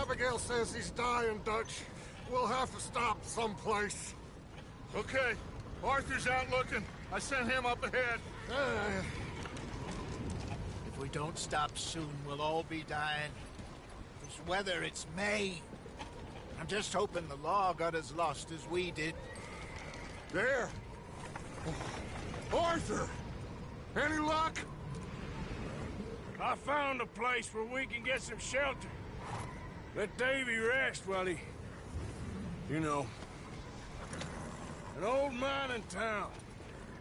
Abigail says he's dying, Dutch. We'll have to stop someplace. Okay. Arthur's out looking. I sent him up ahead. If we don't stop soon, we'll all be dying. This weather, it's May. I'm just hoping the law got as lost as we did. There! Arthur! Any luck? I found a place where we can get some shelter. Let Davy rest while he... You know. An old mining town.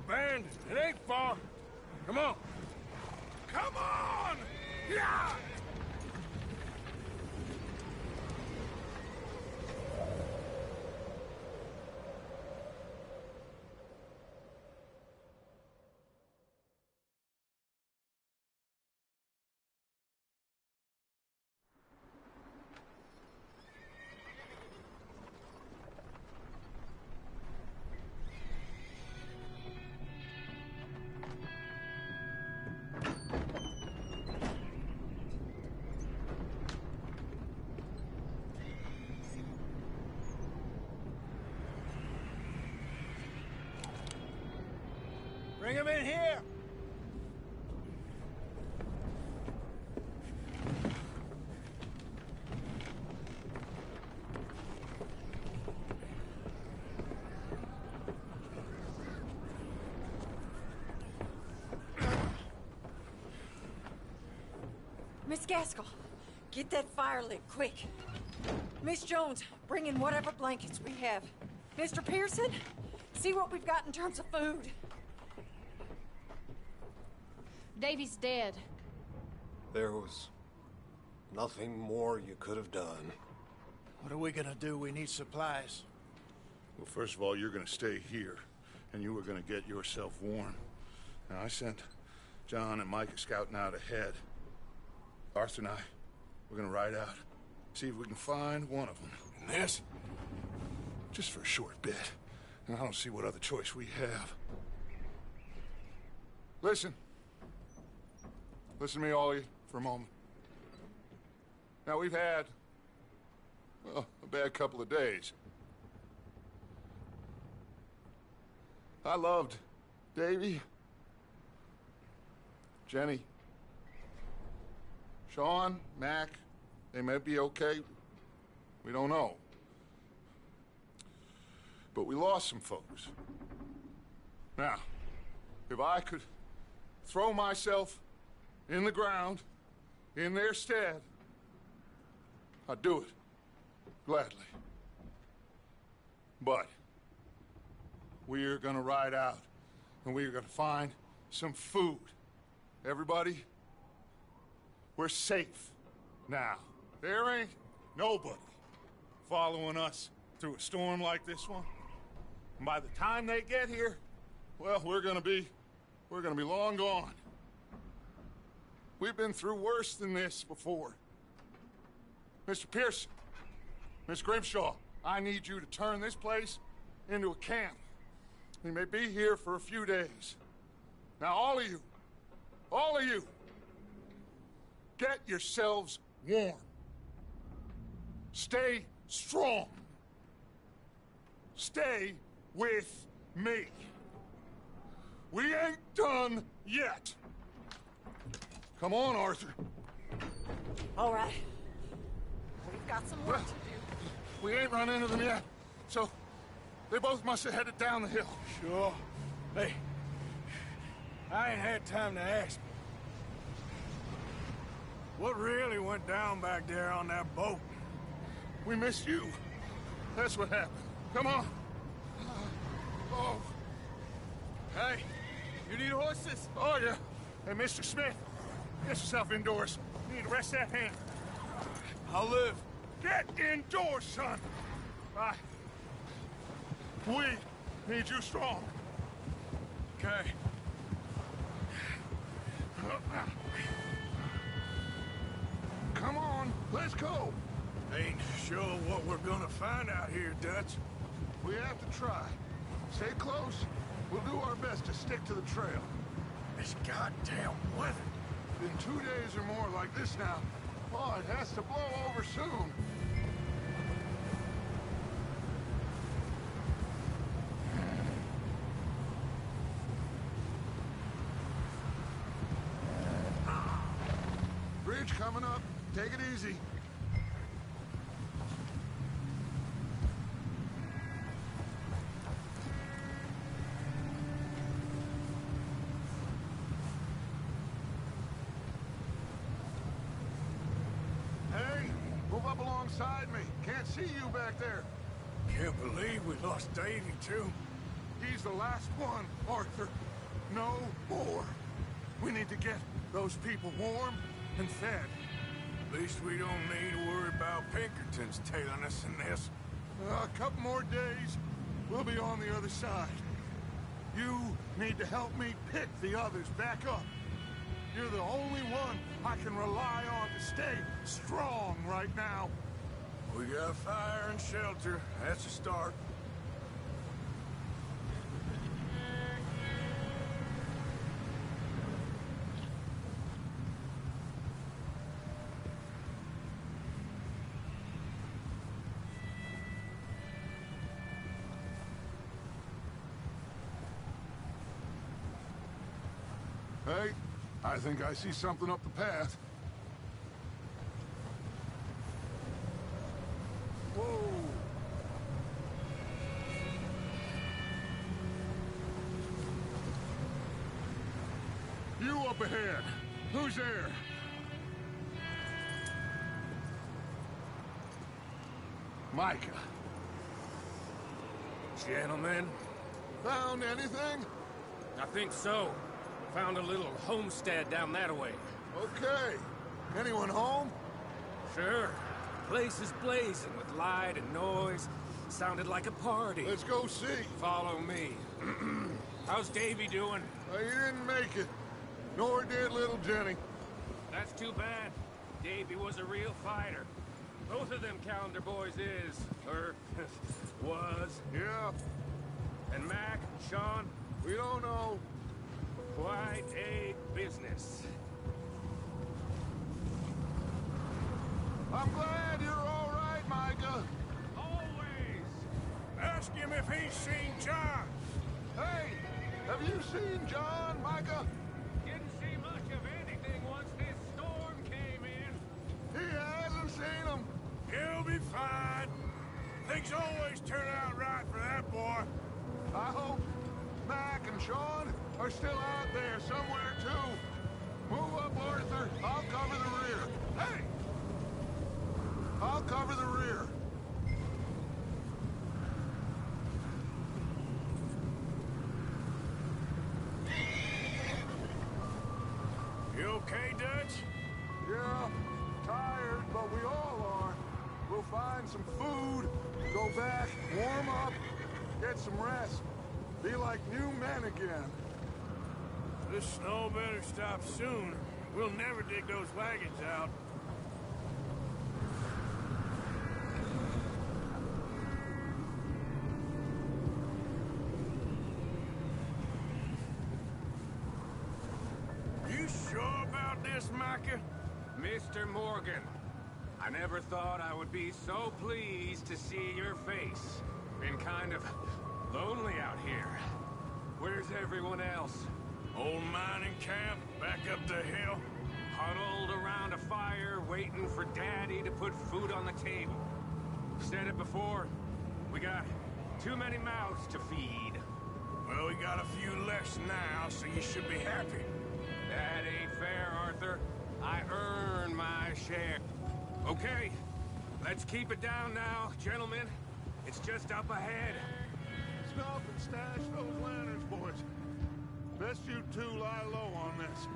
Abandoned. It ain't far. Come on. Come on! Yeah! Bring him in here! Miss Gaskell, get that fire lit, quick. Miss Jones, bring in whatever blankets we have. Mr. Pearson, see what we've got in terms of food. Davy's dead. There was nothing more you could have done. What are we gonna do? We need supplies. Well, first of all, you're gonna stay here, and you were gonna get yourself warm. Now, I sent John and Micah scouting out ahead. Arthur and I, we're gonna ride out, see if we can find one of them. And this, just for a short bit. And I don't see what other choice we have. Listen. Listen to me, all of you, for a moment. Now, we've had, well, a bad couple of days. I loved Davy, Jenny, Sean, Mac. They may be okay. We don't know. But we lost some folks. Now, if I could throw myself in the ground, in their stead, I'd do it, gladly. But we are gonna ride out, and we are gonna find some food. Everybody, we're safe now. There ain't nobody following us through a storm like this one. And by the time they get here, well, we're gonna be long gone. We've been through worse than this before. Mr. Pearson, Miss Grimshaw, I need you to turn this place into a camp. We may be here for a few days. Now, all of you, get yourselves warm. Stay strong. Stay with me. We ain't done yet. Come on, Arthur. All right. We've got some work to do. We ain't run into them yet, so they both must have headed down the hill. Sure. Hey, I ain't had time to ask. What really went down back there on that boat? We missed you. That's what happened. Come on. Oh. Hey, you need horses? Oh, yeah. Hey, Mr. Smith, get yourself indoors. You need to rest that hand. I'll live. Get indoors, son. Right. We need you strong. Okay. Come on, let's go. Ain't sure what we're gonna find out here, Dutch. We have to try. Stay close. We'll do our best to stick to the trail. This goddamn weather. Been 2 days or more like this now. Oh, it has to blow over soon. Bridge coming up. Take it easy. Hey, move up alongside me. Can't see you back there. Can't believe we lost Davy, too. He's the last one, Arthur. No more. We need to get those people warm and fed. At least we don't need to worry about Pinkertons tailing us in this. A couple more days, we'll be on the other side. You need to help me pick the others back up. You're the only one I can rely on to stay strong right now. We got fire and shelter. That's a start. Hey, I think I see something up the path. Whoa! You up ahead. Who's there? Micah. Gentlemen, Found anything? I think so. Found a little homestead down that way. Okay. Anyone home? Sure. Place is blazing with light and noise. Sounded like a party. Let's go see. Follow me. How's Davy doing? He didn't make it. Nor did little Jenny. That's too bad. Davy was a real fighter. Both of them Calendar boys is, or was. Yeah, And Mac, Sean, we don't know. quite a business. I'm glad you're all right, Micah. Always. ask him if he's seen John. Hey, have you seen John, Micah? Didn't see much of anything once this storm came in. He hasn't seen him. He'll be fine. Things always turn out right for that boy. I hope Mac and Sean are still out there somewhere, too. Move up, Arthur. I'll cover the rear. Hey! I'll cover the rear. You okay, Dutch? Yeah, tired, but we all are. We'll find some food, go back, warm up, get some rest. Be like new men again. This snow better stop soon. We'll never dig those wagons out. You sure about this, Micah? Mr. Morgan, I never thought I would be so pleased to see your face. Been kind of lonely out here. Where's everyone else? Old mining camp, back up the hill. Huddled around a fire, waiting for Daddy to put food on the table. Said it before, we got too many mouths to feed. Well, we got a few less now, so you should be happy. That ain't fair, Arthur. I earn my share. Okay, let's keep it down now, gentlemen. It's just up ahead. Snuff and stash those lanterns, boys. Best you two lie low on this.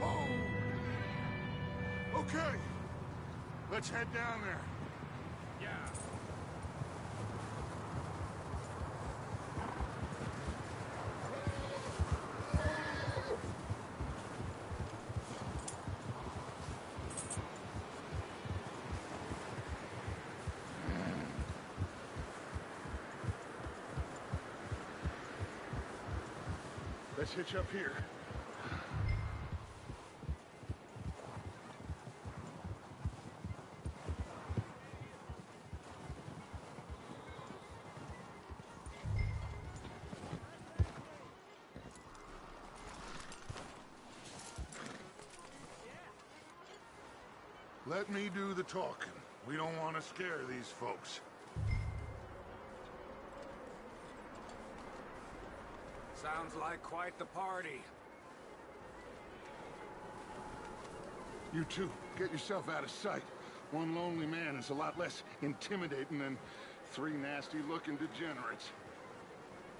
Oh! Okay. Let's head down there. Yeah. Let's hitch up here. Let me do the talking. We don't want to scare these folks. Sounds like quite the party. You two, get yourself out of sight. One lonely man is a lot less intimidating than 3 nasty-looking degenerates.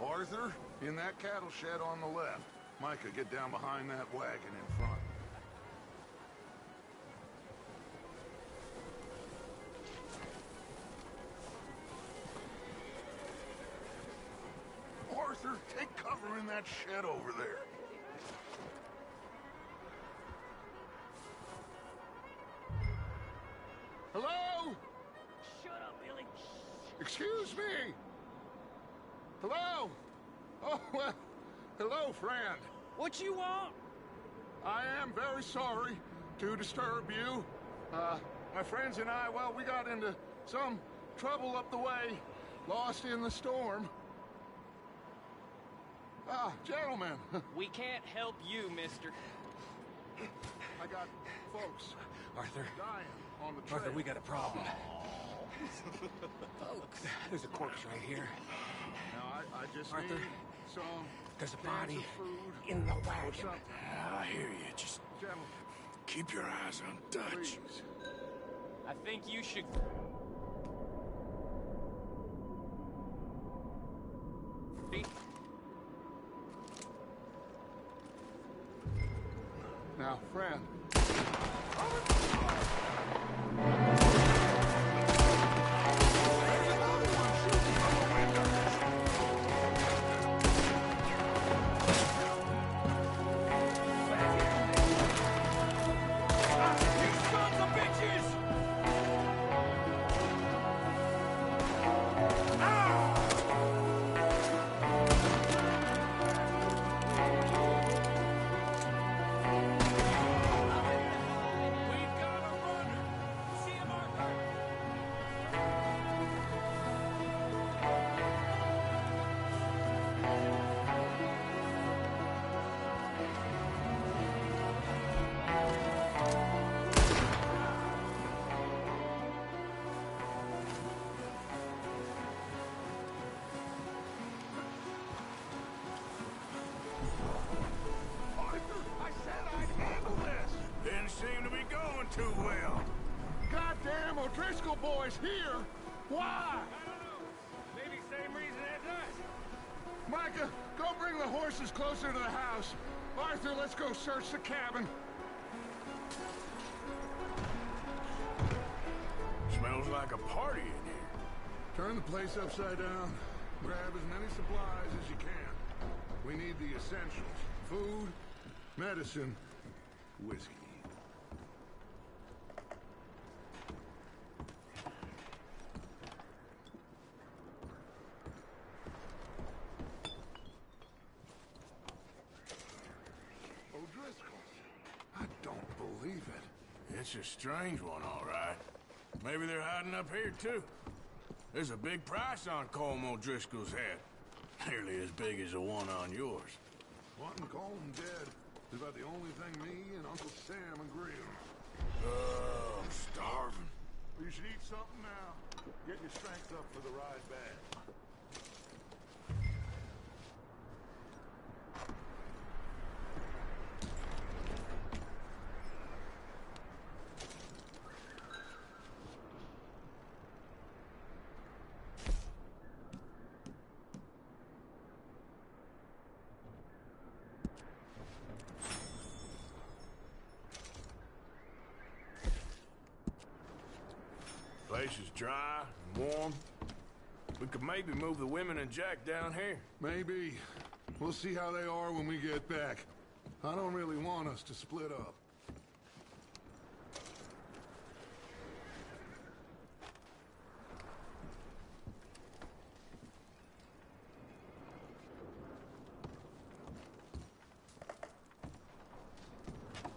Arthur, in that cattle shed on the left. Micah, get down behind that wagon in front. Arthur, take cover in that shed over there. Hello? Shut up, Billy. Excuse me? Hello? Oh, well, hello, friend. What you want? I am very sorry to disturb you. My friends and I, well, we got into some trouble up the way, lost in the storm. Ah, gentlemen. We can't help you, mister. I got folks Arthur, dying on the trail. Arthur, we got a problem. Folks, there's a corpse right here. Now, I just Arthur, need some there's a cans body of food in the or wagon. something. I hear you. Just Gentlemen, keep your eyes on Dutch. please. I think you should... Now, friend. Didn't seem to be going too well. Goddamn O'Driscoll boys here! Why? I don't know. Maybe same reason as us. Micah, go bring the horses closer to the house. Arthur, let's go search the cabin. Smells like a party in here. Turn the place upside down. Grab as many supplies as you can. We need the essentials. Food, medicine, whiskey. O'Driscoll's. I don't believe it. It's a strange one, all right. Maybe they're hiding up here, too. There's a big price on Colm O'Driscoll's head. Nearly as big as the one on yours. Wanting Colm dead is about the only thing me and Uncle Sam agree on. Oh, I'm starving. You should eat something now. Get your strength up for the ride back. Place is dry and warm. We could maybe move the women and Jack down here. Maybe. We'll see how they are when we get back. I don't really want us to split up.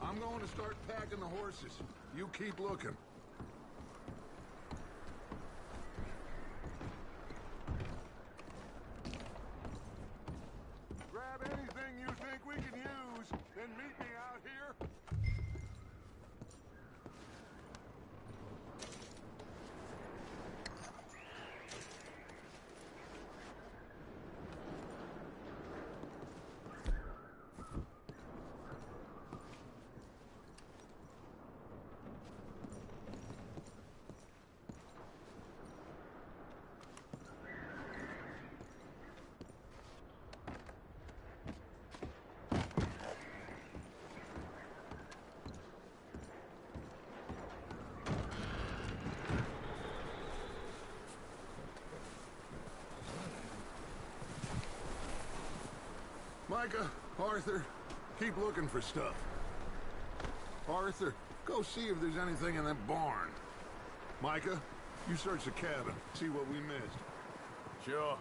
I'm going to start packing the horses. You keep looking. Grab anything you think we can use, then meet me out here. Micah, Arthur, keep looking for stuff. Arthur, go see if there's anything in that barn. Micah, you search the cabin, see what we missed. Sure.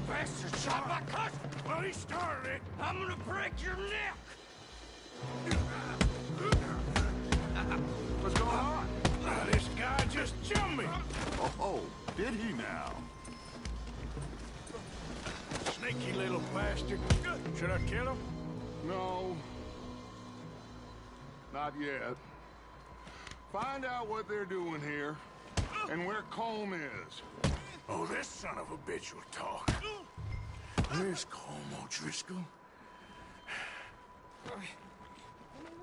Bastard shot my cousin! Well, he started it. I'm gonna break your neck! What's going on? This guy just jumped me. Oh, did he now? Sneaky little bastard. Should I kill him? No. Not yet. Find out what they're doing here, and where Colm is. Oh, this son of a bitch will talk. Where's Colm O'Driscoll?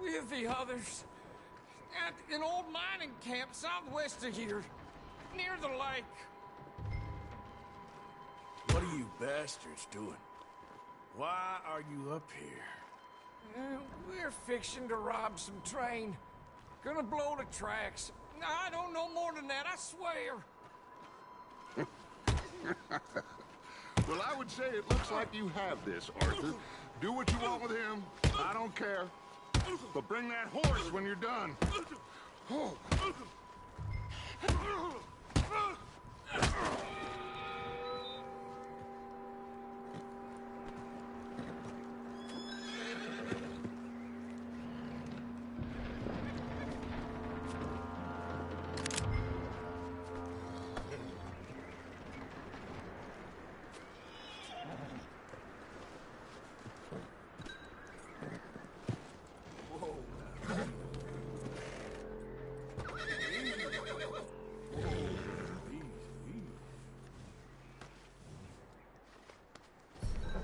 With the others. At an old mining camp southwest of here. Near the lake. What are you bastards doing? Why are you up here? We're fixing to rob some train. Gonna blow the tracks. I don't know more than that, I swear. Well, I would say it looks like you have this, Arthur. Do what you want with him. I don't care. But bring that horse when you're done. Oh.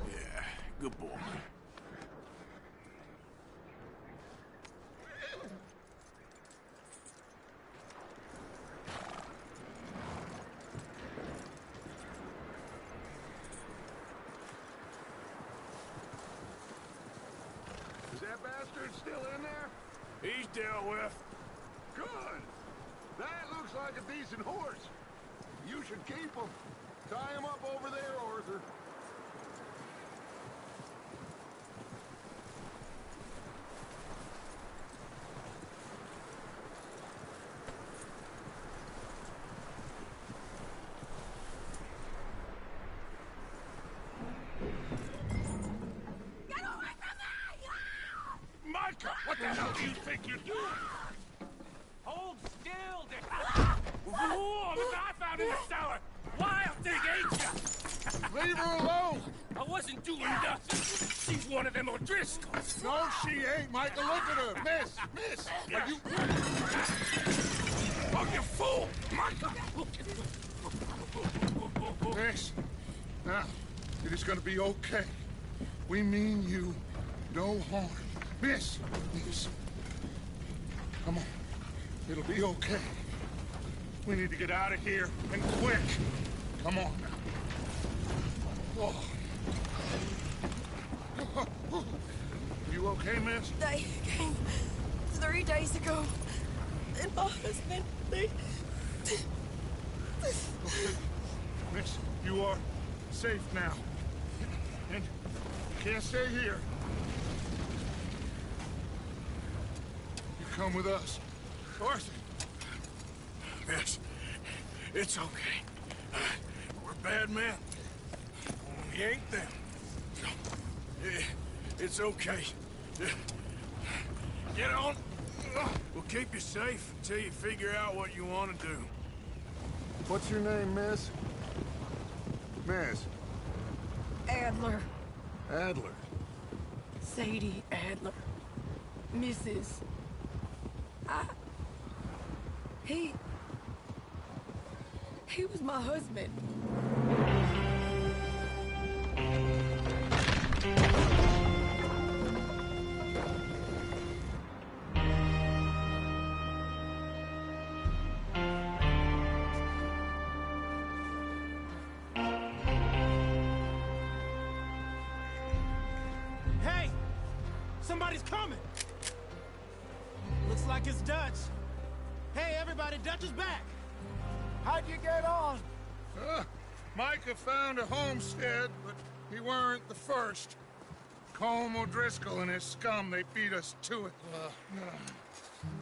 Yeah, good boy. Is that bastard still in there? He's dealt with. Good. That looks like a decent horse. You should keep him. Tie him up over there, Arthur. Micah, what the hell do you think you're doing? Hold still, Dick. Whoa, the knife out in the cellar. Wild thing, ain't ya? Leave her alone! I wasn't doing nothing. She's one of them O'Driscolls. No, she ain't, Micah. Look at her. Miss, are you... Oh, you fool! Micah! Miss, now, it is gonna be okay. We mean you no harm. Miss, come on. It'll be okay. We need to get out of here, and quick. Come on now. Oh. You okay, miss? They came 3 days ago. And my husband, they... Miss, you are safe now. And you can't stay here. You come with us. Arthur. Miss, it's okay. We're bad men. We ain't them. It's okay. Get on. We'll keep you safe until you figure out what you want to do. What's your name, miss? Miss. Adler. Adler. Sadie Adler. Mrs. He was my husband. Somebody's coming! Looks like it's Dutch. Hey, everybody, Dutch is back! How'd you get on? Micah found a homestead, but he weren't the first. Colm O'Driscoll and his scum, they beat us to it.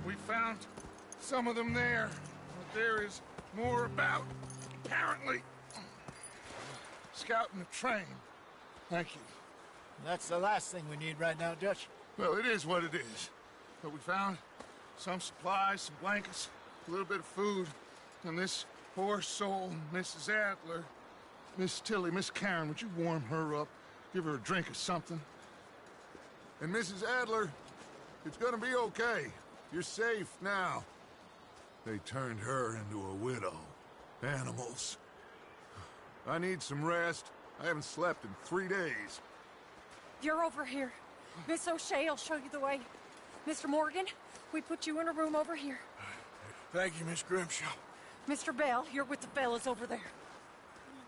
We found some of them there, but there is more about, apparently. Scouting the train. Thank you. That's the last thing we need right now, Dutch. Well, it is what it is. But we found some supplies, some blankets, a little bit of food, and this poor soul, Mrs. Adler, Miss Tilly, Miss Karen, would you warm her up? Give her a drink or something? And Mrs. Adler, it's gonna be okay. You're safe now. They turned her into a widow. Animals. I need some rest. I haven't slept in 3 days. You're over here. Miss O'Shea will show you the way. Mr. Morgan, we put you in a room over here. Thank you, Miss Grimshaw. Mr. Bell, you're with the fellas over there.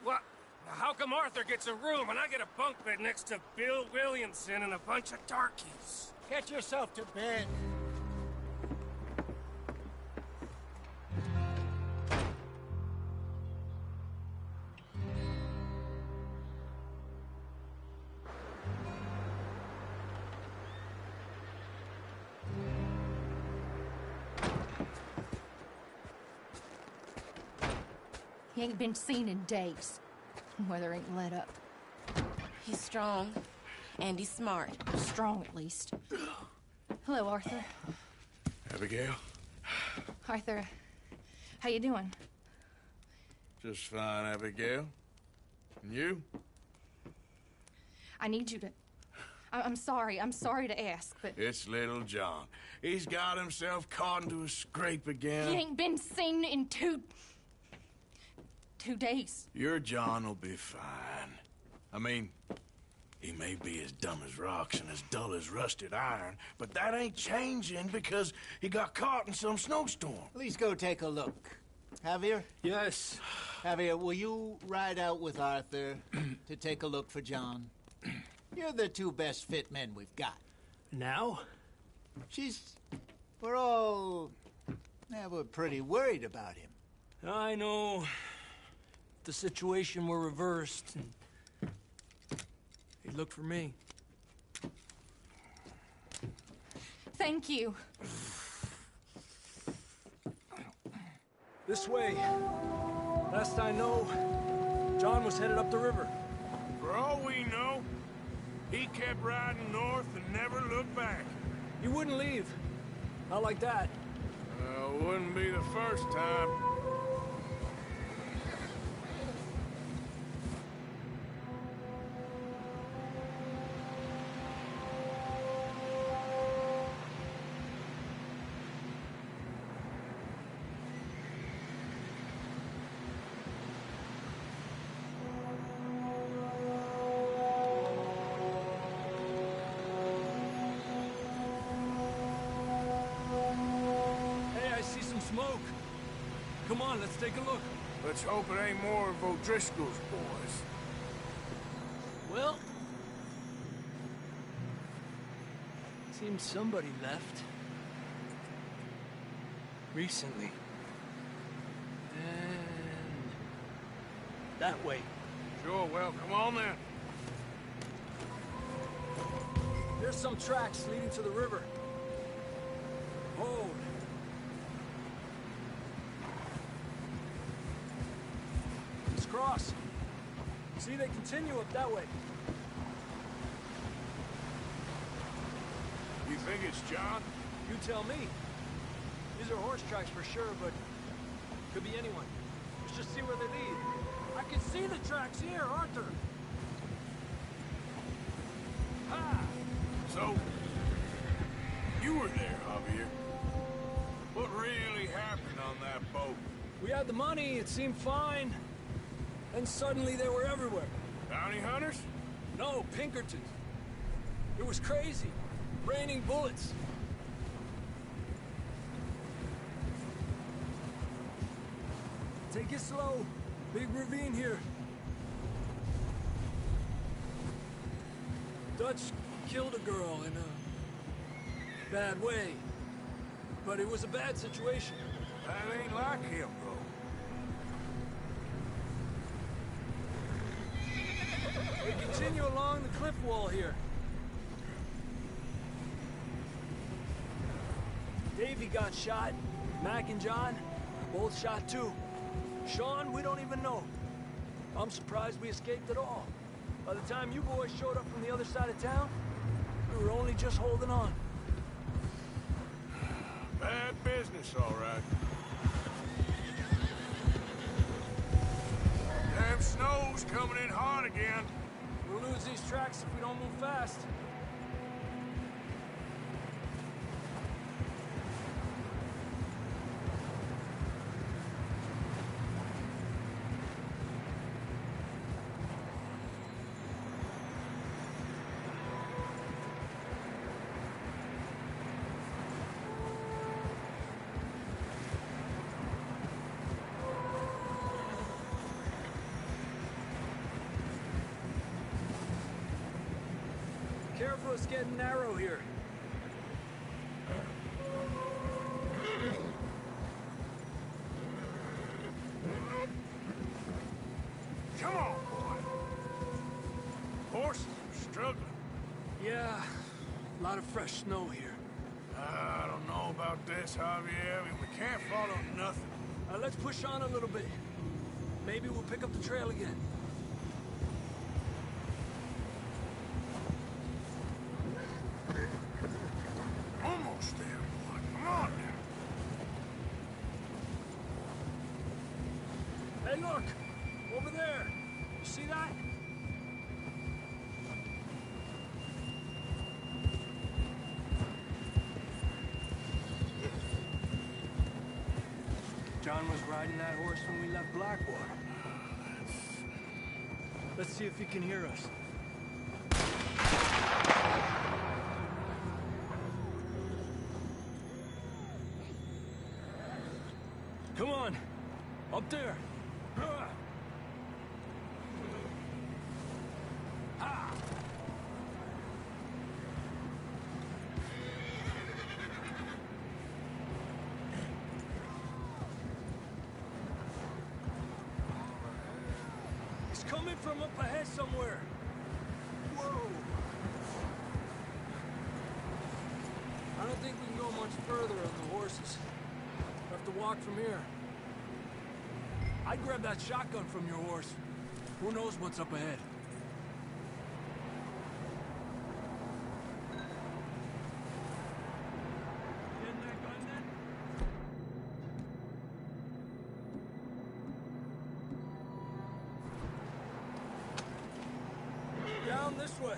What? How come Arthur gets a room and I get a bunk bed next to Bill Williamson and a bunch of darkies? Get yourself to bed. He ain't been seen in days. Weather ain't let up. He's strong, and he's smart. Strong, at least. Hello, Arthur. Abigail? Arthur, how you doing? Just fine, Abigail. And you? I need you to... I'm sorry to ask, but... It's little John. He's got himself caught into a scrape again. He ain't been seen in 2 days. Your John will be fine. I mean, he may be as dumb as rocks and as dull as rusted iron, but that ain't changing because he got caught in some snowstorm. Please go take a look. Javier? Yes. Javier, will you ride out with Arthur to take a look for John? You're the 2 best fit men we've got. Now? We're pretty worried about him. I know. The situation were reversed, and he'd look for me. Thank you. This way. Last I know, John was headed up the river. For all we know, he kept riding north and never looked back. He wouldn't leave. Not like that. Wouldn't be the first time. Smoke. Come on, let's take a look. Let's hope it ain't more of O'Driscoll's boys. Well... seems somebody left. Recently. And... that way. Sure, well, come on then. There's some tracks leading to the river. Hold. Cross. See, they continue up that way. You think it's John? You tell me. These are horse tracks for sure, but could be anyone. Let's just see where they lead. I can see the tracks here, Arthur. Ha! So, you were there, Javier. What really happened on that boat? We had the money, it seemed fine. Then suddenly they were everywhere. Bounty hunters? No, Pinkertons. It was crazy. Raining bullets. Take it slow. Big ravine here. Dutch killed a girl in a bad way. But it was a bad situation. That ain't like him, bro. We continue along the cliff wall here. Davey got shot. Mac and John, both shot too. Sean, we don't even know. I'm surprised we escaped at all. By the time you boys showed up from the other side of town, we were only just holding on. Bad business, all right. Damn snow's coming in hard again. We'll lose these tracks if we don't move fast. Careful, it's getting narrow here. Come on, boy. Horses are struggling. Yeah, a lot of fresh snow here. I don't know about this, Javier. I mean, we can't follow nothing. Let's push on a little bit. Maybe we'll pick up the trail again. Almost there, boy. Come on now. Hey, look! Over there! You see that? John was riding that horse when we left Blackwater. Let's see if he can hear us. Come on! Up there! It's coming from up ahead somewhere. Whoa! I don't think we can go much further on the horses. We'll have to walk from here. I'd grab that shotgun from your horse. Who knows what's up ahead? Getting that gun then? Down this way.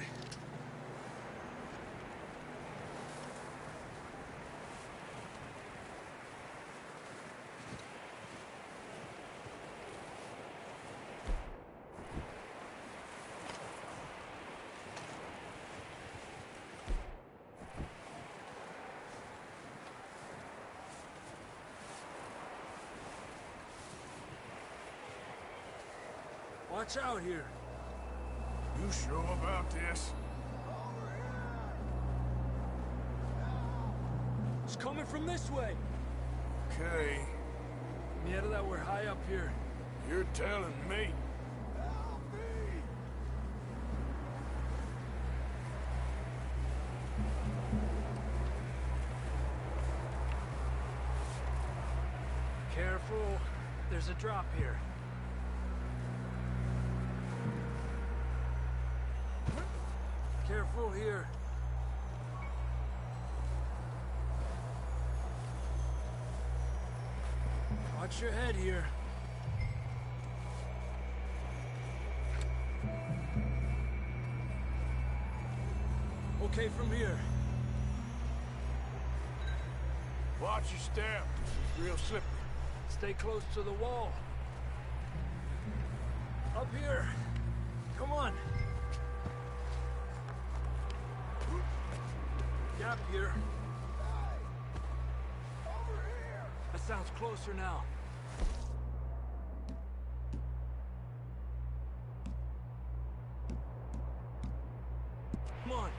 Watch out here. You sure about this? It's coming from this way. Okay. Yeah, that we're high up here. You're telling me. Careful. There's a drop here. Careful here. Watch your head here. Okay from here. Watch your step. This is real slippery. Stay close to the wall. Up here. Come on. Gap here. That sounds closer now. Come on.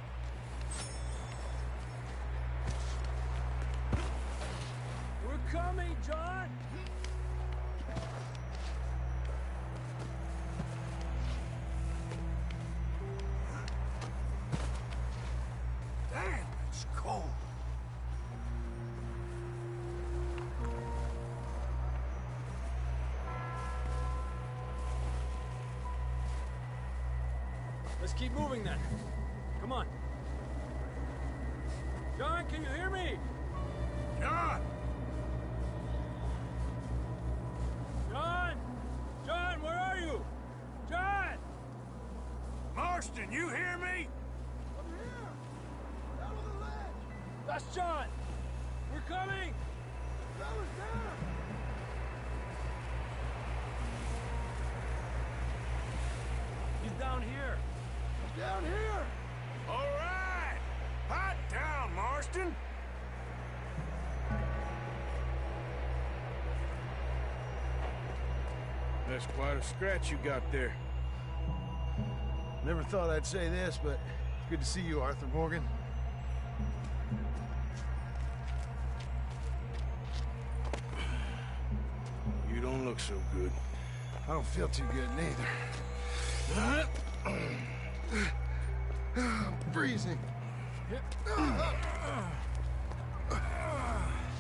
coming, John! Damn, it's cold. Let's keep moving then. Come on. John, can you hear me? John! John! John, where are you? John! Marston, you hear me? That's John! We're coming! He's down here. Down here! All right! Hot down, Marston! That's quite a scratch you got there. Never thought I'd say this, but it's good to see you, Arthur Morgan. You don't look so good. I don't feel too good neither. I'm freezing.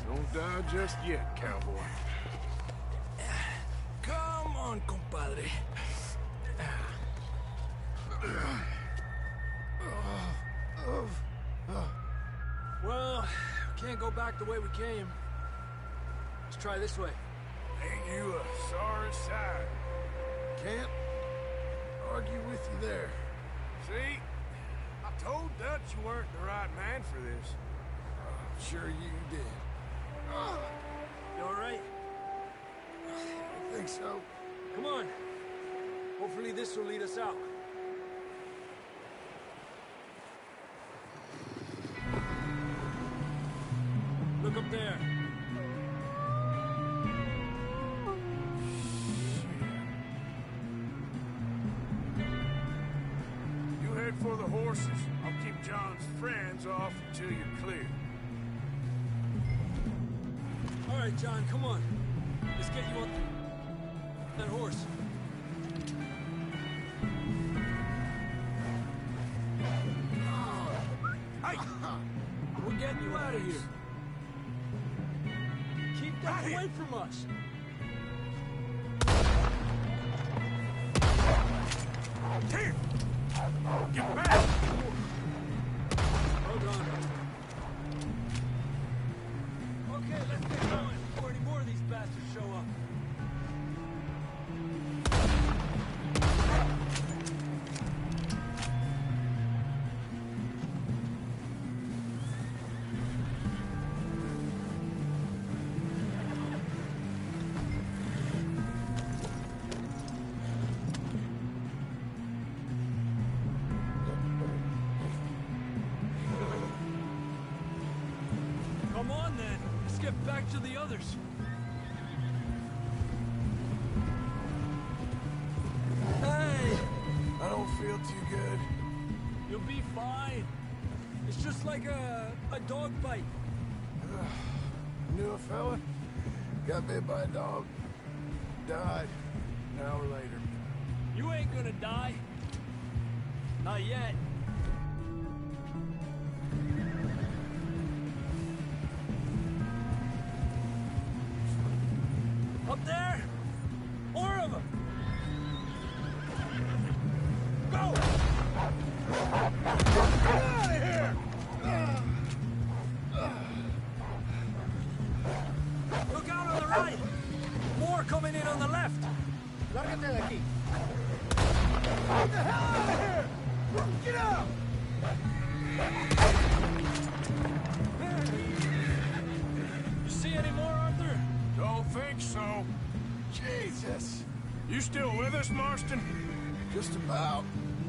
Don't die just yet, cowboy. Come on, compadre. Well, we can't go back the way we came. Let's try this way. Ain't you a sorry sight? Can't argue with you there. See? I told Dutch you weren't the right man for this. Sure you did. You all right? I think so. Come on. Hopefully this will lead us out. Look up there. You head for the horses. I'll keep John's friends off until you're clear. All right, John, come on. Let's get you on that horse. Hey! We're getting you out of here. Keep that away from us. Here! Get back! Hold on. Okay, let's get going before any more of these bastards show up. Come on, then. Let's get back to the others. Hey! I don't feel too good. You'll be fine. It's just like a dog bite. Knew a fella, got bit by a dog, died an hour later. You ain't gonna die. Not yet. Up there? More of them! Go! Get out of here! Look out on the right! More coming in on the left! Lárgate de aquí. Get the hell out of here! Get out! You see any more, Arthur? Don't think so. Jesus! You still with us, Marston? Just about.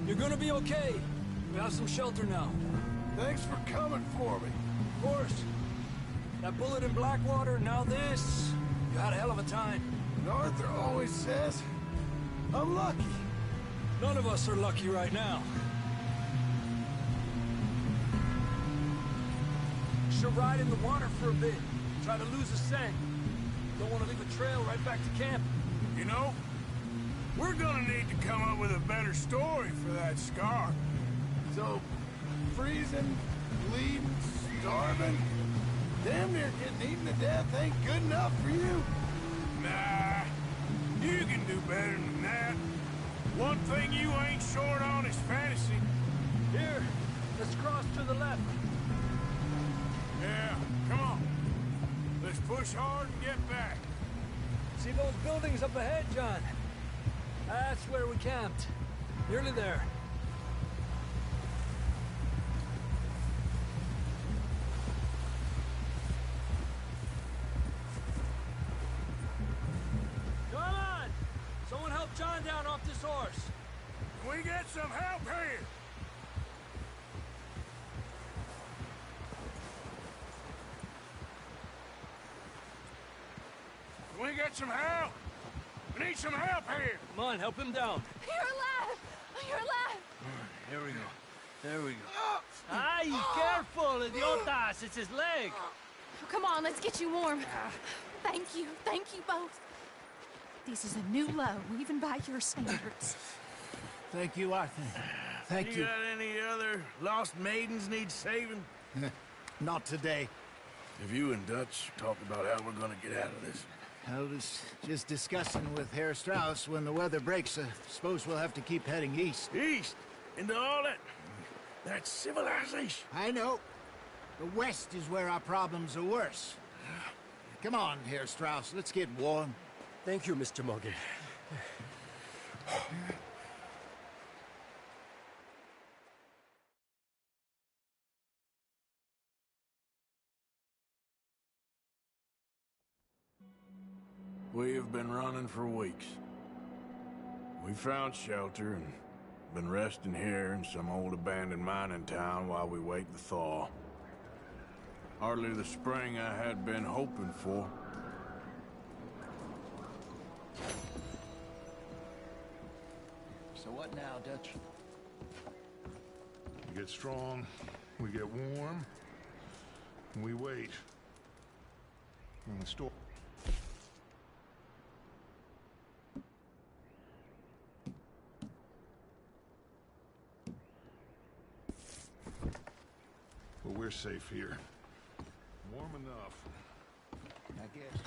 You're gonna be okay. We have some shelter now. Thanks for coming for me. Of course. That bullet in Blackwater, now this. You had a hell of a time. And Arthur always says, I'm lucky. None of us are lucky right now. Should ride in the water for a bit. Try to lose a scent. Don't want to leave a trail right back to camp. You know, we're gonna need to come up with a better story for that scar. So, freezing, bleeding, starving, damn near getting eaten to death ain't good enough for you? Nah, you can do better than that. One thing you ain't short on is fantasy. Here, let's cross to the left. Yeah, come on. Let's push hard and get back. See those buildings up ahead, John? That's where we camped. Nearly there. Come on! Someone help John down off this horse. Can we get some help here? Can we get some help? We need some help here. Come on, help him down. You're alive! You're alive! Here we go. There we go. Ay, careful, idiotas! It's his leg. Come on, let's get you warm. Thank you both. This is a new low, even by your standards. Thank you, Arthur. Thank you. You got any other lost maidens need saving? Not today. Have you and Dutch talked about how we're gonna get out of this? I was just discussing with Herr Strauss when the weather breaks. Suppose we'll have to keep heading east. East? Into all that civilization? I know. The west is where our problems are worse. Come on, Herr Strauss, let's get warm. Thank you, Mr. Morgan. We have been running for weeks. We found shelter and been resting here in some old abandoned mining town while we wait the thaw. Hardly the spring I had been hoping for. So what now, Dutch? We get strong, we get warm, and we wait. And the storm. But we're safe here. Warm enough. I guess.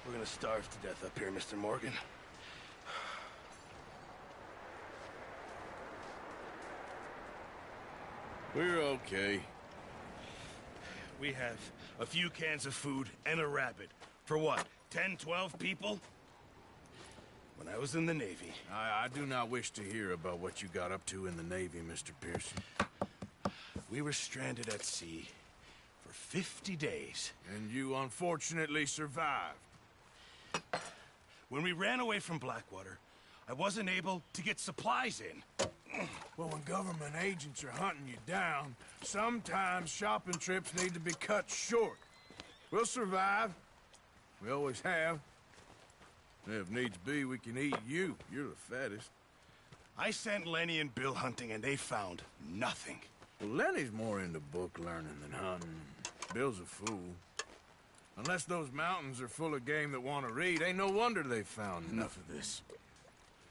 We're gonna starve to death up here, Mr. Morgan. We're okay. We have a few cans of food and a rabbit. For what, 10, 12 people? When I was in the Navy... I do not wish to hear about what you got up to in the Navy, Mr. Pearson. We were stranded at sea for 50 days. And you unfortunately survived. When we ran away from Blackwater, I wasn't able to get supplies in. Well, when government agents are hunting you down, sometimes shopping trips need to be cut short. We'll survive. We always have. If needs be, we can eat you. You're the fattest. I sent Lenny and Bill hunting, and they found nothing. Well, Lenny's more into book learning than hunting. Bill's a fool. Unless those mountains are full of game that want to read, ain't no wonder they found Enough of this.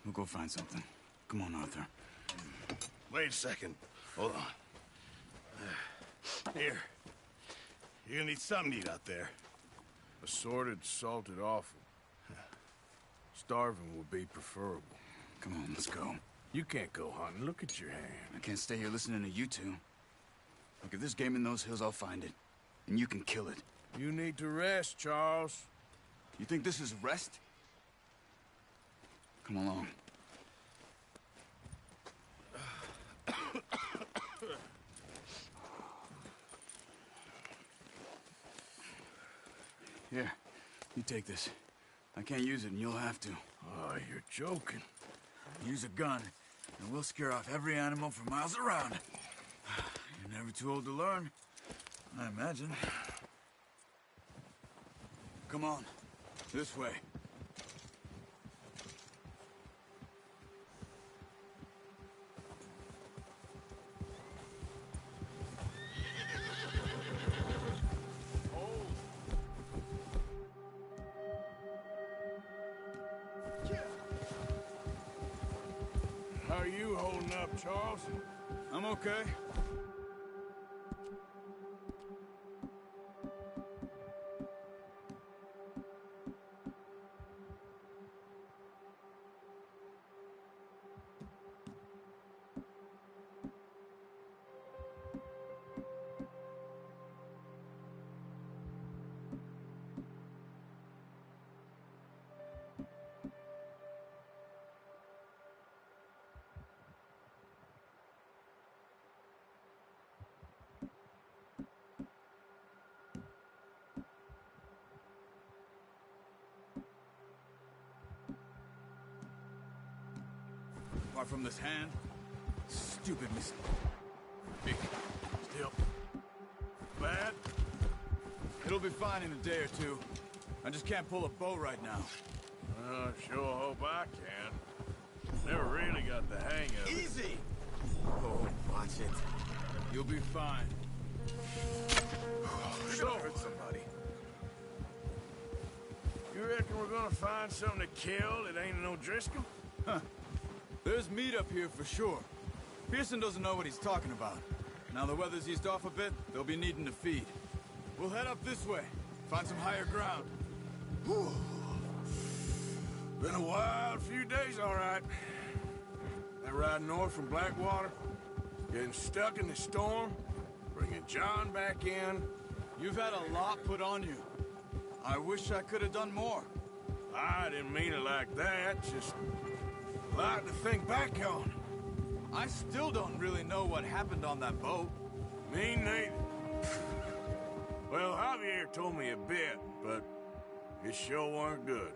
We'll go find something. Come on, Arthur. Wait a second. Hold on. Here. You're gonna need something to eat out there. Assorted, salted offal. Starving will be preferable. Come on, let's go. You can't go hunting. Look at your hand. I can't stay here listening to you two. Look, if there's game in those hills, I'll find it. And you can kill it. You need to rest, Charles. You think this is rest? Come along. Here, you take this. I can't use it, and you'll have to. Oh, you're joking. Use a gun, and we'll scare off every animal for miles around. You're never too old to learn, I imagine. Come on, this way. How are you holding up, Charles? I'm okay. Apart from this hand, stupid mistake. Still bad. It'll be fine in a day or two. I just can't pull a bow right now. Sure hope I can. Never really got the hang of it. Easy! Oh, watch it. You'll be fine. So, hurt somebody. You reckon we're gonna find something to kill that ain't no Driscoll? Huh. There's meat up here for sure. Pearson doesn't know what he's talking about. Now the weather's eased off a bit, they'll be needing to feed. We'll head up this way, find some higher ground. Whew. Been a wild few days, all right. That ride north from Blackwater, getting stuck in the storm, bringing John back in. You've had a lot put on you. I wish I could have done more. I didn't mean it like that, just a lot to think back on. I still don't really know what happened on that boat. Me neither. Well, Javier told me a bit, but it sure weren't good.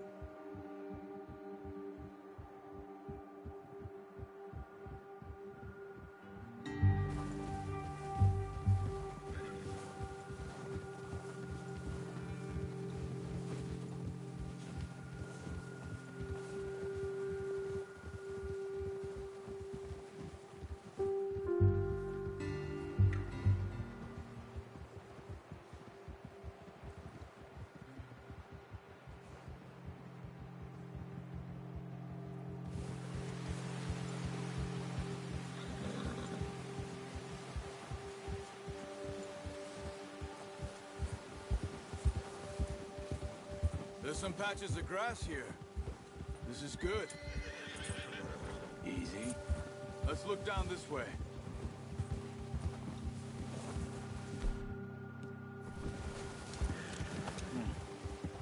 There's some patches of grass here. This is good. Easy. Let's look down this way.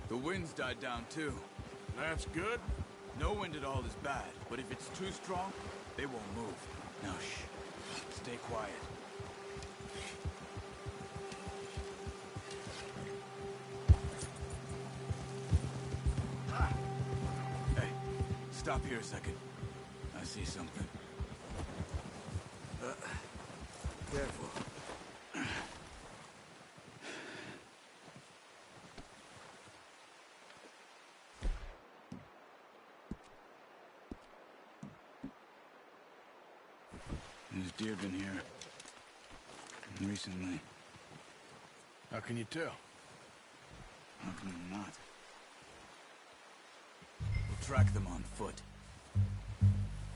The wind's died down too. That's good. No wind at all is bad, but if it's too strong, they won't move. Now shh. Stay quiet. Stop here a second. I see something. Careful. There's deer been here. Recently. How can you tell? I something or not. We'll track them on foot.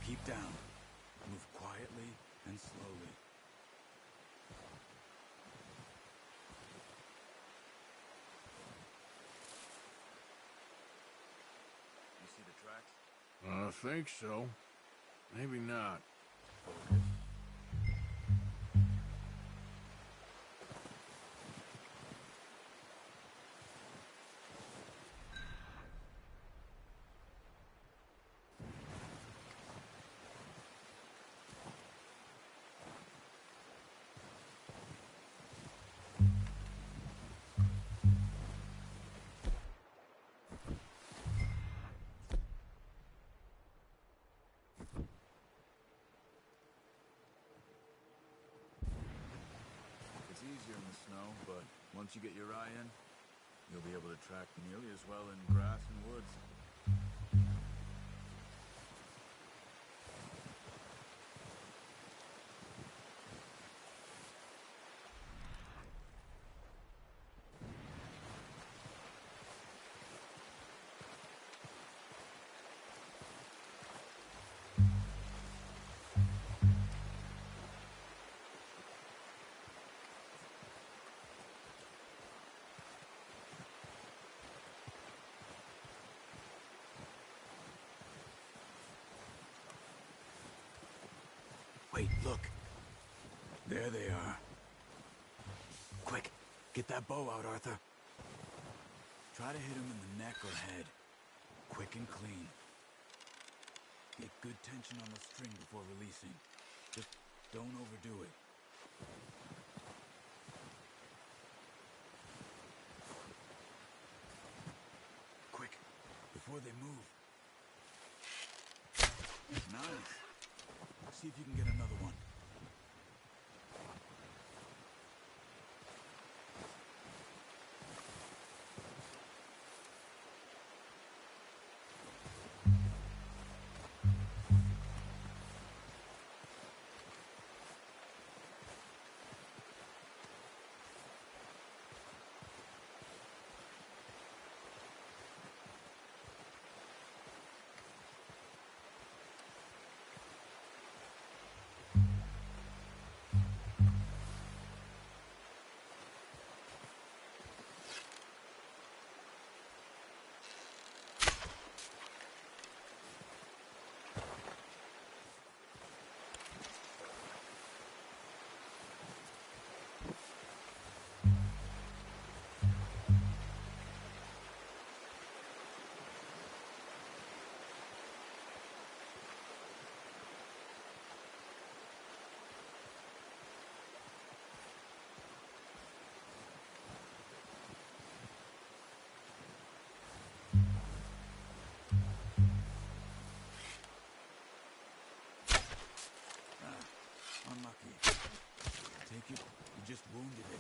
Keep down. Move quietly and slowly. You see the tracks? I think so. Maybe not. Focus. It's easier in the snow, but once you get your eye in, you'll be able to track nearly as well in grass and woods. Wait, look. There they are. Quick, get that bow out, Arthur. Try to hit him in the neck or head. Quick and clean. Get good tension on the string before releasing. Just don't overdo it. Quick, before they move. Nice. See if you can get another one. Unlucky. Take it. You just wounded it.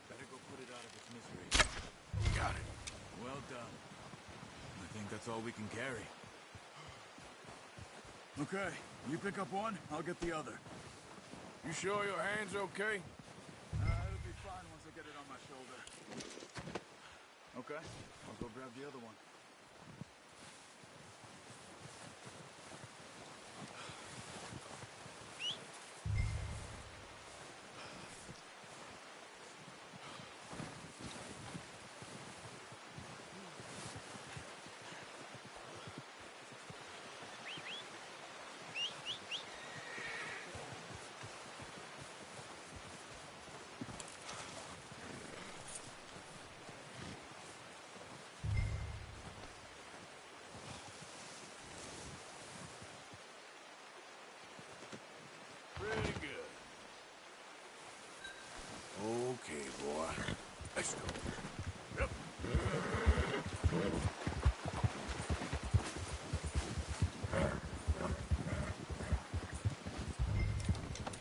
Better go put it out of its misery. Got it. Well done. I think that's all we can carry. Okay, you pick up one, I'll get the other. You sure your hand's okay? It'll be fine once I get it on my shoulder. Okay, I'll go grab the other one. Pretty good. Okay, boy. Let's go. Yep.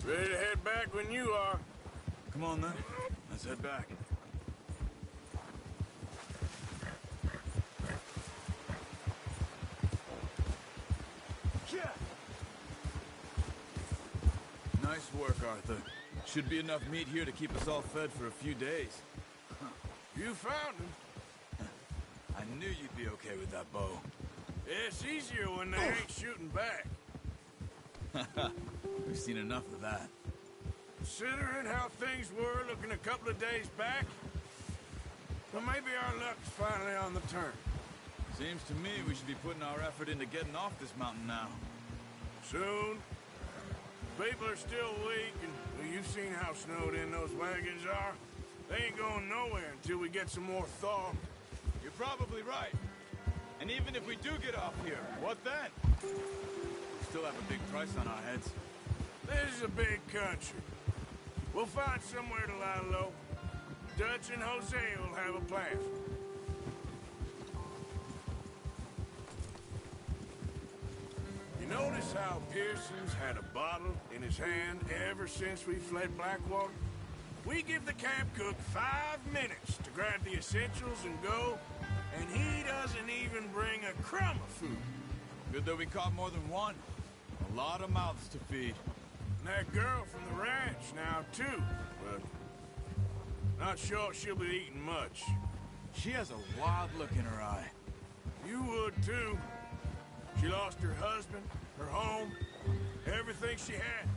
Ready to head back when you are. Come on, then. Let's head back. Nice work, Arthur. Should be enough meat here to keep us all fed for a few days. You found him. I knew you'd be okay with that bow. It's easier when they ain't shooting back. We've seen enough of that. Considering how things were looking a couple of days back, well, maybe our luck's finally on the turn. Seems to me we should be putting our effort into getting off this mountain now. Soon. People are still weak, and well, you've seen how snowed in those wagons are. They ain't going nowhere until we get some more thaw. You're probably right. And even if we do get off here, what then? We still have a big price on our heads. This is a big country. We'll find somewhere to lie low. Dutch and Hosea will have a plan. You notice how Pearson's had a bottle in his hand ever since we fled Blackwater? We give the camp cook 5 minutes to grab the essentials and go, and he doesn't even bring a crumb of food. Good that we caught more than one. A lot of mouths to feed. And that girl from the ranch now, too, but not sure she'll be eating much. She has a wild look in her eye. You would, too. She lost her husband, her home, everything she had.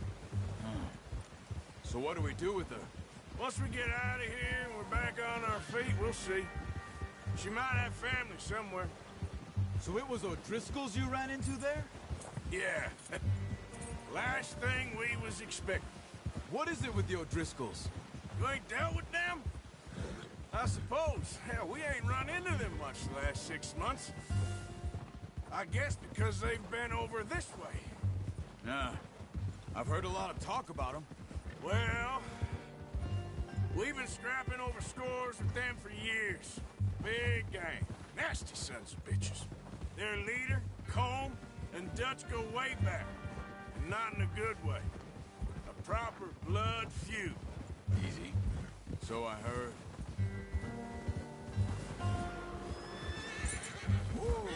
So what do we do with her? Once we get out of here and we're back on our feet, we'll see. She might have family somewhere. So it was O'Driscoll's you ran into there? Yeah. Last thing we was expecting. What is it with the O'Driscolls? You ain't dealt with them? I suppose. Hell, we ain't run into them much the last 6 months. I guess because they've been over this way. Yeah. I've heard a lot of talk about them. Well, we've been scrapping over scores with them for years. Big gang. Nasty sons of bitches. Their leader, Colm, and Dutch go way back. And not in a good way. A proper blood feud. Easy. So I heard. Whoa.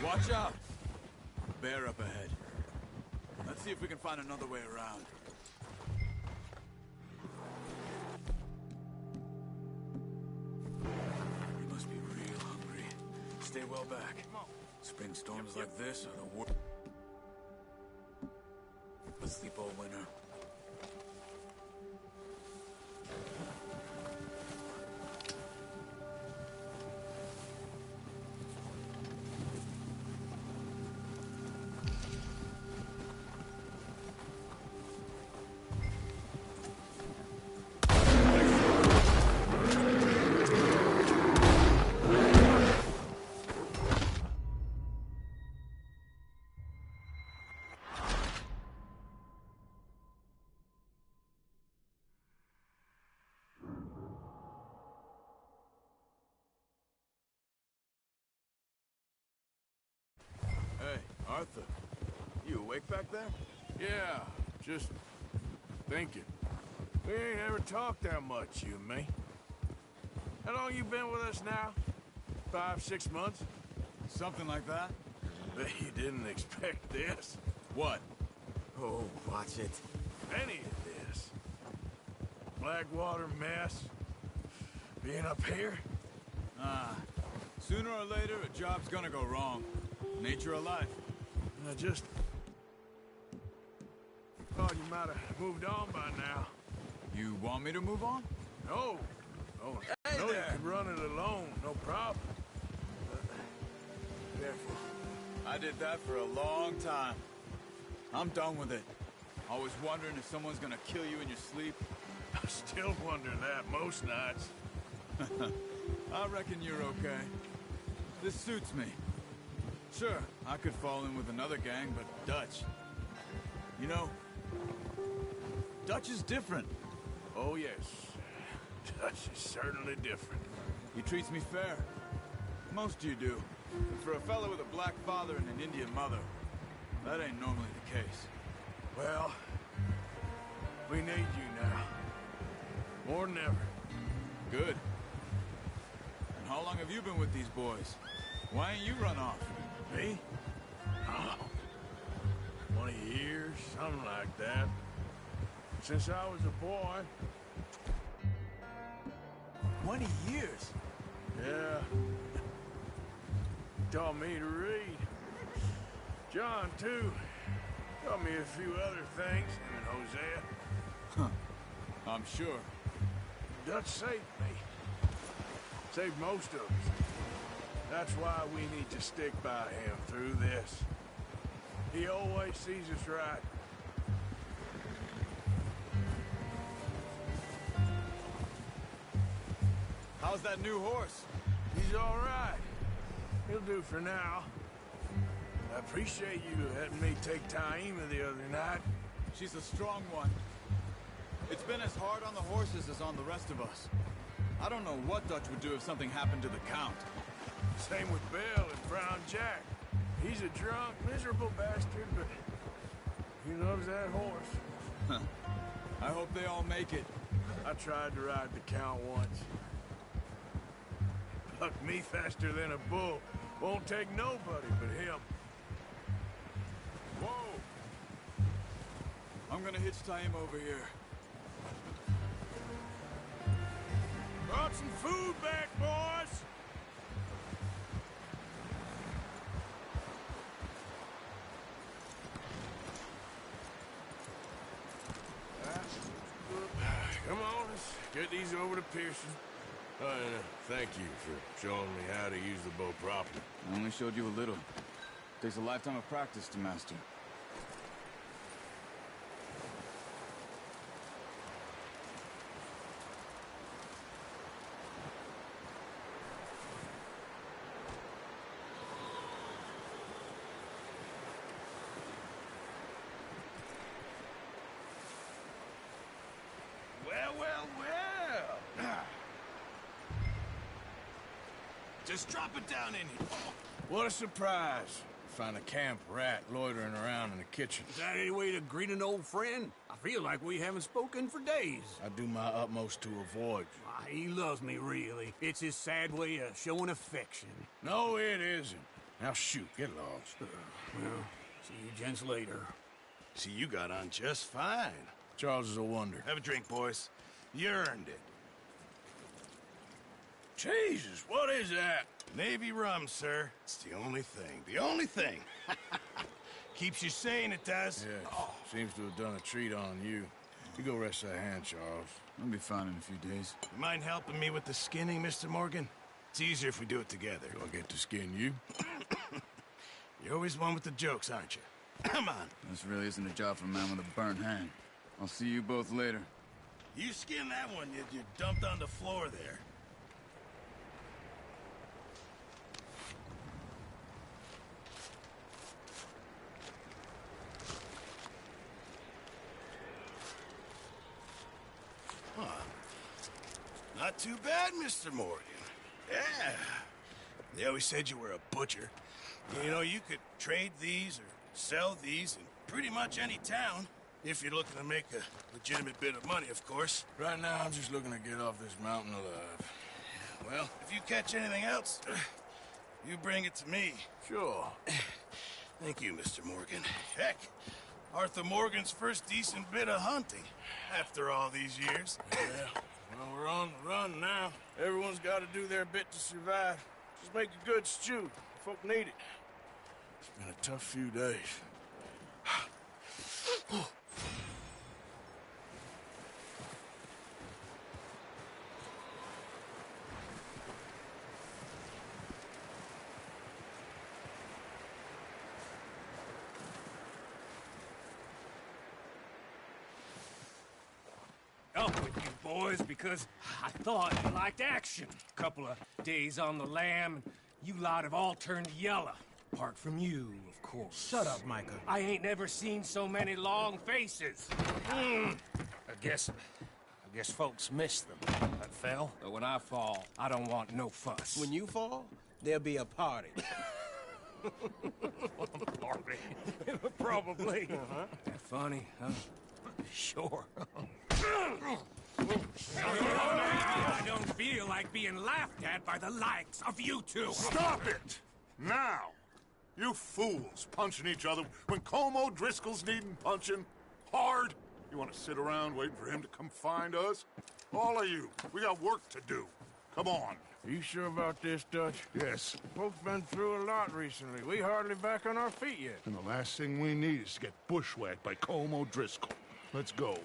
Watch out! Bear up ahead. Let's see if we can find another way around. You must be real hungry. Stay well back. Spring storms like this are the worst. Let's sleep all winter. Arthur, you awake back there? Yeah, just thinking. We ain't ever talked that much, you and me. How long you been with us now? 5, 6 months? Something like that. Bet you didn't expect this. What? Oh, watch it. Any of this. Blackwater mess. Being up here. Sooner or later, a job's gonna go wrong. Nature of life. I just thought you might have moved on by now. You want me to move on? No. Oh, hey no, there. you could run it alone, no problem. Careful. I did that for a long time. I'm done with it. Always wondering if someone's gonna kill you in your sleep. I still wonder that most nights. I reckon you're okay. This suits me. Sure, I could fall in with another gang, but Dutch... You know, Dutch is different. Oh, yes. Dutch is certainly different. He treats me fair. Most of you do. And for a fellow with a black father and an Indian mother, that ain't normally the case. Well, we need you now. More than ever. Good. And how long have you been with these boys? Why ain't you run off? Me? Oh, 20 years, something like that. Since I was a boy. 20 years? Yeah. taught me to read. John, too. Taught me a few other things, him and Hosea. Huh. I'm sure. Dutch saved me. Saved most of us. That's why we need to stick by him through this. He always sees us right. How's that new horse? He's all right. He'll do for now. I appreciate you letting me take Taima the other night. She's a strong one. It's been as hard on the horses as on the rest of us. I don't know what Dutch would do if something happened to the Count. Same with Bill and Brown Jack. He's a drunk, miserable bastard, but he loves that horse. Huh. I hope they all make it. I tried to ride the Count once. Bucked me faster than a bull. Won't take nobody but him. Whoa! I'm gonna hitch Taima over here. Brought some food back, boys! Come on, let's get these over to Pearson. And thank you for showing me how to use the bow properly. I only showed you a little. Takes a lifetime of practice to master. Just drop it down in here. What a surprise. Find a camp rat loitering around in the kitchen. Is that any way to greet an old friend? I feel like we haven't spoken for days. I do my utmost to avoid. He loves me, really. It's his sad way of showing affection. No, it isn't. Now shoot, get lost. Well, see you gents later. See, you got on just fine. Charles is a wonder. Have a drink, boys. You earned it. Jesus, what is that? Navy rum, sir. It's the only thing. The only thing. Keeps you sane, it does. Yeah, seems to have done a treat on you. You go rest that hand, Charles. I'll be fine in a few days. You mind helping me with the skinning, Mr. Morgan? It's easier if we do it together. Do I get to skin you? You're always one with the jokes, aren't you? Come on. This really isn't a job for a man with a burnt hand. I'll see you both later. You skin that one you dumped on the floor there. Not too bad, Mr. Morgan. Yeah. They always said you were a butcher. You know, you could trade these or sell these in pretty much any town. If you're looking to make a legitimate bit of money, of course. Right now, I'm just looking to get off this mountain alive. Well, if you catch anything else, you bring it to me. Sure. Thank you, Mr. Morgan. Heck, Arthur Morgan's first decent bit of hunting after all these years. Yeah. Well, we're on the run now. Everyone's got to do their bit to survive. Just make a good stew. Folk need it. It's been a tough few days. Up with you boys because I thought you liked action. Couple of days on the lam, you lot have all turned yellow. Apart from you, of course. Shut up, Micah. I ain't never seen so many long faces. I guess folks miss them. That fell. But when I fall, I don't want no fuss. When you fall, there'll be a party. Party? Probably. That funny, huh? Sure. I don't feel like being laughed at by the likes of you two. Stop it! Now! You fools punching each other when Colm O'Driscoll's needing punching hard. You want to sit around waiting for him to come find us? All of you, we got work to do. Come on. Are you sure about this, Dutch? Yes. Folks been through a lot recently. We hardly back on our feet yet. And the last thing we need is to get bushwhacked by Colm O'Driscoll. Let's go.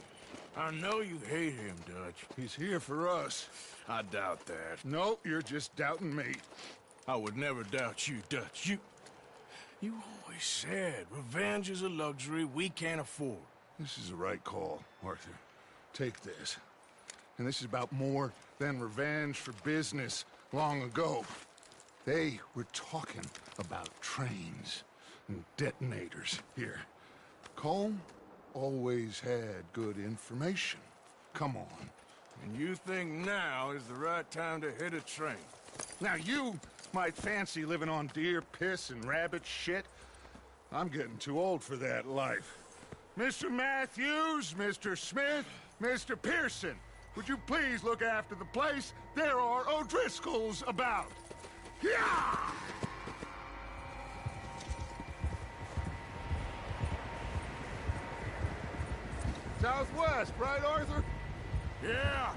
I know you hate him, Dutch. He's here for us. I doubt that. No, you're just doubting me. I would never doubt you, Dutch. You always said revenge is a luxury we can't afford. This is the right call, Arthur. Take this. And this is about more than revenge for business long ago. They were talking about trains and detonators here. Colm always had good information. Come on. And you think now is the right time to hit a train? Now you might fancy living on deer piss and rabbit shit. I'm getting too old for that life. Mr. Matthews, Mr. Smith, Mr. Pearson, would you please look after the place? There are O'Driscolls about. Yeah! Southwest, right, Arthur? Yeah.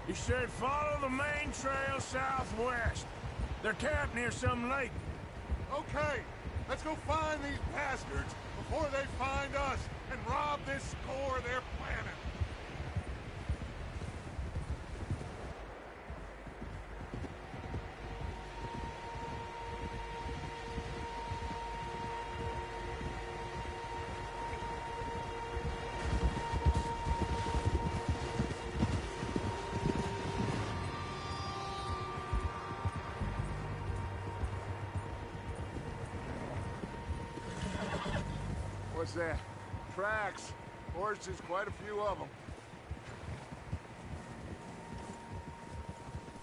He said follow the main trail southwest. They're camped near some lake. Okay, let's go find these bastards before they find us and rob this core they're planning. What's that? Tracks. Horses, quite a few of them.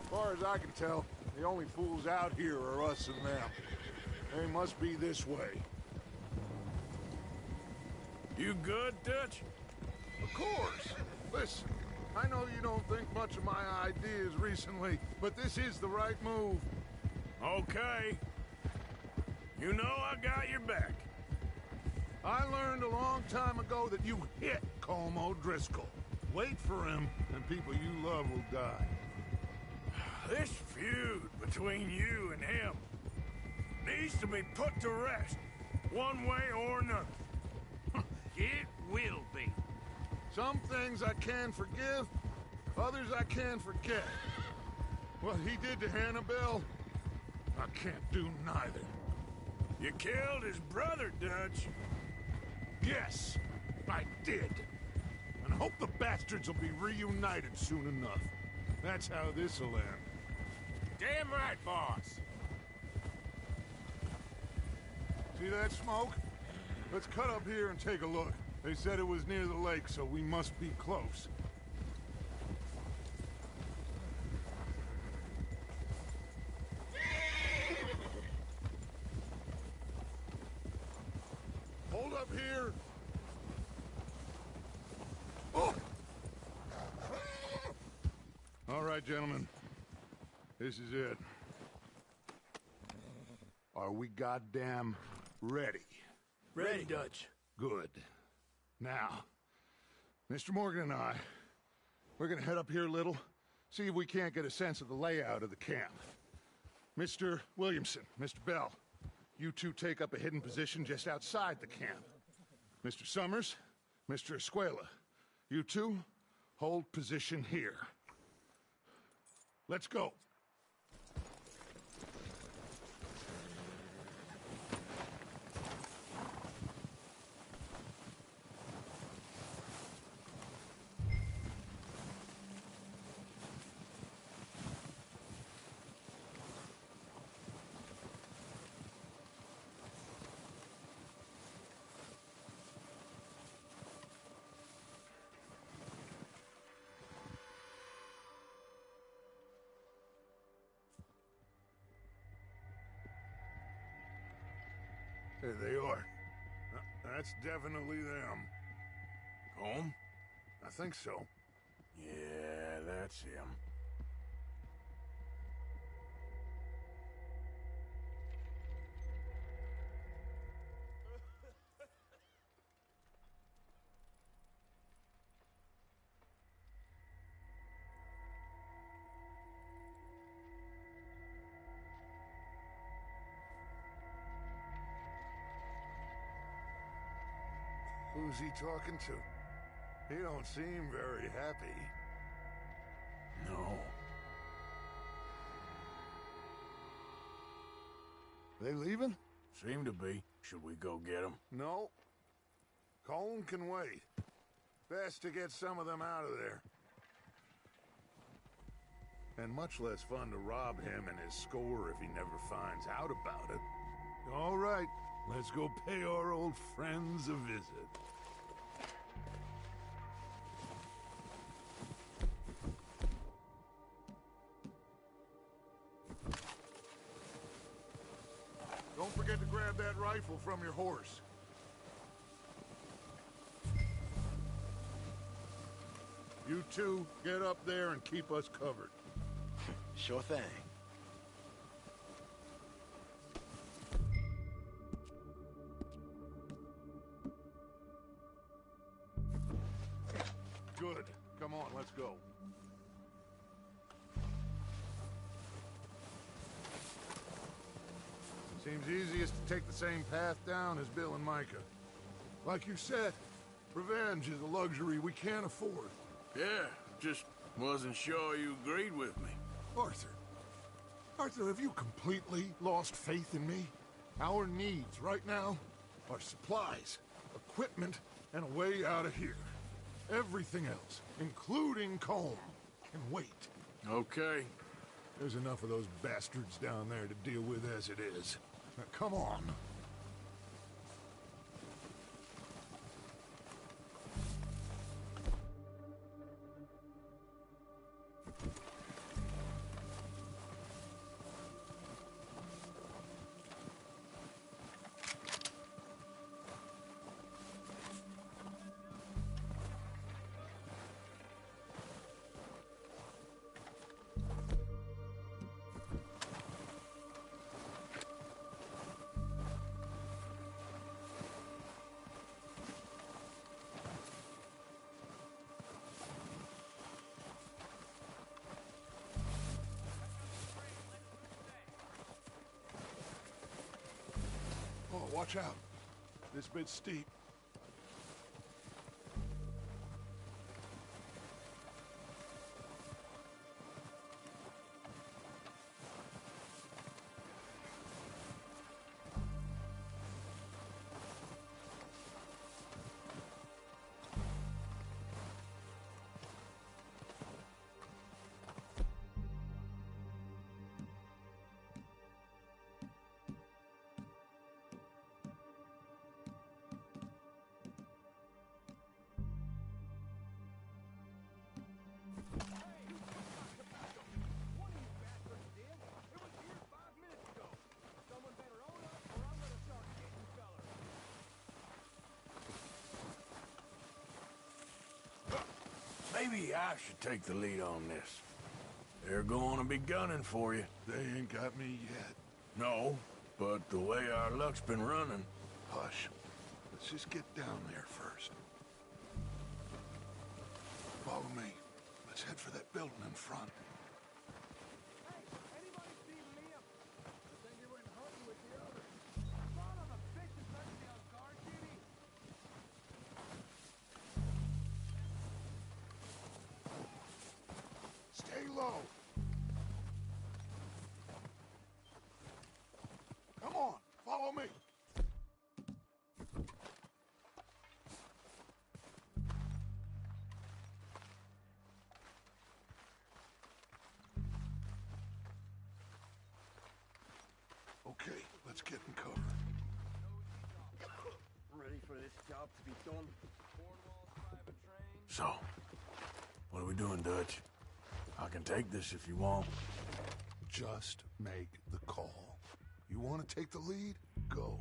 As far as I can tell, the only fools out here are us and them. They must be this way. You good, Dutch? Of course. Listen, I know you don't think much of my ideas recently, but this is the right move. Okay. You know I got your back. I learned a long time ago that you hit Colm O'Driscoll. Wait for him, and people you love will die. This feud between you and him needs to be put to rest, one way or another. It will be. Some things I can forgive, others I can forget. What he did to Hannibal, I can't do neither. You killed his brother, Dutch. Yes, I did. And I hope the bastards will be reunited soon enough. That's how this'll end. Damn right, boss. See that smoke? Let's cut up here and take a look. They said it was near the lake, so we must be close. Hold up here. Oh! All right, gentlemen. This is it. Are we goddamn ready? Ready, Dutch. Good. Now, Mr. Morgan and I, we're gonna head up here a little, see if we can't get a sense of the layout of the camp. Mr. Williamson, Mr. Bell, you two take up a hidden position just outside the camp. Mr. Summers, Mr. Escuela, you two hold position here. Let's go. There they are. That's definitely them. Home? I think so. Yeah, that's him. Who's he talking to? He don't seem very happy. No. They leaving? Seem to be. Should we go get them? No. Colm can wait. Best to get some of them out of there. And much less fun to rob him and his score if he never finds out about it. All right, let's go pay our old friends a visit. Don't forget to grab that rifle from your horse. You two, get up there and keep us covered. Sure thing. Good. Come on, let's go. Seems easiest to take the same path down as Bill and Micah. Like you said, revenge is a luxury we can't afford. Yeah, just wasn't sure you agreed with me. Arthur, have you completely lost faith in me? Our needs right now are supplies, equipment, and a way out of here. Everything else, including Colm, can wait. Okay. There's enough of those bastards down there to deal with as it is. Now, come on. Oh, watch out. This bit's steep. Maybe I should take the lead on this. They're going to be gunning for you. They ain't got me yet. No, but the way our luck's been running... Hush. Let's just get down there first. Follow me. Let's head for that building in front. Stay low. Come on, follow me. Okay, let's get in cover. Ready for this job to be done? So, what are we doing, Dutch? I can take this if you want. Just make the call. You want to take the lead? Go.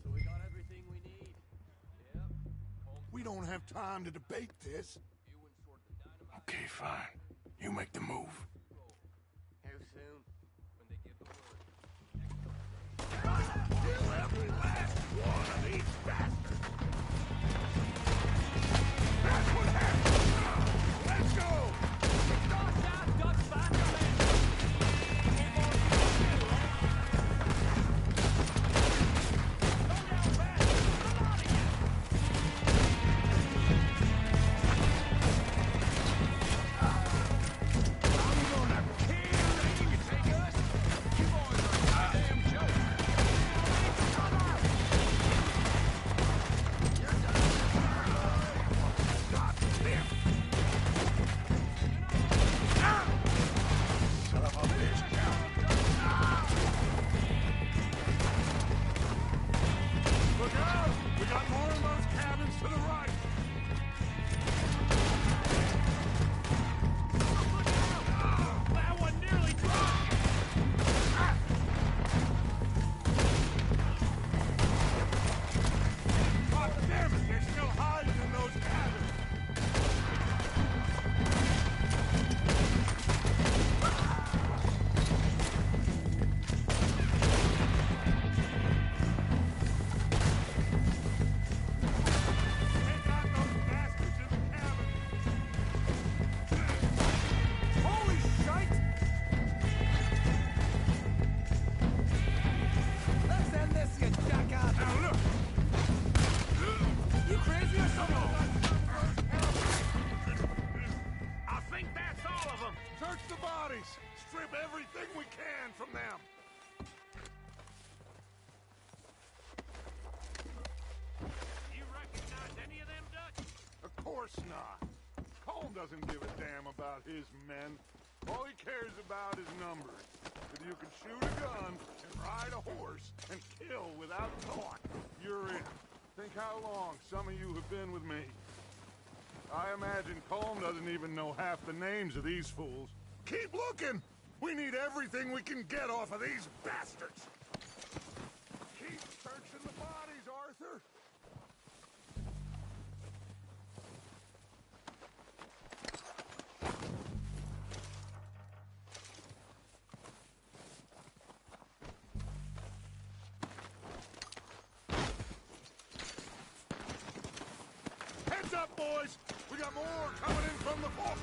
So we got everything we need. Yep. We don't have time to debate this. Okay, fine. You make the move. How soon? When they give the word. Kill every last one of these bastards! That's what happened! Let's go! doesn't give a damn about his men. All he cares about is numbers. If you can shoot a gun and ride a horse and kill without thought, you're in. Think how long some of you have been with me. I imagine Colm doesn't even know half the names of these fools. Keep looking! We need everything we can get off of these bastards! Keep searching the bodies, Arthur! Heads up, boys! We got more coming in from the fort!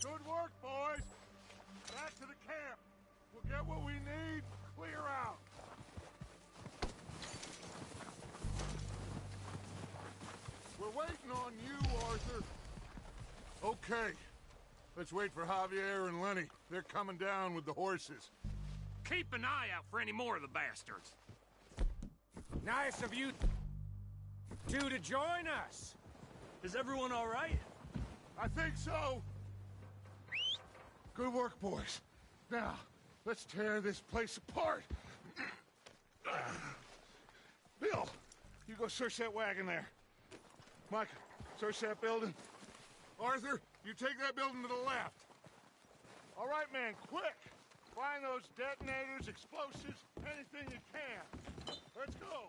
Good work, boys! Back to the camp. We'll get what we need, clear out. We're waiting on you, Arthur. Okay. Let's wait for Javier and Lenny. They're coming down with the horses. Keep an eye out for any more of the bastards. Nice of you two to join us. Is everyone all right? I think so. Good work, boys. Now, let's tear this place apart. Bill, you go search that wagon there. Mike, search that building. Arthur, you take that building to the left. All right, man, quick. Find those detonators, explosives, anything you can. Let's go.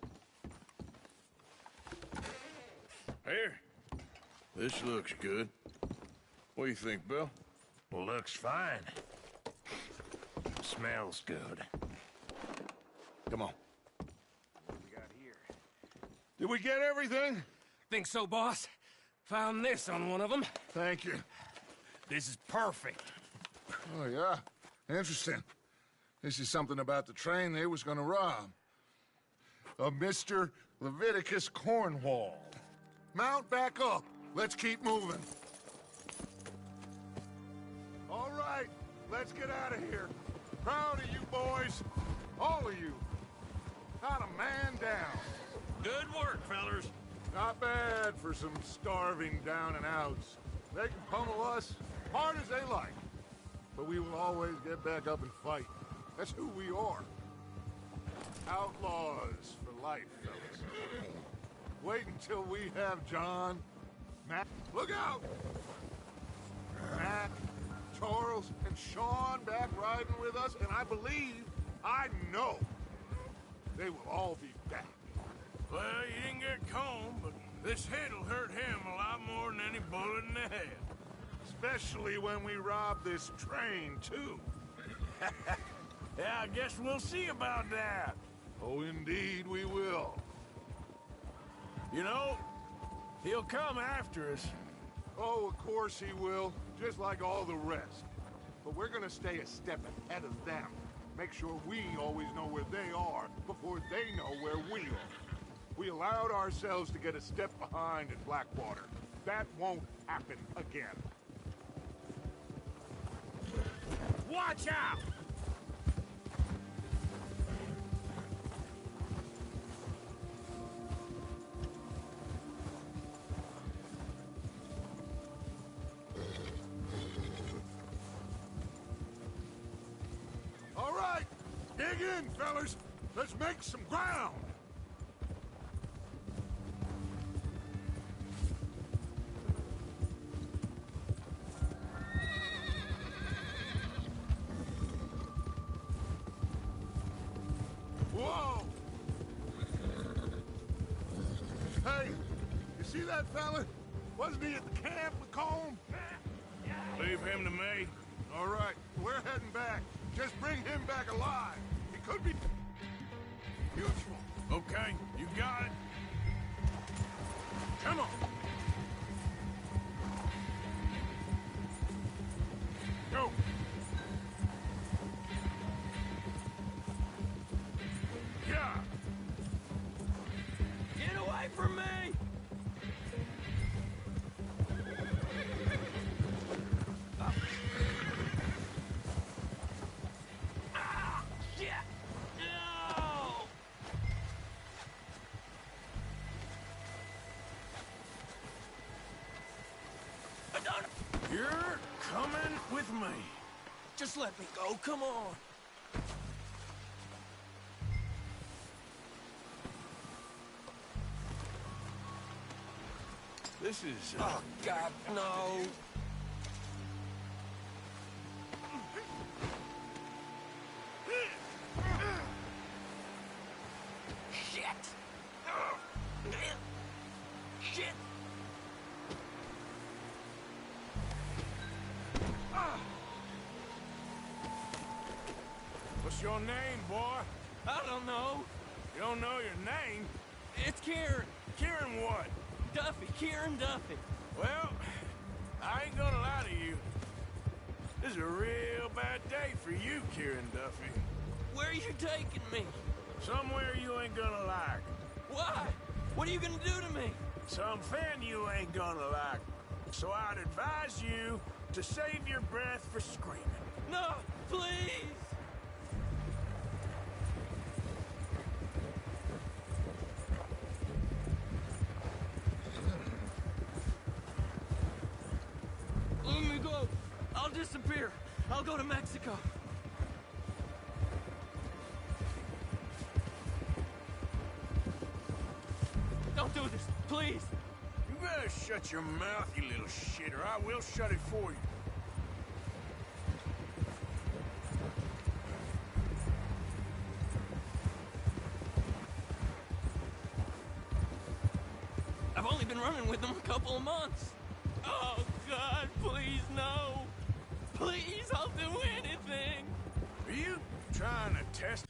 Here. This looks good. What do you think, Bill? Looks fine. Smells good. Come on. What we got here? Did we get everything? Think so, boss. Found this on one of them. Thank you. This is perfect. Oh, yeah? Interesting. This is something about the train they was gonna rob. A Mr. Leviticus Cornwall. Mount back up. Let's keep moving. All right, let's get out of here. Proud of you boys. All of you. Not a man down. Good work, fellers. Not bad for some starving down and outs. They can pummel us hard as they like. But we will always get back up and fight. That's who we are. Outlaws for life, fellas. Wait until we have John, Matt, look out! Matt, Charles, and Sean back riding with us, and I know, they will all be back. Well, you didn't get Colm, but this hit'll hurt him a lot more than any bullet in the head. Especially when we rob this train, too. Yeah, I guess we'll see about that. Oh, indeed we will. You know, he'll come after us. Oh, of course he will, just like all the rest. but we're gonna stay a step ahead of them. Make sure we always know where they are before they know where we are. We allowed ourselves to get a step behind in Blackwater. That won't happen again. Watch out! All right, dig in, fellas. Let's make some ground. Whoa! Hey, you see that fella? Wasn't he at the camp with Colm? Leave him to me. All right, we're heading back. Just bring him back alive. He could be useful. Okay, you got it. Come on. Go. Yeah. Get away from me! Ah, shit! No! I don't... You're coming with me. Just let me go, come on. This is... Oh, God, no. Shit! Shit! What's your name, boy? I don't know. You don't know your name? It's Kieran. Kieran what? Duffy. Kieran Duffy. Well, I ain't gonna lie to you. This is a real bad day for you, Kieran Duffy. Where are you taking me? Somewhere you ain't gonna like. Why? What are you gonna do to me? Something you ain't gonna like. So I'd advise you to save your breath for screaming. No, please! Let me go. I'll disappear. I'll go to Mexico. Don't do this, please. You better shut your mouth, you little shit, or I will shut it for you. I've only been running with them a couple of months. Oh, God, please, no. Please, I'll do anything. Are you trying to test...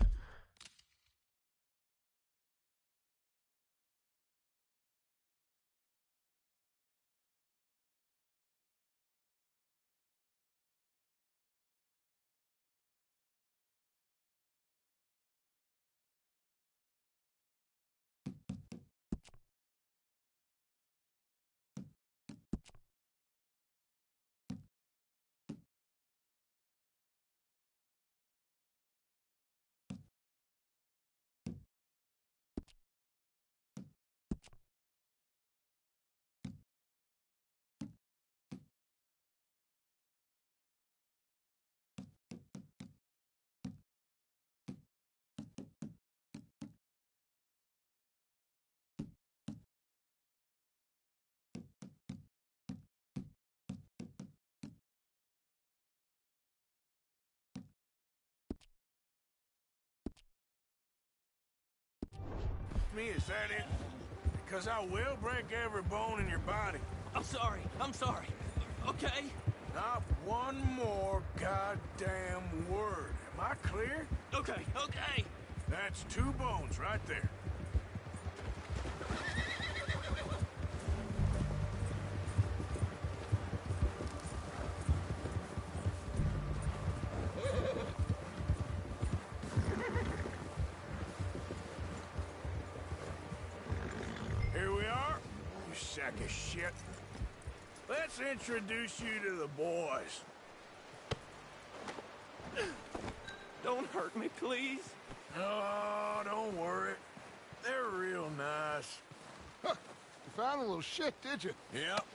Me, is that it? Because I will break every bone in your body. I'm sorry. I'm sorry. Okay? Not one more goddamn word. Am I clear? Okay, okay. That's 2 bones right there. you sack of shit. Let's introduce you to the boys. Don't hurt me, please. Oh, don't worry. They're real nice. Huh. You found a little shit, did you? Yep.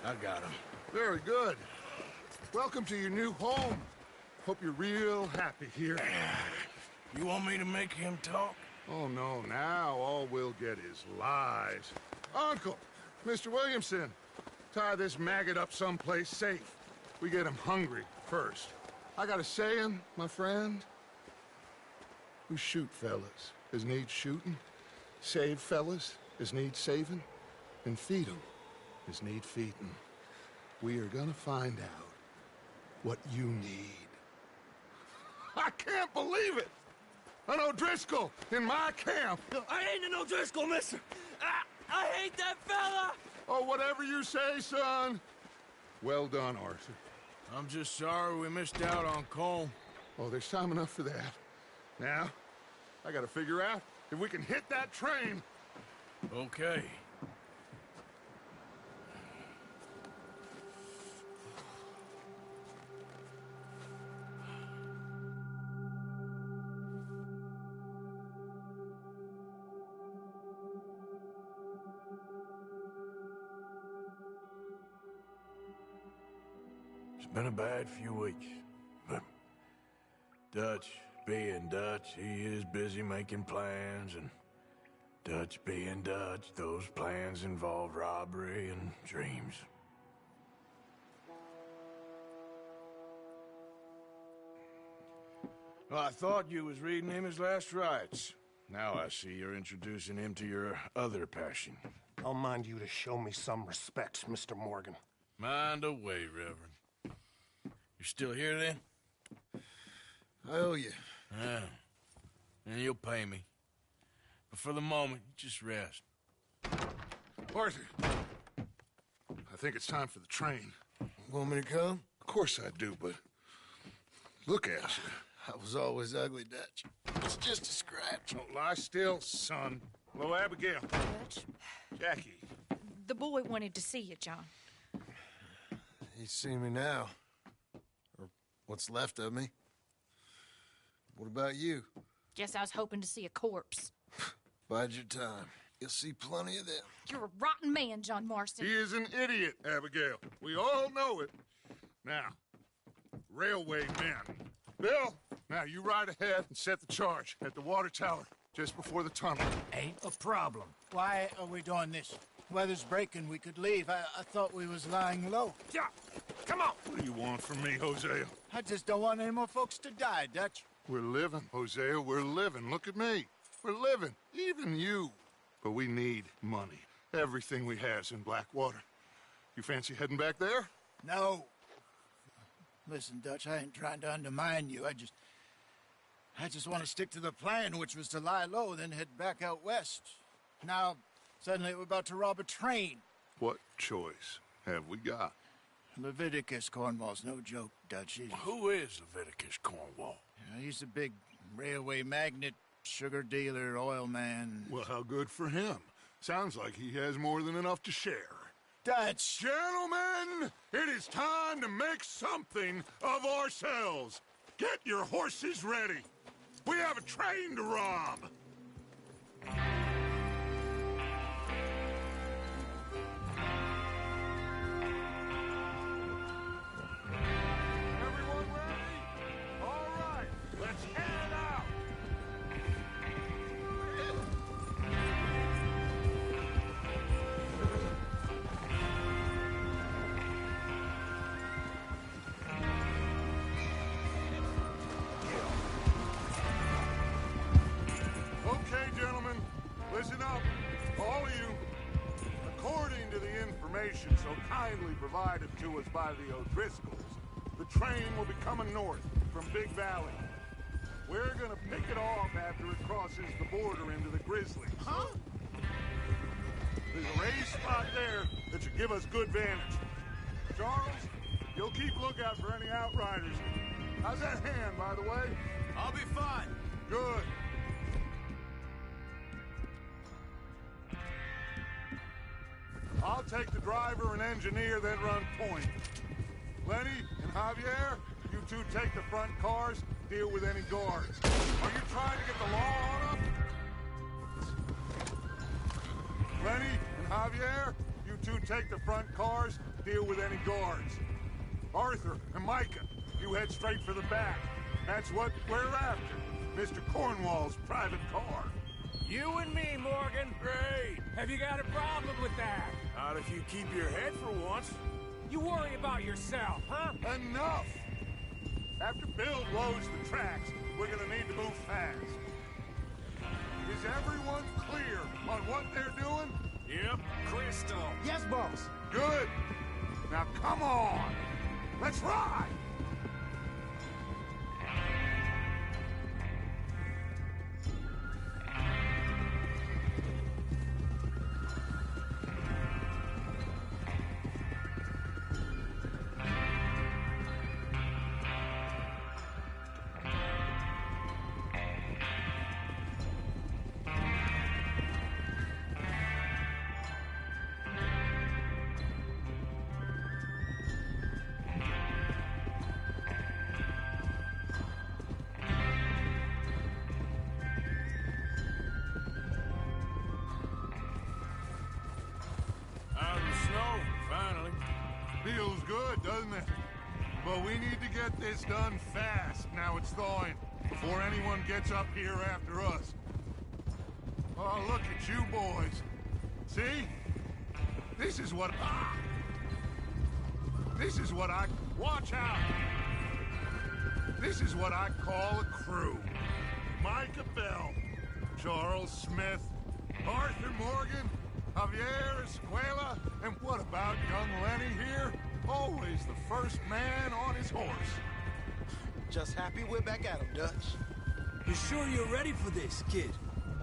I got him. Very good. Welcome to your new home. Hope you're real happy here. You want me to make him talk? Oh, no. Now all we'll get is lies. Uncle, Mr. Williamson, tie this maggot up someplace safe. We get him hungry first. I got a saying, my friend. We shoot fellas as need shooting, save fellas as need saving, and feed 'em as need feeding. We are gonna find out what you need. I can't believe it! An O'Driscoll in my camp! I ain't an O'Driscoll, mister! I hate that fella! Oh, whatever you say, son. Well done, Arthur. I'm just sorry we missed out on Colm. Oh, there's time enough for that. Now, I gotta figure out if we can hit that train. Okay. It's been a bad few weeks, but Dutch being Dutch, he is busy making plans, and Dutch being Dutch, those plans involve robbery and dreams. Well, I thought you was reading him his last rites. Now I see you're introducing him to your other passion. I'll mind you to show me some respect, Mr. Morgan. Mind away, Reverend. You still here, then? I owe you. Yeah. And you'll pay me. But for the moment, just rest. Arthur, I think it's time for the train. Want me to come? Of course I do, but look at you. I was always ugly, Dutch. It's just a scratch. Don't lie still, son. Hello, Abigail. Dutch, Jackie. the boy wanted to see you, John. He's seen me now. Or what's left of me. What about you? Guess I was hoping to see a corpse. Bide your time. You'll see plenty of them. You're a rotten man, John Marston. He is an idiot, Abigail. We all know it. Now, railway men. Bill, now you ride ahead and set the charge at the water tower just before the tunnel. Ain't a problem. Why are we doing this? Weather's breaking. We could leave. I thought we was lying low. Yeah, come on. What do you want from me, Hosea? I just don't want any more folks to die, Dutch. We're living, Hosea. We're living. Look at me. We're living. Even you. But we need money. Everything we have's in Blackwater. You fancy heading back there? No. Listen, Dutch, I ain't trying to undermine you. I just want to stick to the plan, which was to lie low, then head back out west. Now, suddenly we're about to rob a train. What choice have we got? Leviticus Cornwall's no joke, Dutch. Who is Leviticus Cornwall? He's a big railway magnate, sugar dealer, oil man. Well, how good for him. Sounds like he has more than enough to share. Dutch! Gentlemen, it is time to make something of ourselves. Get your horses ready. We have a train to rob. Everyone ready? All right, let's head out. Okay, gentlemen, listen up, all of you. According to the information so kindly provided to us by the O'Driscolls, the train will be coming north from Big Valley. We're gonna pick it off after it crosses the border into the Grizzlies. Huh? There's a raised spot there that should give us good vantage. Charles, you'll keep lookout for any outriders. How's that hand, by the way? I'll be fine. Good. I'll take the driver and engineer, then run point. Lenny and Javier, you two take the front cars, deal with any guards. Are you trying to get the law on them? Lenny and Javier, you two take the front cars, deal with any guards. Arthur and Micah, you head straight for the back. That's what we're after. Mr. Cornwall's private car. You and me, Morgan. Great. Have you got a problem with that? Not if you keep your head for once. You worry about yourself, huh? Enough! After Bill loads the tracks, we're gonna need to move fast. Is everyone clear on what they're doing? Yep, crystal. Yes, boss. Good. Now come on. Let's ride! Feels good, doesn't it? But we need to get this done fast, now it's thawing, before anyone gets up here after us. Oh, look at you boys. See? This is what I... Watch out! This is what I call a crew. Micah Bell, Charles Smith, Arthur Morgan, Javier Escuela, and what about young Lenny here? Always the first man on his horse. Just happy we're back at him, Dutch. You sure you're ready for this, kid?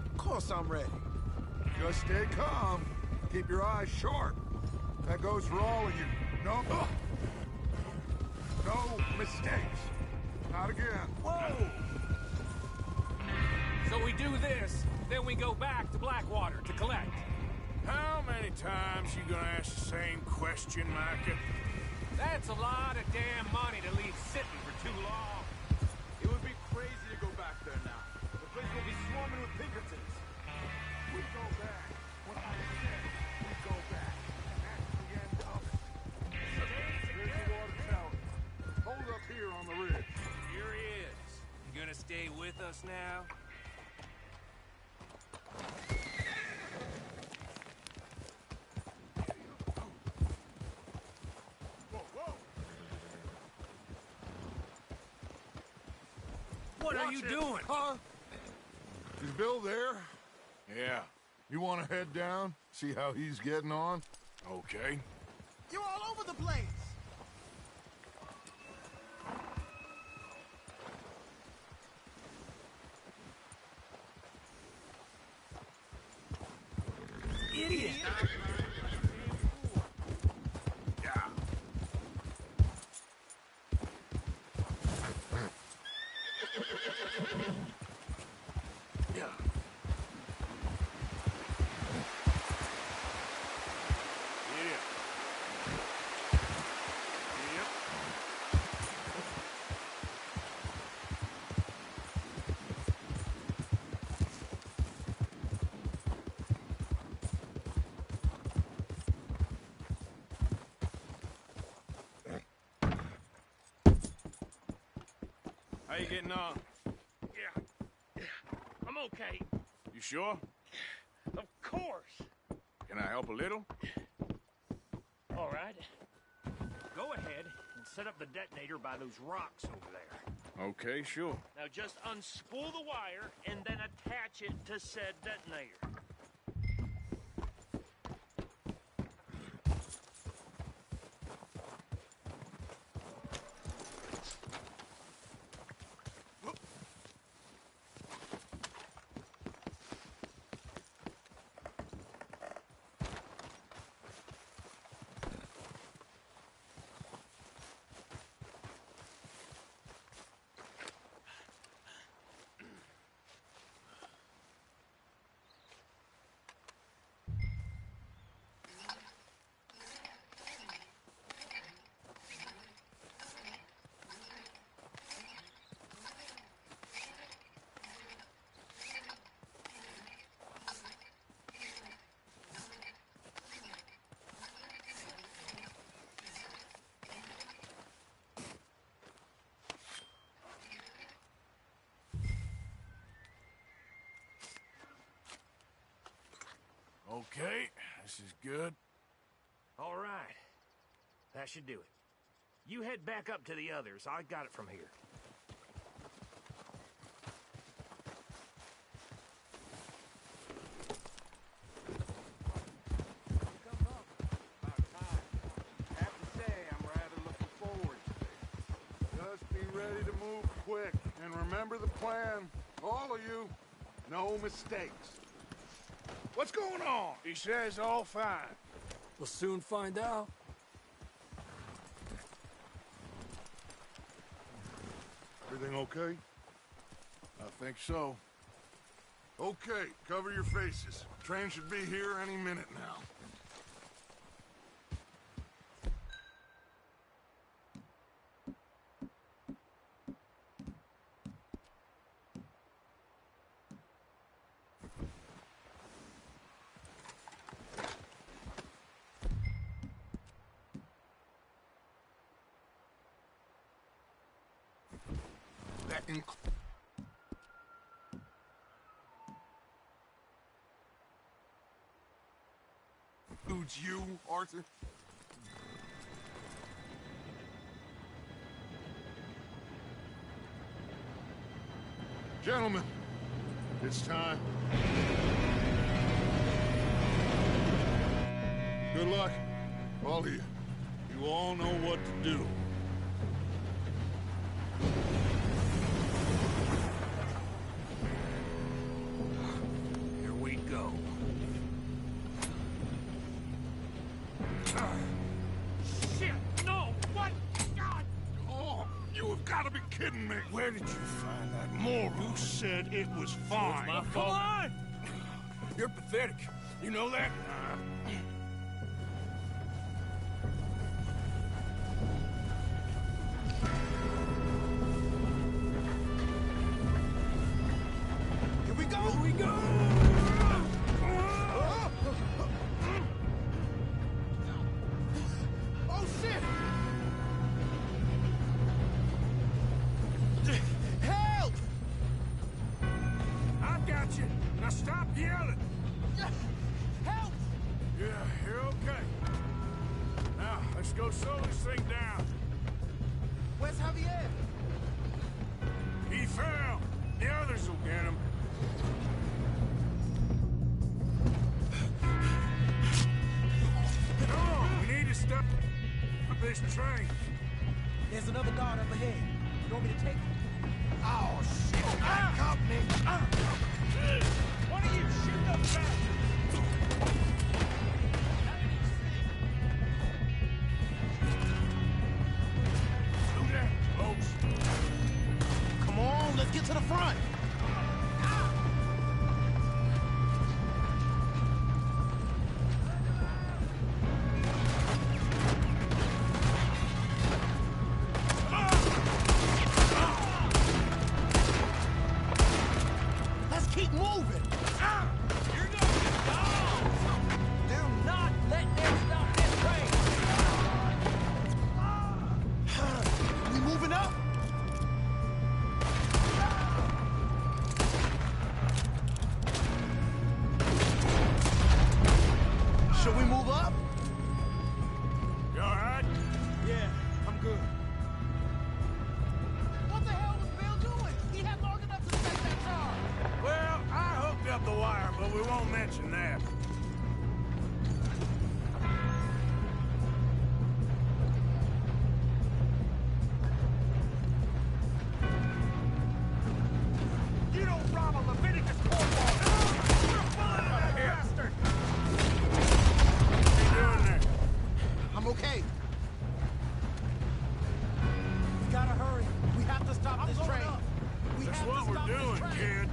Of course I'm ready. Just stay calm. Keep your eyes sharp. That goes for all of you. No mistakes. Not again. Whoa! So we do this, then we go back to Blackwater to collect. How many times you gonna ask the same question, Micah? That's a lot of damn money to leave sitting for too long. It would be crazy to go back there now. The place will be swarming with Pinkertons. We go back. When I said we go back. That's the end of it. There's the water tower. Hold up here on the ridge. Here he is. You gonna stay with us now? What are you doing? Huh? Is Bill there? Yeah. You want to head down? See how he's getting on? Okay. You're all over the place. Idiot! How you getting on? Yeah. I'm okay. You sure? Of course. Can I help a little? All right. Go ahead and set up the detonator by those rocks over there. Okay, sure. Now just unspool the wire and then attach it to said detonator. Okay, this is good. All right. That should do it. You head back up to the others. I got it from here. Just be ready to move quick. And remember the plan. All of you. No mistakes. What's going on? He says all fine. We'll soon find out. Everything okay? I think so. Okay, cover your faces. Train should be here any minute now. That includes you, Arthur? Gentlemen, it's time. Good luck, all of you. You all know what to do. Here we go. Shit! No! What? God! Oh, you have got to be kidding me. Where did you find that moron? You said it was fine. my Come fault. on! You're pathetic. You know that? Here we go! Here we go! Oh, shit! Help! I got you. Now stop yelling. Help! Yeah, you're okay. Now, let's go slow this thing down. Where's Javier? He fell. The others will get him. Come on, we need to stop this train. There's another guard up ahead. You want me to take him? Oh, shit! Company! One of you, shoot those bastards! Do that, folks. Come on, let's get to the front! Let's keep moving! You're gonna get dogs! Do not let them stop this train! We moving up? Should we move up? You all right? Yeah, I'm good. What the hell was Bill doing? He had long enough to take that charge. Well, I hooked up the wire, but we won't mention that. You don't rob a Leviticus cornball! You're a bullet bastard! What are you doing there? I'm okay. We gotta hurry. We have to stop this train. We That's have to what we're stop this doing, train. kid.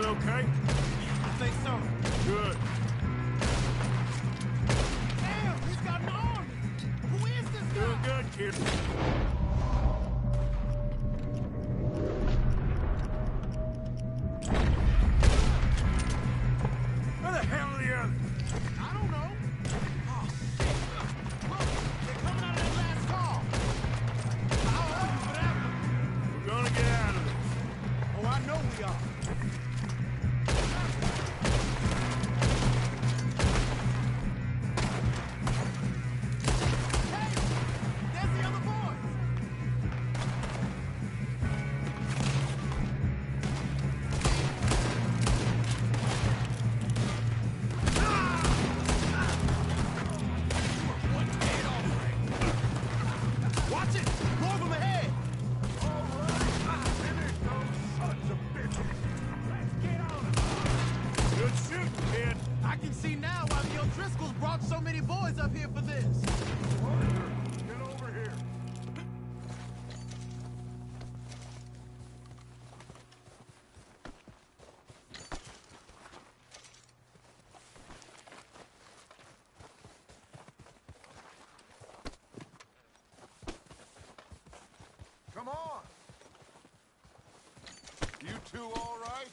Feeling okay? I think so. Good. Damn, he's got an army! Who is this guy? Doing good, kid. Where the hell are the others? I don't know. Oh, shit. Look, they're coming out of that last call. I'll help you with that one. We're gonna get out of this. Oh, I know we are. Hey, there's the other boys. Watch it! More of them ahead! Good shooting, kid. I can see now why the O'Driscolls brought so many boys up here for this. Get over here. Come on! You two all right?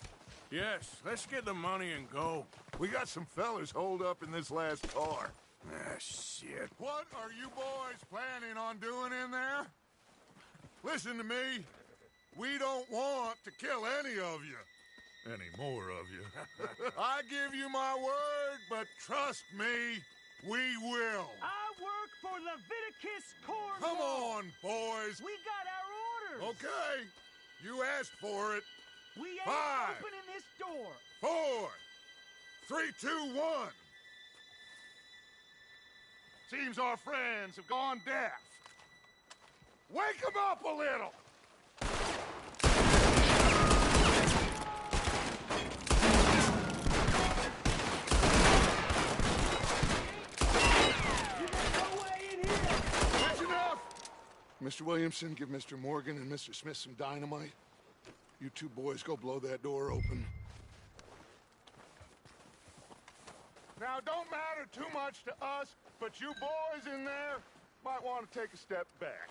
Yes, let's get the money and go. We got some fellas holed up in this last car. Ah, shit. What are you boys planning on doing in there? Listen to me. We don't want to kill any of you. Any more of you. I give you my word, but trust me, we will. I work for Leviticus Corps. Come on, boys. We got our orders. Okay. You asked for it. We ain't 5, opening this door. 4, 3, 2, 1. Seems our friends have gone deaf. Wake them up a little. That's enough! Mr. Williamson, give Mr. Morgan and Mr. Smith some dynamite. You two boys go blow that door open. Now, don't matter too much to us, but you boys in there might want to take a step back.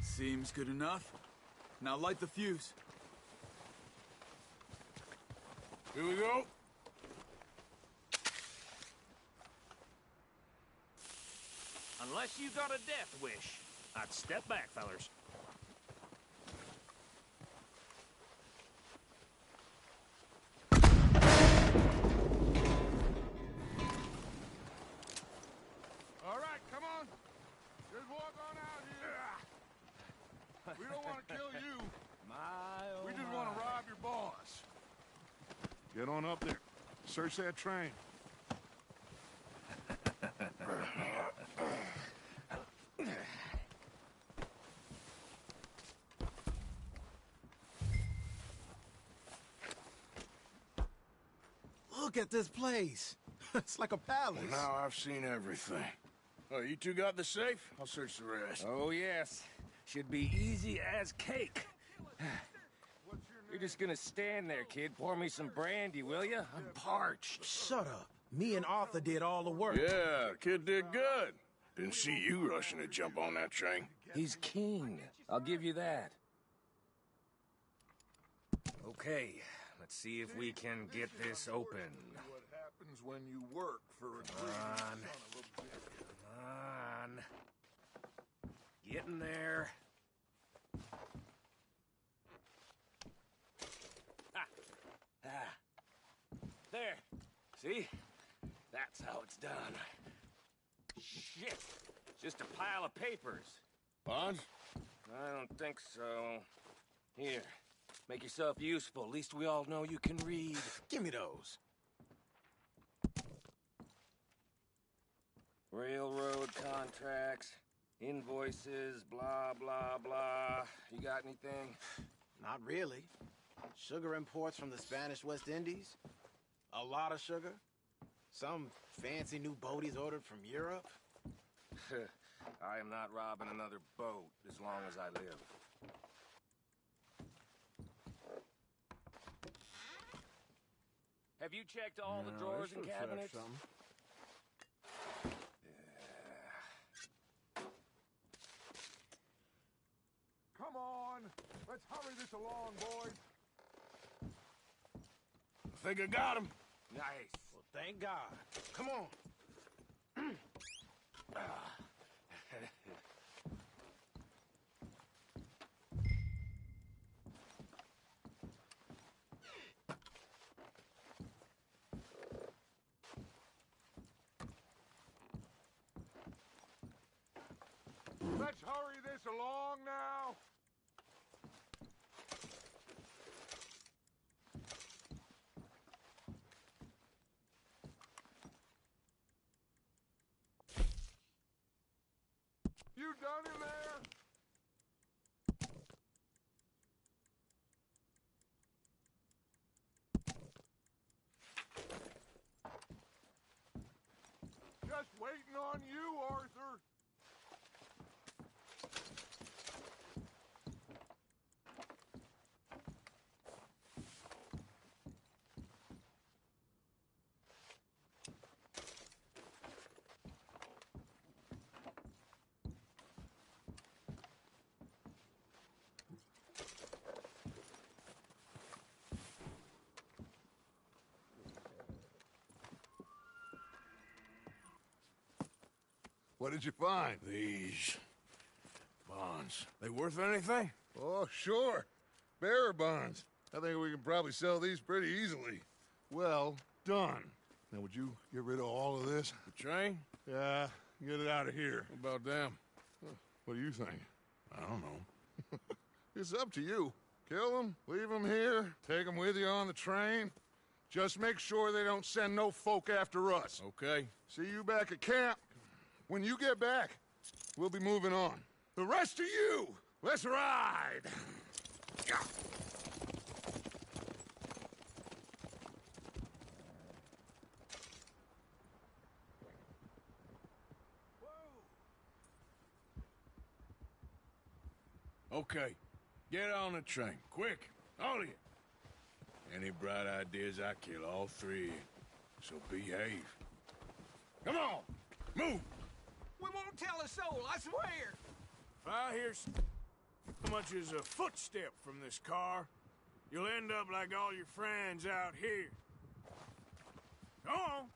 Seems good enough. Now light the fuse. Here we go. Unless you got a death wish, I'd step back, fellers. All right, come on. Just walk on out here. We don't want to kill you. We just want to rob your boss. Get on up there. Search that train. Look at this place. It's like a palace. Well, now I've seen everything. Oh, you two got the safe? I'll search the rest. Oh, yes. Should be easy as cake. You're just gonna stand there, kid. Pour me some brandy, will you? I'm parched. Shut up. Me and Arthur did all the work. Yeah, kid did good. Didn't see you rushing to jump on that train. He's king. I'll give you that. Okay, let's see if we can get this open. What happens when you work for a greedy son of a bitch. Come on. Get in there. There. See? That's how it's done. Shit. Just a pile of papers. Bonds? I don't think so. Here. Make yourself useful. At least we all know you can read. Give me those. Railroad contracts, invoices, blah, blah, blah. You got anything? Not really. Sugar imports from the Spanish West Indies. A lot of sugar. Some fancy new boat he's ordered from Europe. I am not robbing another boat as long as I live. Have you checked all the drawers and cabinets? Come on! Let's hurry this along, boys! I think I got him. Nice. Well, thank God. Come on. Let's hurry this along now! You done in there? Just waiting on you, Arthur. What did you find? These bonds. They worth anything? Oh, sure. Bearer bonds. I think we can probably sell these pretty easily. Well done. Now, would you get rid of all of this? The train? Yeah, get it out of here. What about them? What do you think? I don't know. It's up to you. Kill them, leave them here, take them with you on the train. Just make sure they don't send no folk after us. Okay. See you back at camp. When you get back, we'll be moving on. The rest of you, let's ride! Okay. Get on the train. Quick. All of you. Any bright ideas, I kill all three. So behave. Come on! Move! We won't tell a soul, I swear! If I hear so much as a footstep from this car, you'll end up like all your friends out here. Go on!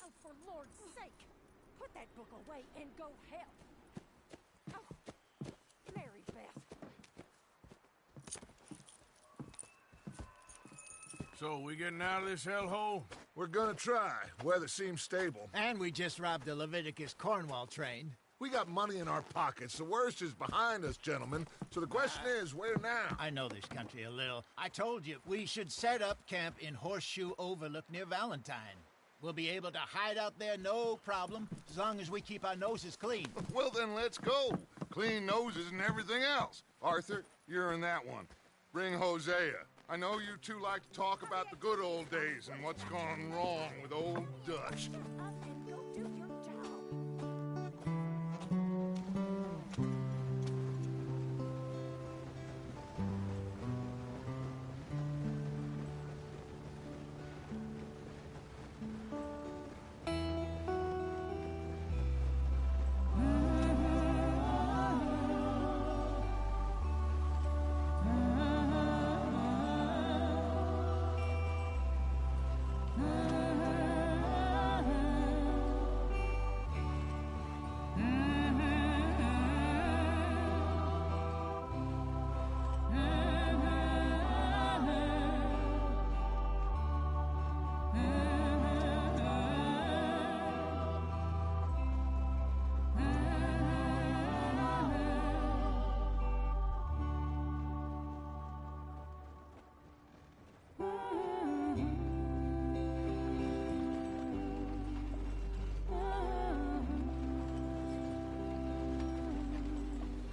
Oh, for Lord's sake, put that book away and go help. Oh, Mary Beth. So, we getting out of this hellhole? We're gonna try. Weather seems stable. And we just robbed the Leviticus Cornwall train. We got money in our pockets. The worst is behind us, gentlemen. So the question is, where now? I know this country a little. I told you, we should set up camp in Horseshoe Overlook near Valentine. We'll be able to hide out there, no problem, as long as we keep our noses clean. Well, then let's go. Clean noses and everything else. Arthur, you're in that one. Bring Hosea. I know you two like to talk about the good old days and what's gone wrong with old Dutch.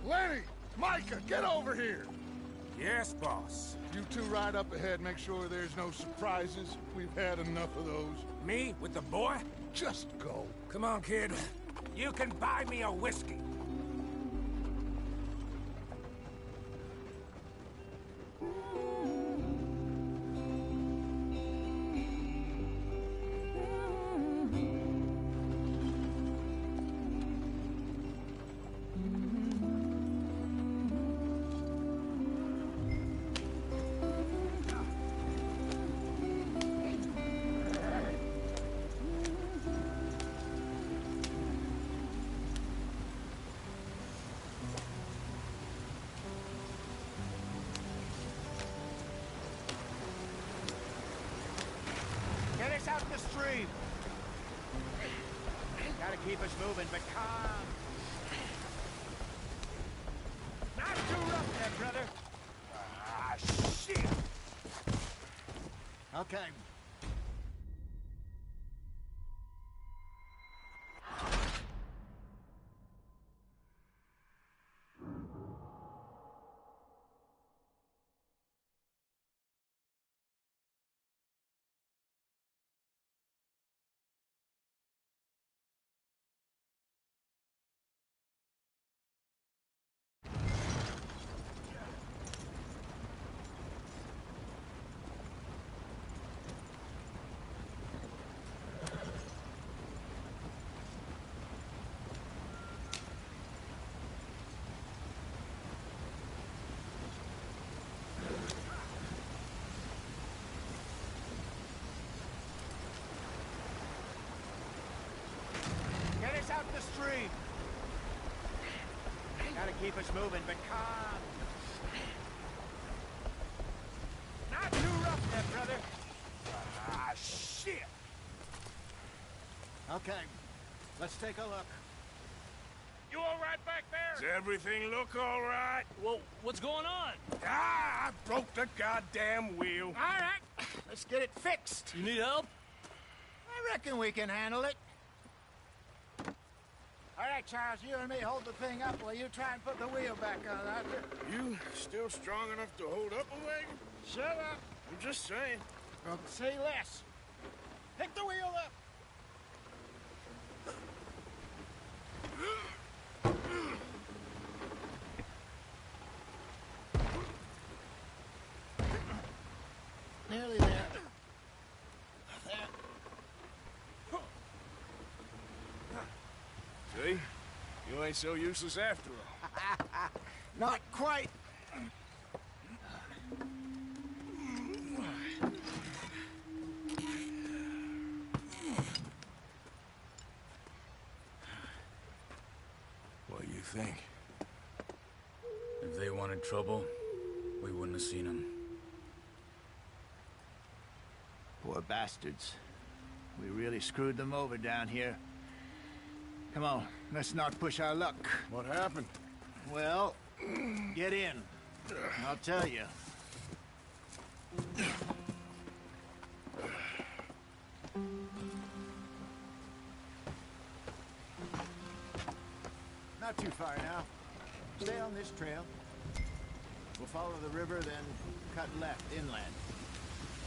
Lenny! Micah, get over here! Yes, boss. You two ride up ahead, make sure there's no surprises. We've had enough of those. Me? With the boy? Just go. Come on, kid. You can buy me a whiskey. Get us out the stream. Gotta keep us moving, but calm. Not too rough there, brother. Ah, shit! Okay. Get us out the stream. Gotta keep us moving, but calm. Not too rough there, brother. Ah, shit! Okay, let's take a look. You all right back there? Does everything look all right? Well, what's going on? Ah, I broke the goddamn wheel. All right, let's get it fixed. You need help? I reckon we can handle it. All right, Charles, you and me hold the thing up while you try and put the wheel back on, Arthur. You still strong enough to hold up a wagon? Shut up. I'm just saying. Well, say less. Pick the wheel up. Nearly there. See? You ain't so useless after all. Not quite. What do you think? If they wanted trouble, we wouldn't have seen them. Poor bastards. We really screwed them over down here. Come on, let's not push our luck. What happened? Well, get in. I'll tell you. Not too far now. Stay on this trail. We'll follow the river, then cut left inland.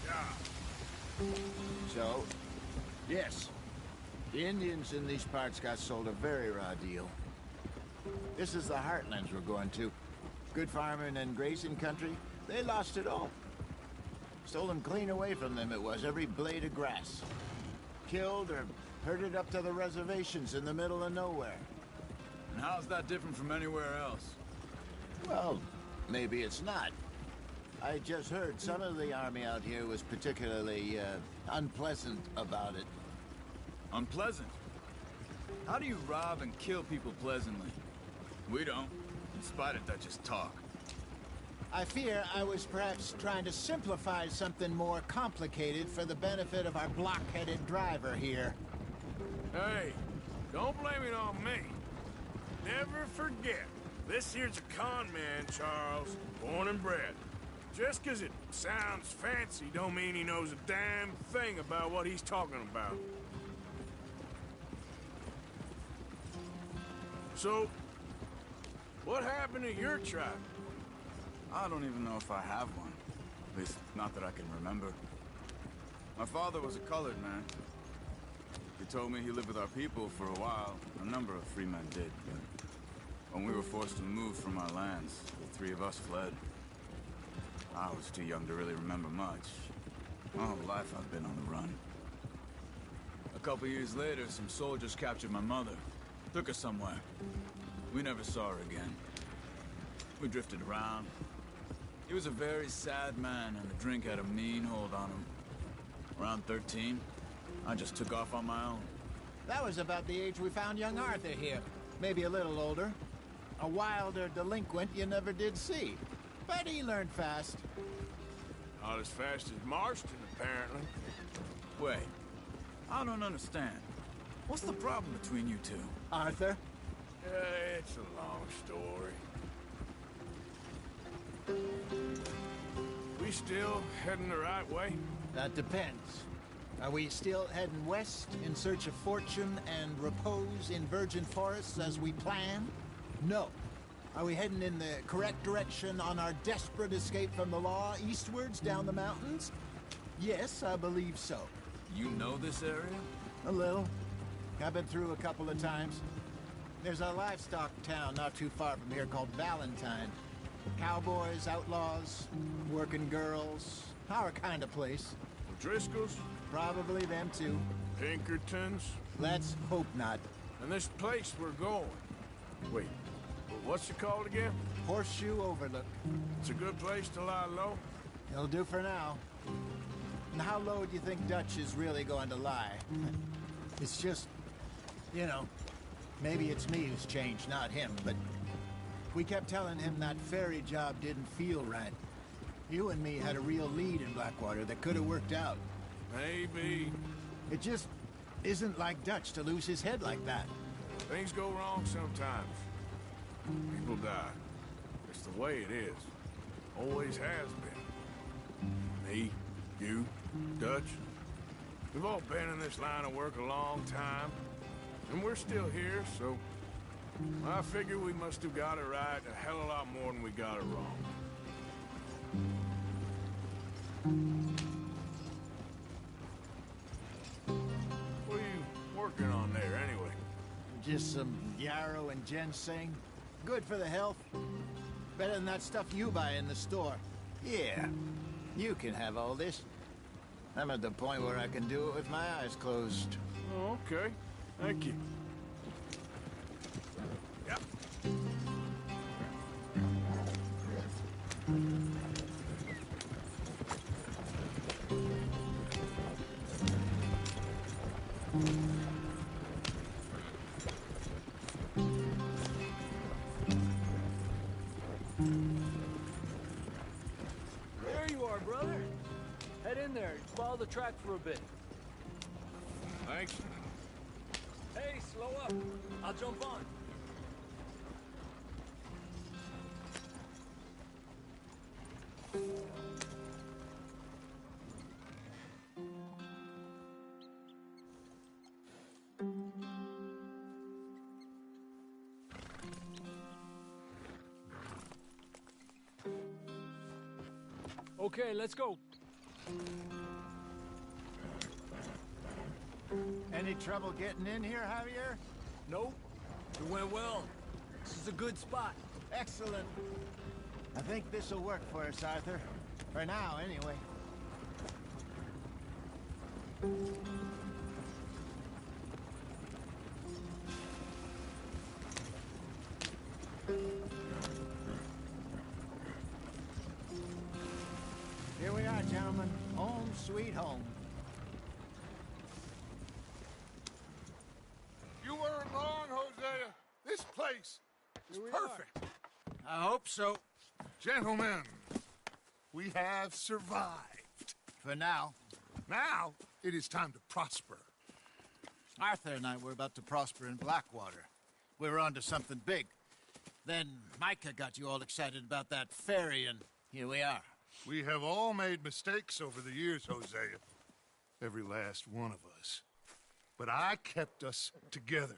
Yeah. So, yes. The Indians in these parts got sold a very raw deal. This is the heartlands we're going to. Good farming and grazing country, they lost it all. Stolen clean away from them it was, every blade of grass. Killed or herded up to the reservations in the middle of nowhere. And how's that different from anywhere else? Well, maybe it's not. I just heard some of the army out here was particularly, unpleasant about it. Unpleasant? How do you rob and kill people pleasantly? We don't, in spite of Dutch's talk. I fear I was perhaps trying to simplify something more complicated for the benefit of our block-headed driver here. Hey, don't blame it on me. Never forget, this here's a con man, Charles, born and bred. Just 'cause it sounds fancy don't mean he knows a damn thing about what he's talking about. So, what happened to your tribe? I don't even know if I have one. At least, not that I can remember. My father was a colored man. He told me he lived with our people for a while. A number of free men did, but when we were forced to move from our lands, the three of us fled. I was too young to really remember much. My whole life I've been on the run. A couple years later, some soldiers captured my mother. Took her somewhere. We never saw her again. We drifted around. He was a very sad man, and the drink had a mean hold on him. Around 13, I just took off on my own. That was about the age we found young Arthur here. Maybe a little older. A wilder delinquent you never did see. But he learned fast. Not as fast as Marston, apparently. Wait, I don't understand. What's the problem between you two? Arthur? It's a long story. We still heading the right way? That depends. Are we still heading west in search of fortune and repose in virgin forests as we planned? No. Are we heading in the correct direction on our desperate escape from the law eastwards down the mountains? Yes, I believe so. You know this area? A little. I've been through a couple of times. There's a livestock town not too far from here called Valentine. Cowboys, outlaws, working girls, our kind of place. Driscoll's? Probably them too. Pinkertons? Let's hope not. And this place we're going. Wait, what's it called again? Horseshoe Overlook. It's a good place to lie low? It'll do for now. And how low do you think Dutch is really going to lie? It's just, you know, maybe it's me who's changed, not him, but we kept telling him that ferry job didn't feel right. You and me had a real lead in Blackwater that could have worked out. Maybe. It just isn't like Dutch to lose his head like that. Things go wrong sometimes. People die. It's the way it is. Always has been. Me, you, Dutch. We've all been in this line of work a long time. And we're still here, so I figure we must have got it right a hell of a lot more than we got it wrong. What are you working on there, anyway? Just some yarrow and ginseng. Good for the health. Better than that stuff you buy in the store. Yeah, you can have all this. I'm at the point where I can do it with my eyes closed. Oh, okay. Thank you. Yep. There you are, brother. Head in there. Follow the track. track for a bit. Thanks. Hey, slow up. I'll jump on. Okay, let's go. Any trouble getting in here, Javier? Nope. It went well. This is a good spot. Excellent. I think this'll work for us, Arthur. For now, anyway. Here we are, gentlemen. Home sweet home. You weren't wrong, Hosea. This place is perfect. I hope so. Gentlemen, we have survived. For now. Now, it is time to prosper. Arthur and I were about to prosper in Blackwater. We were onto something big. Then Micah got you all excited about that ferry, and here we are. We have all made mistakes over the years, Hosea. Every last one of us. But I kept us together.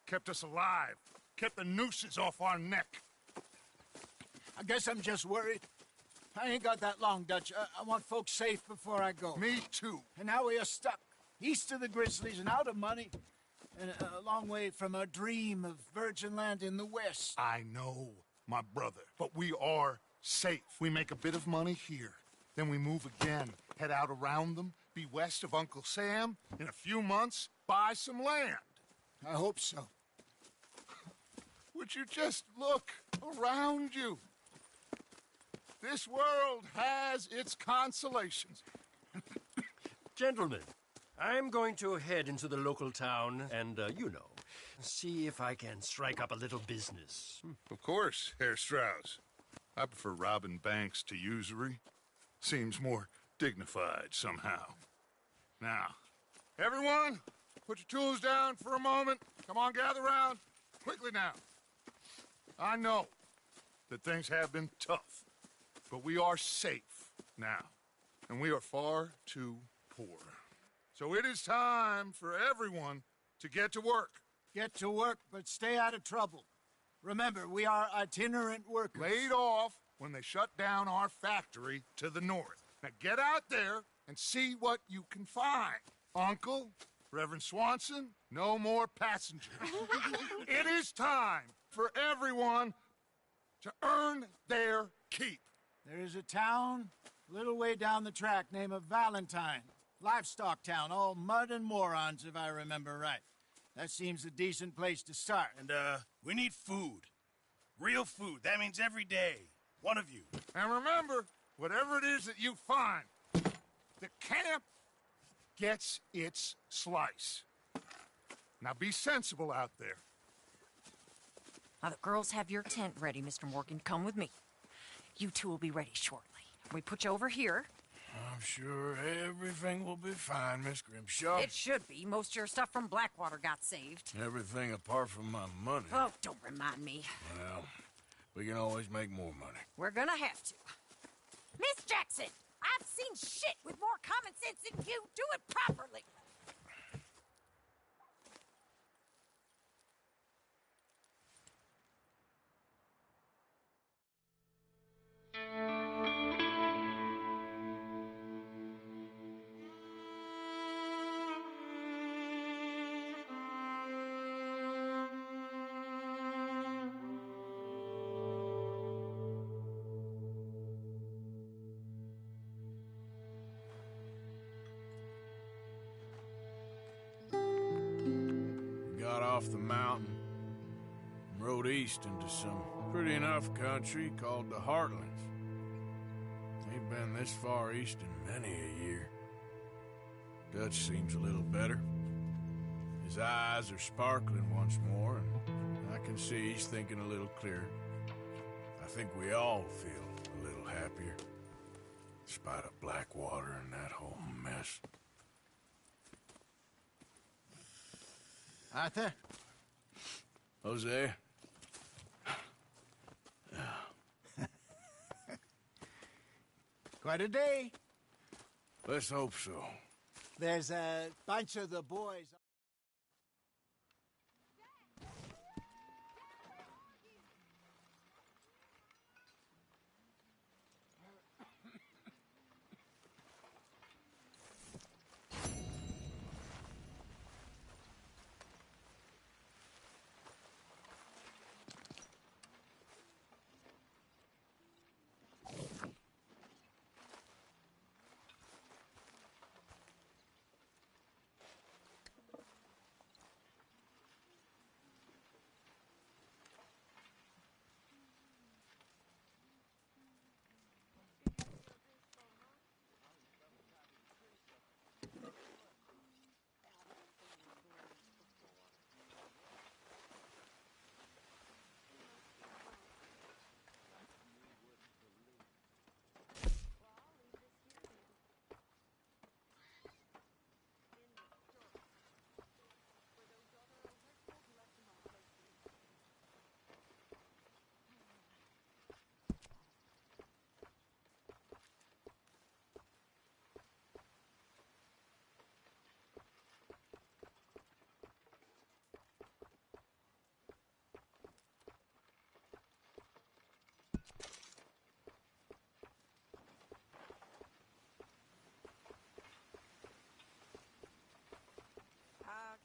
Kept us alive. Kept the nooses off our neck. I guess I'm just worried. I ain't got that long, Dutch. I want folks safe before I go. Me too. And now we are stuck. East of the Grizzlies and out of money. And a long way from our dream of virgin land in the west. I know, my brother. But we are safe. We make a bit of money here. Then we move again. Head out around them. Be west of Uncle Sam. In a few months, buy some land. I hope so. Would you just look around you? This world has its consolations. Gentlemen, I'm going to head into the local town and, see if I can strike up a little business. Of course, Herr Strauss. I prefer robbing banks to usury. Seems more dignified somehow. Now, everyone, put your tools down for a moment. Come on, gather round. Quickly now. I know that things have been tough, but we are safe now, and we are far too poor. So it is time for everyone to get to work. Get to work, but stay out of trouble. Remember, we are itinerant workers. Laid off when they shut down our factory to the north. Now get out there and see what you can find. Uncle, Reverend Swanson, no more passengers. It is time for everyone to earn their keep. There is a town a little way down the track named Valentine. Livestock town, all mud and morons, if I remember right. That seems a decent place to start. And, we need food. Real food. That means every day. One of you. And remember, whatever it is that you find, the camp gets its slice. Now be sensible out there. Now, the girls have your tent ready, Mr. Morgan. Come with me. You two will be ready shortly. We put you over here. I'm sure everything will be fine, Miss Grimshaw. It should be. Most of your stuff from Blackwater got saved. Everything apart from my money. Oh, don't remind me. Well, we can always make more money. We're gonna have to. Miss Jackson, I've seen shit with more common sense than you. Do it properly. Off the mountain and rode east into some pretty enough country called the Heartlands. Ain't been this far east in many a year. Dutch seems a little better. His eyes are sparkling once more, and I can see he's thinking a little clearer. I think we all feel a little happier. Spite of Blackwater and that whole mess. Arthur? Jose? Quite a day. Let's hope so. There's a bunch of the boys.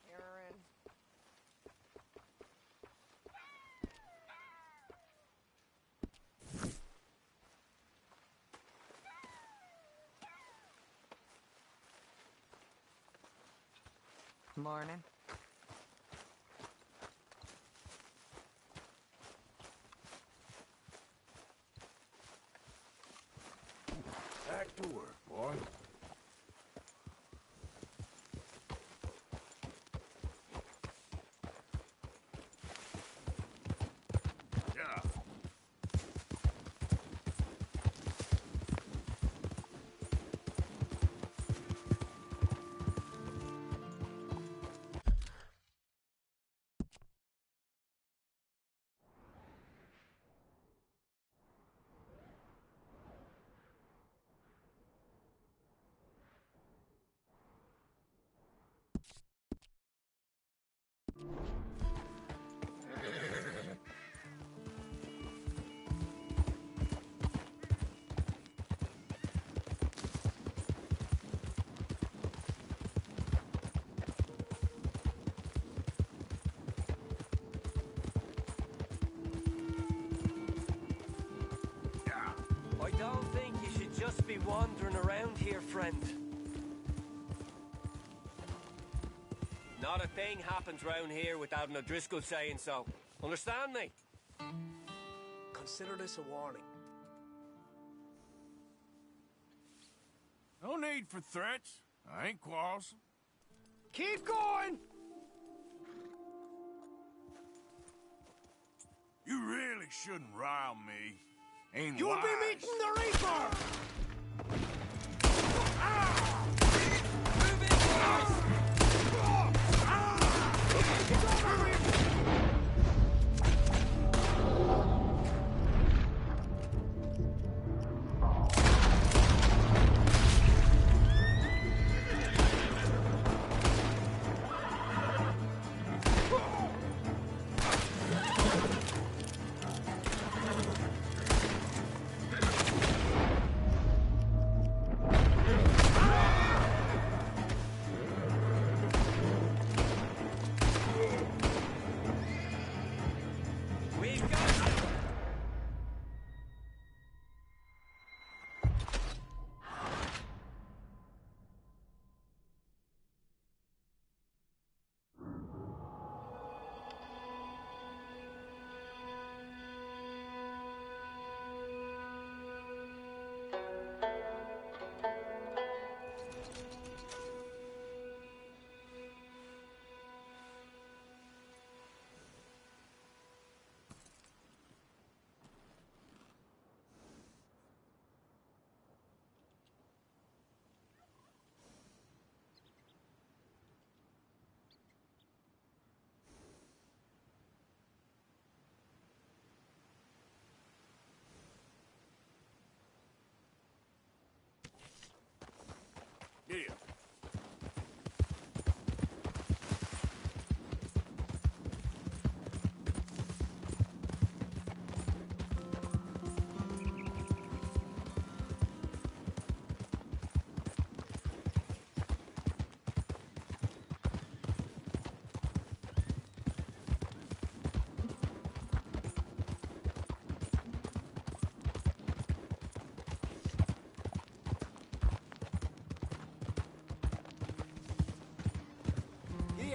Karen. Morning. Back to work, boy. I don't think you should just be wandering around here, friend. Not a thing happens round here without an O'Driscoll saying so. Understand me? Consider this a warning. No need for threats. I ain't quarrelsome. Keep going! You really shouldn't rile me. Ain't You'll wise. be meeting the Reaper!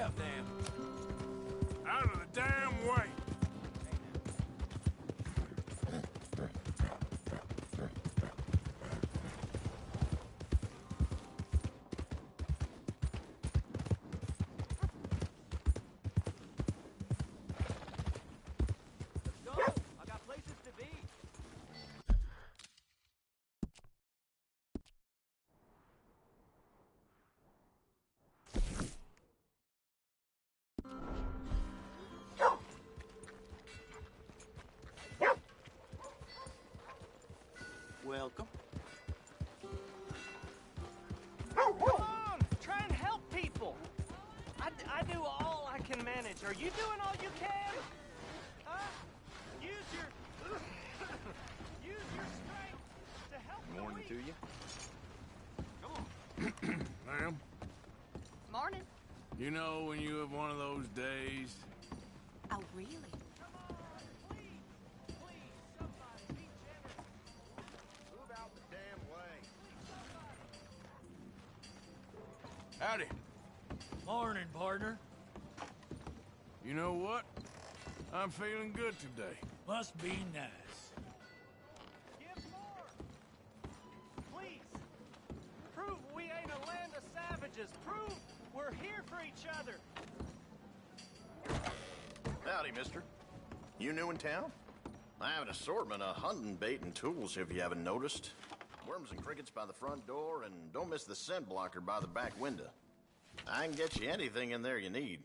have them. Out of the damn way. Welcome. Come on! Try and help people! I do all I can manage. Are you doing all you can? Huh? Use your strength to help Morning to you. Come on. Ma'am, Morning. you know when you have one of those days? Oh, really? Howdy. Morning, partner. You know what? I'm feeling good today. Must be nice. Give more! Please! Prove we ain't a land of savages. Prove we're here for each other. Howdy, mister. You new in town? I have an assortment of hunting bait and tools if you haven't noticed. Worms and crickets by the front door, and don't miss the scent blocker by the back window. I can get you anything in there you need.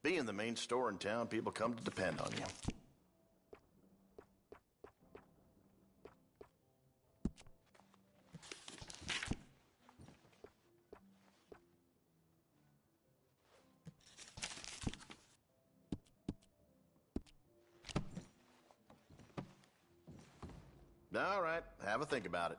Being the main store in town, people come to depend on you. All right, have a think about it.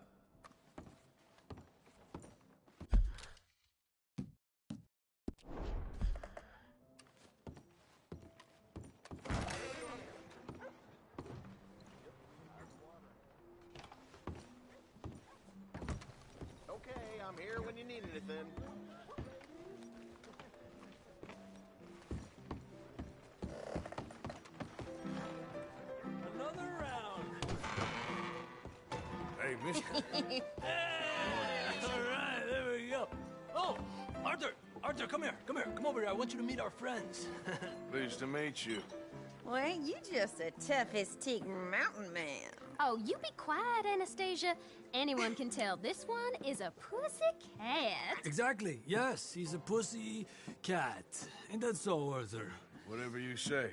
Okay, I'm here when you need anything. Another round. Hey, mister. All right, there we go. Oh, Arthur, come here. Come over here. I want you to meet our friends. Pleased to meet you. Well, ain't you just a tough as teak mountain man? Oh, you be quiet, Anastasia. Anyone can tell this one is a pussy cat. Exactly. Yes, he's a pussy cat. Ain't that so, Arthur? Whatever you say.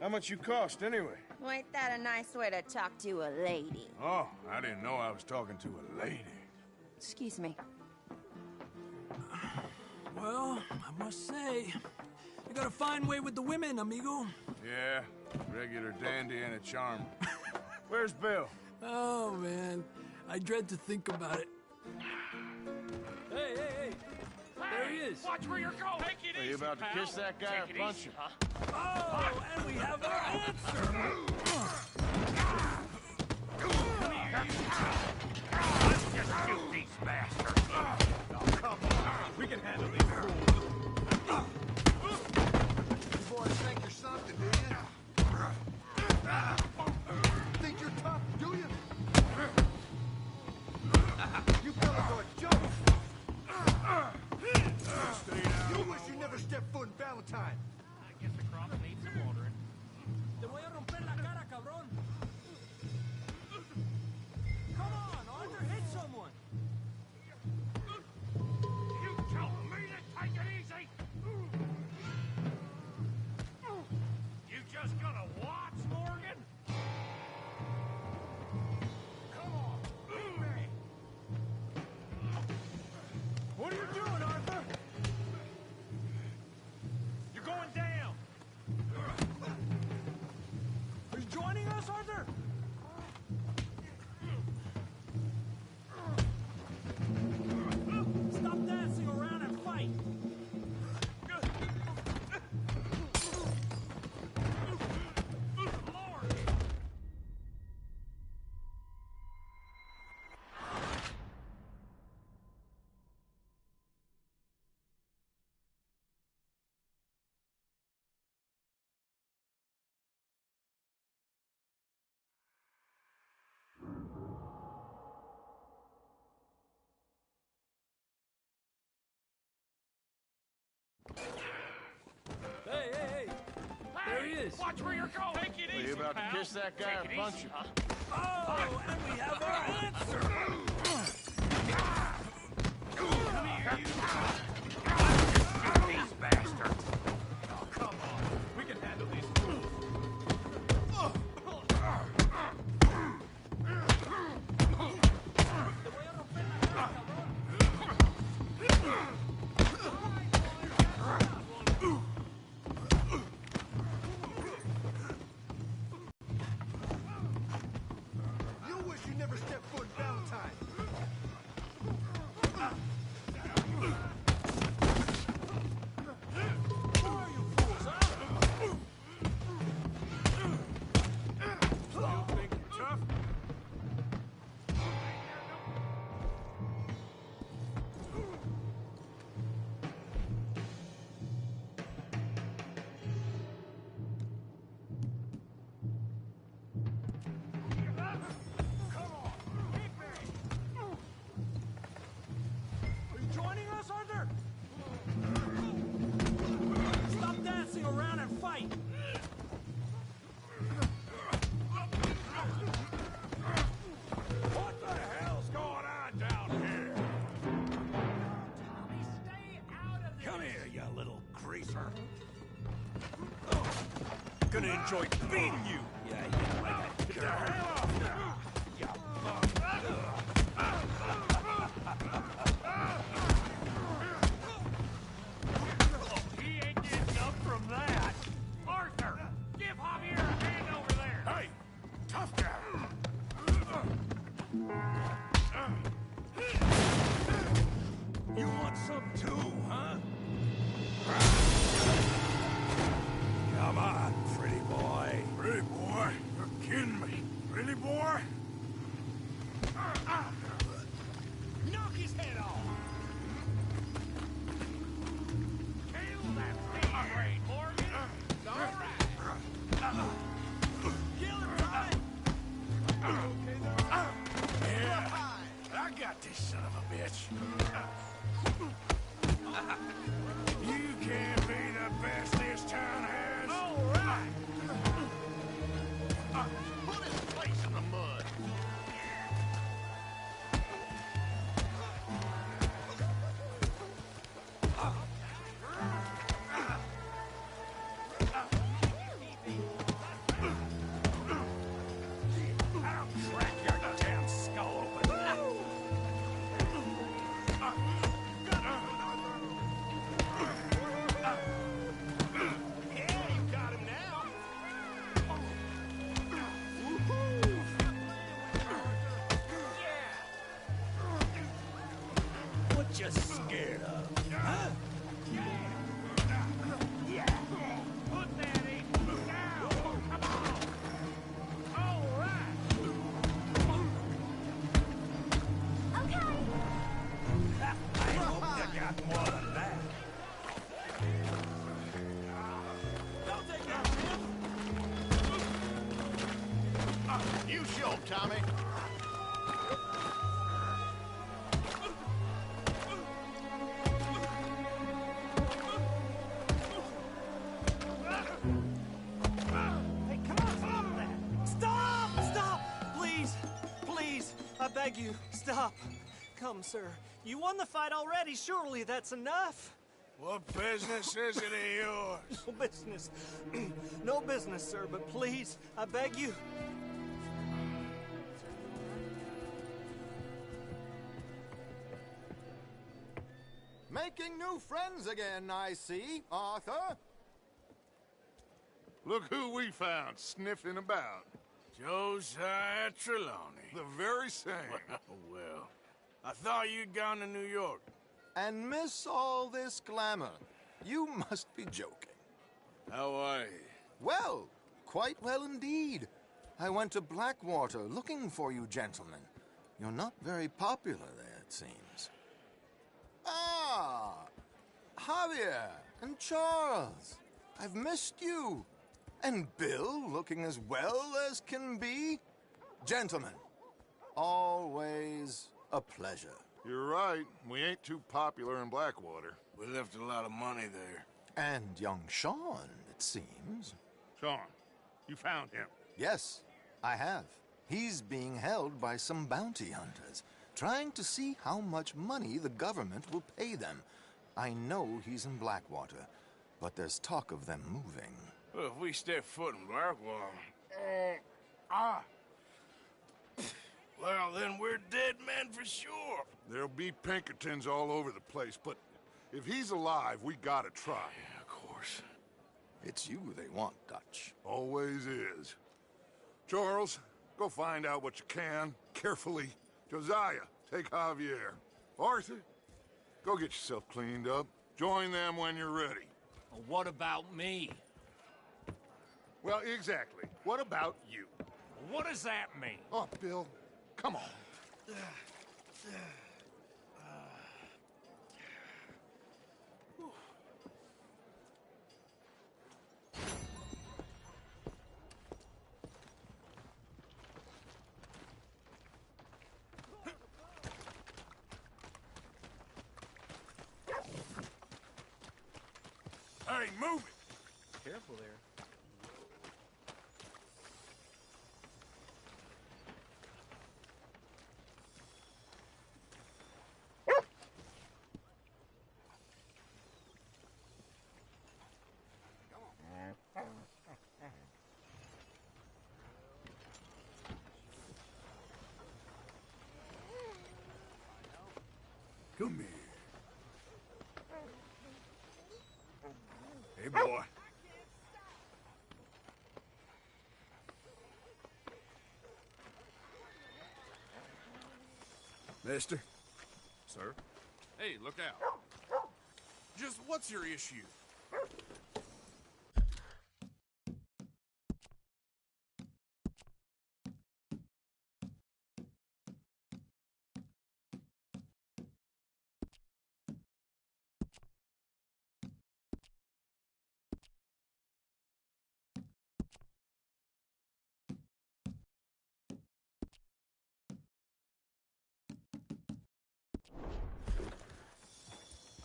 How much you cost, anyway? Well, ain't that a nice way to talk to a lady? Oh, I didn't know I was talking to a lady. Excuse me. Well, I must say, you got a fine way with the women, amigo. Yeah, regular dandy and a charm. Where's Bill? Oh, man. I dread to think about it. Hey! There he is. Watch where you're going. Take it Are you about to kiss that guy or punch him? Oh, and we have our answer. Let's just shoot these bastards. Oh, come on. We can handle these fools. You boys think you're something, do you? Think you're tough, do you? You fellas are jokes. You wish you never stepped foot in Valentine. I guess the crops need some watering. Te voy a romper la cara, cabrón. Come on, Arthur, hit someone. You telling me to take it easy? You just gonna watch, Morgan? Come on, hit me. What are you doing, Arthur? is. Watch where you're going. Take it easy, You about to kiss that guy or punch him? Oh, and we have our answer. Come here, you. These bastards. Oh, come on. We can handle these fools. You wish you never stepped foot in Valentine. Still think you're tough? Are you joining us, Arthur? Stop dancing around and fight. What the hell's going on down here? Tommy, stay out of this. Come here, you little greaser. Gonna enjoy beating you. Yeah, like that. Get the hell off now. You He ain't getting up from that. Arthur, give Javier a hand over there. Hey, tough guy. You want some too, huh? Come on, pretty boy. Pretty boy? You're kidding me. Pretty boy? Knock his head off! Kill that thing! All right, Morgan. All right. Kill him, Tommy! Yeah, I got this son of a bitch. You can't be the best this town has. All right. Put his face in the mud. I'll crack your damn skull open. Yeah, you got him now. What you scared of? Huh? Yeah. Put that in down. Come on. All right. Okay. I hope you got more than that. Don't take that, Tim. You show him, Tommy. Hey, come on, stop that! Stop! Stop! Please, please, I beg you, stop. Come, sir. You won the fight already. Surely that's enough. What business is it of yours? No business. No business, sir, but please, I beg you. Making new friends again, I see, Arthur. Look who we found sniffing about. Josiah Trelawney. The very same. Well, I thought you'd gone to New York. And miss all this glamour. You must be joking. How are you? Well, quite well indeed. I went to Blackwater looking for you gentlemen. You're not very popular there, it seems. Ah, Javier and Charles. I've missed you. And Bill looking as well as can be. Gentlemen, always a pleasure. You're right. We ain't too popular in Blackwater. We left a lot of money there. And young Sean, it seems. Sean, you found him. Yes, I have. He's being held by some bounty hunters, trying to see how much money the government will pay them. I know he's in Blackwater, but there's talk of them moving. Well, if we step foot in Blackwater... Well, then we're dead men for sure. There'll be Pinkertons all over the place, but if he's alive, we gotta try. Yeah, of course. It's you they want, Dutch. Always is. Charles, go find out what you can, carefully. Josiah, take Javier. Arthur, go get yourself cleaned up. Join them when you're ready. Well, what about me? Well, exactly. What about you? What does that mean? Oh, Bill, come on. Hey, move it! Careful there. Come here. Hey, boy. Mister? Sir? Hey, look out. Just what's your issue?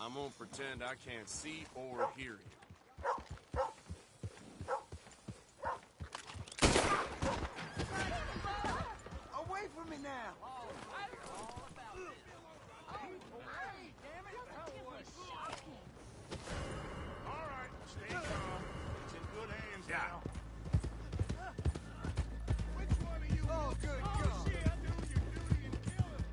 I'm gonna pretend I can't see or hear you. Away from me now! All right, stay calm. It's in good hands now. Which one of you? Oh, good God! Do your duty and kill him!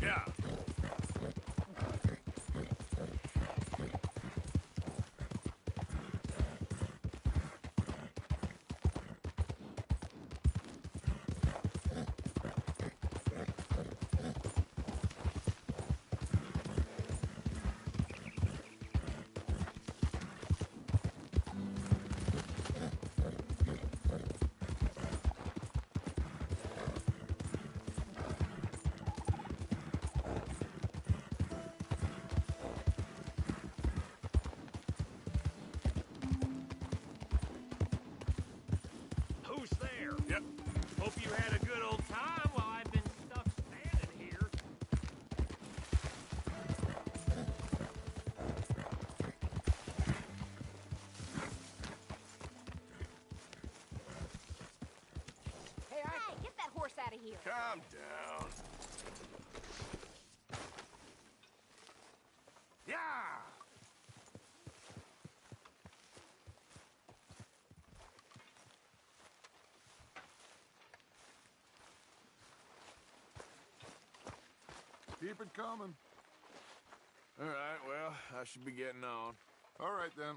Yeah. Who's there? Yep. Hope you had a good old time while I've been stuck standing here. Hey, get that horse out of here. Calm down. Yeah! Keep it coming. All right, well, I should be getting on. All right, then.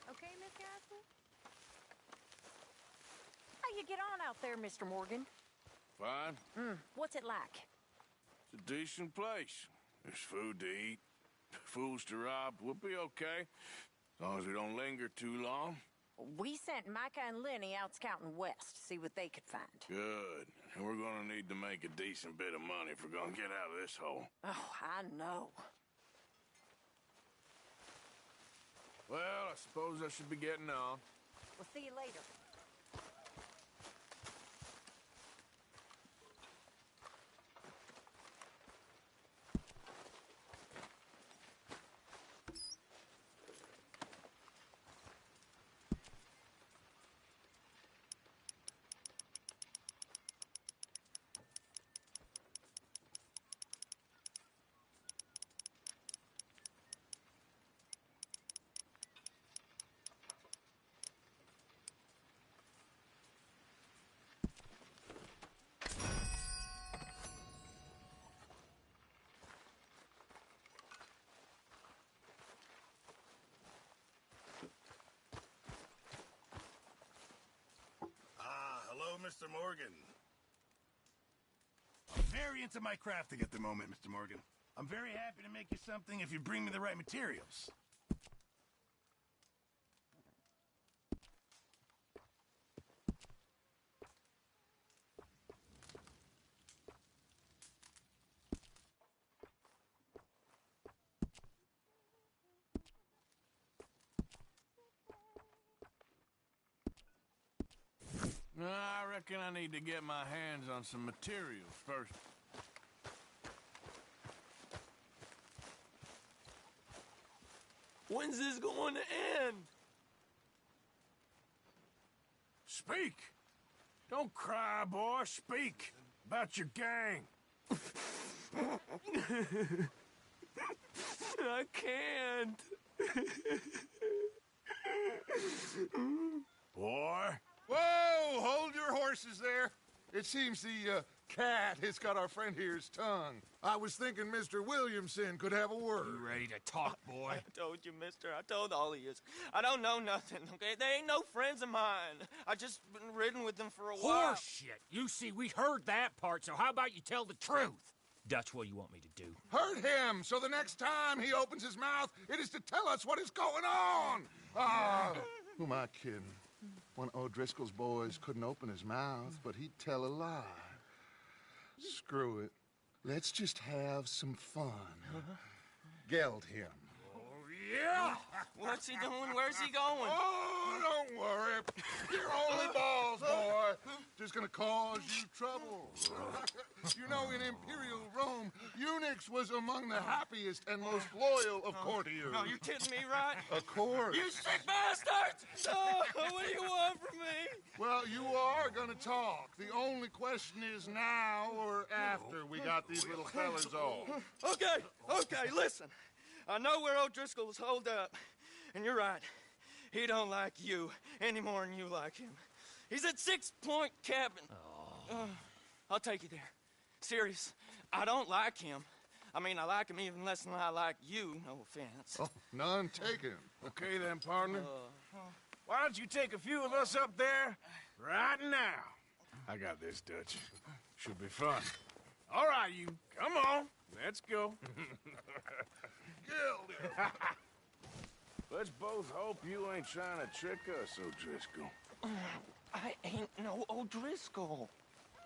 Okay, Miss Gaskell? How you get on out there, Mr. Morgan? Fine. What's it like? It's a decent place. There's food to eat, fools to rob. We'll be okay, as long as we don't linger too long. We sent Micah and Lenny out scouting west to see what they could find. Good. And we're gonna need to make a decent bit of money if we're gonna get out of this hole. Oh, I know. Well, I suppose I should be getting on. We'll see you later. Hello, Mr. Morgan. I'm very into my crafting at the moment, Mr. Morgan. I'm very happy to make you something if you bring me the right materials. I reckon I need to get my hands on some materials first. When's this going to end? Speak! Don't cry, boy. Speak about your gang. I can't. Boy. Whoa! Hold your horses there. It seems the cat has got our friend here's tongue. I was thinking Mr. Williamson could have a word. You ready to talk, boy? I told you, mister. I told all of you. I don't know nothing, okay? They ain't no friends of mine. I just been ridden with them for a while. Horseshit! You see, we heard that part, so how about you tell the truth? Dutch, what do you want me to do? Hurt him, so the next time he opens his mouth, it is to tell us what is going on. Ah, who am I kidding? One of O'Driscoll's boys couldn't open his mouth, but he'd tell a lie. Screw it. Let's just have some fun. Geld him. Yeah! What's he doing? Where's he going? Oh, don't worry. You're only balls, boy. Just gonna cause you trouble. You know, in Imperial Rome, eunuchs was among the happiest and most loyal of courtiers. No, you kidding me, right? Of course. You sick bastards! Oh, what do you want from me? Well, you are gonna talk. The only question is now or after we got these little fellas off. Okay, listen. I know where O'Driscoll's holed up, and you're right. He don't like you any more than you like him. He's at 6 Point Cabin. I'll take you there. Serious, I don't like him. I mean, I like him even less than I like you, no offense. Oh, none taken. Okay then, partner. Why don't you take a few of us up there right now? I got this, Dutch. Should be fun. All right, you. Come on. Let's go. Let's both hope you ain't trying to trick us, O'Driscoll. I ain't no O'Driscoll.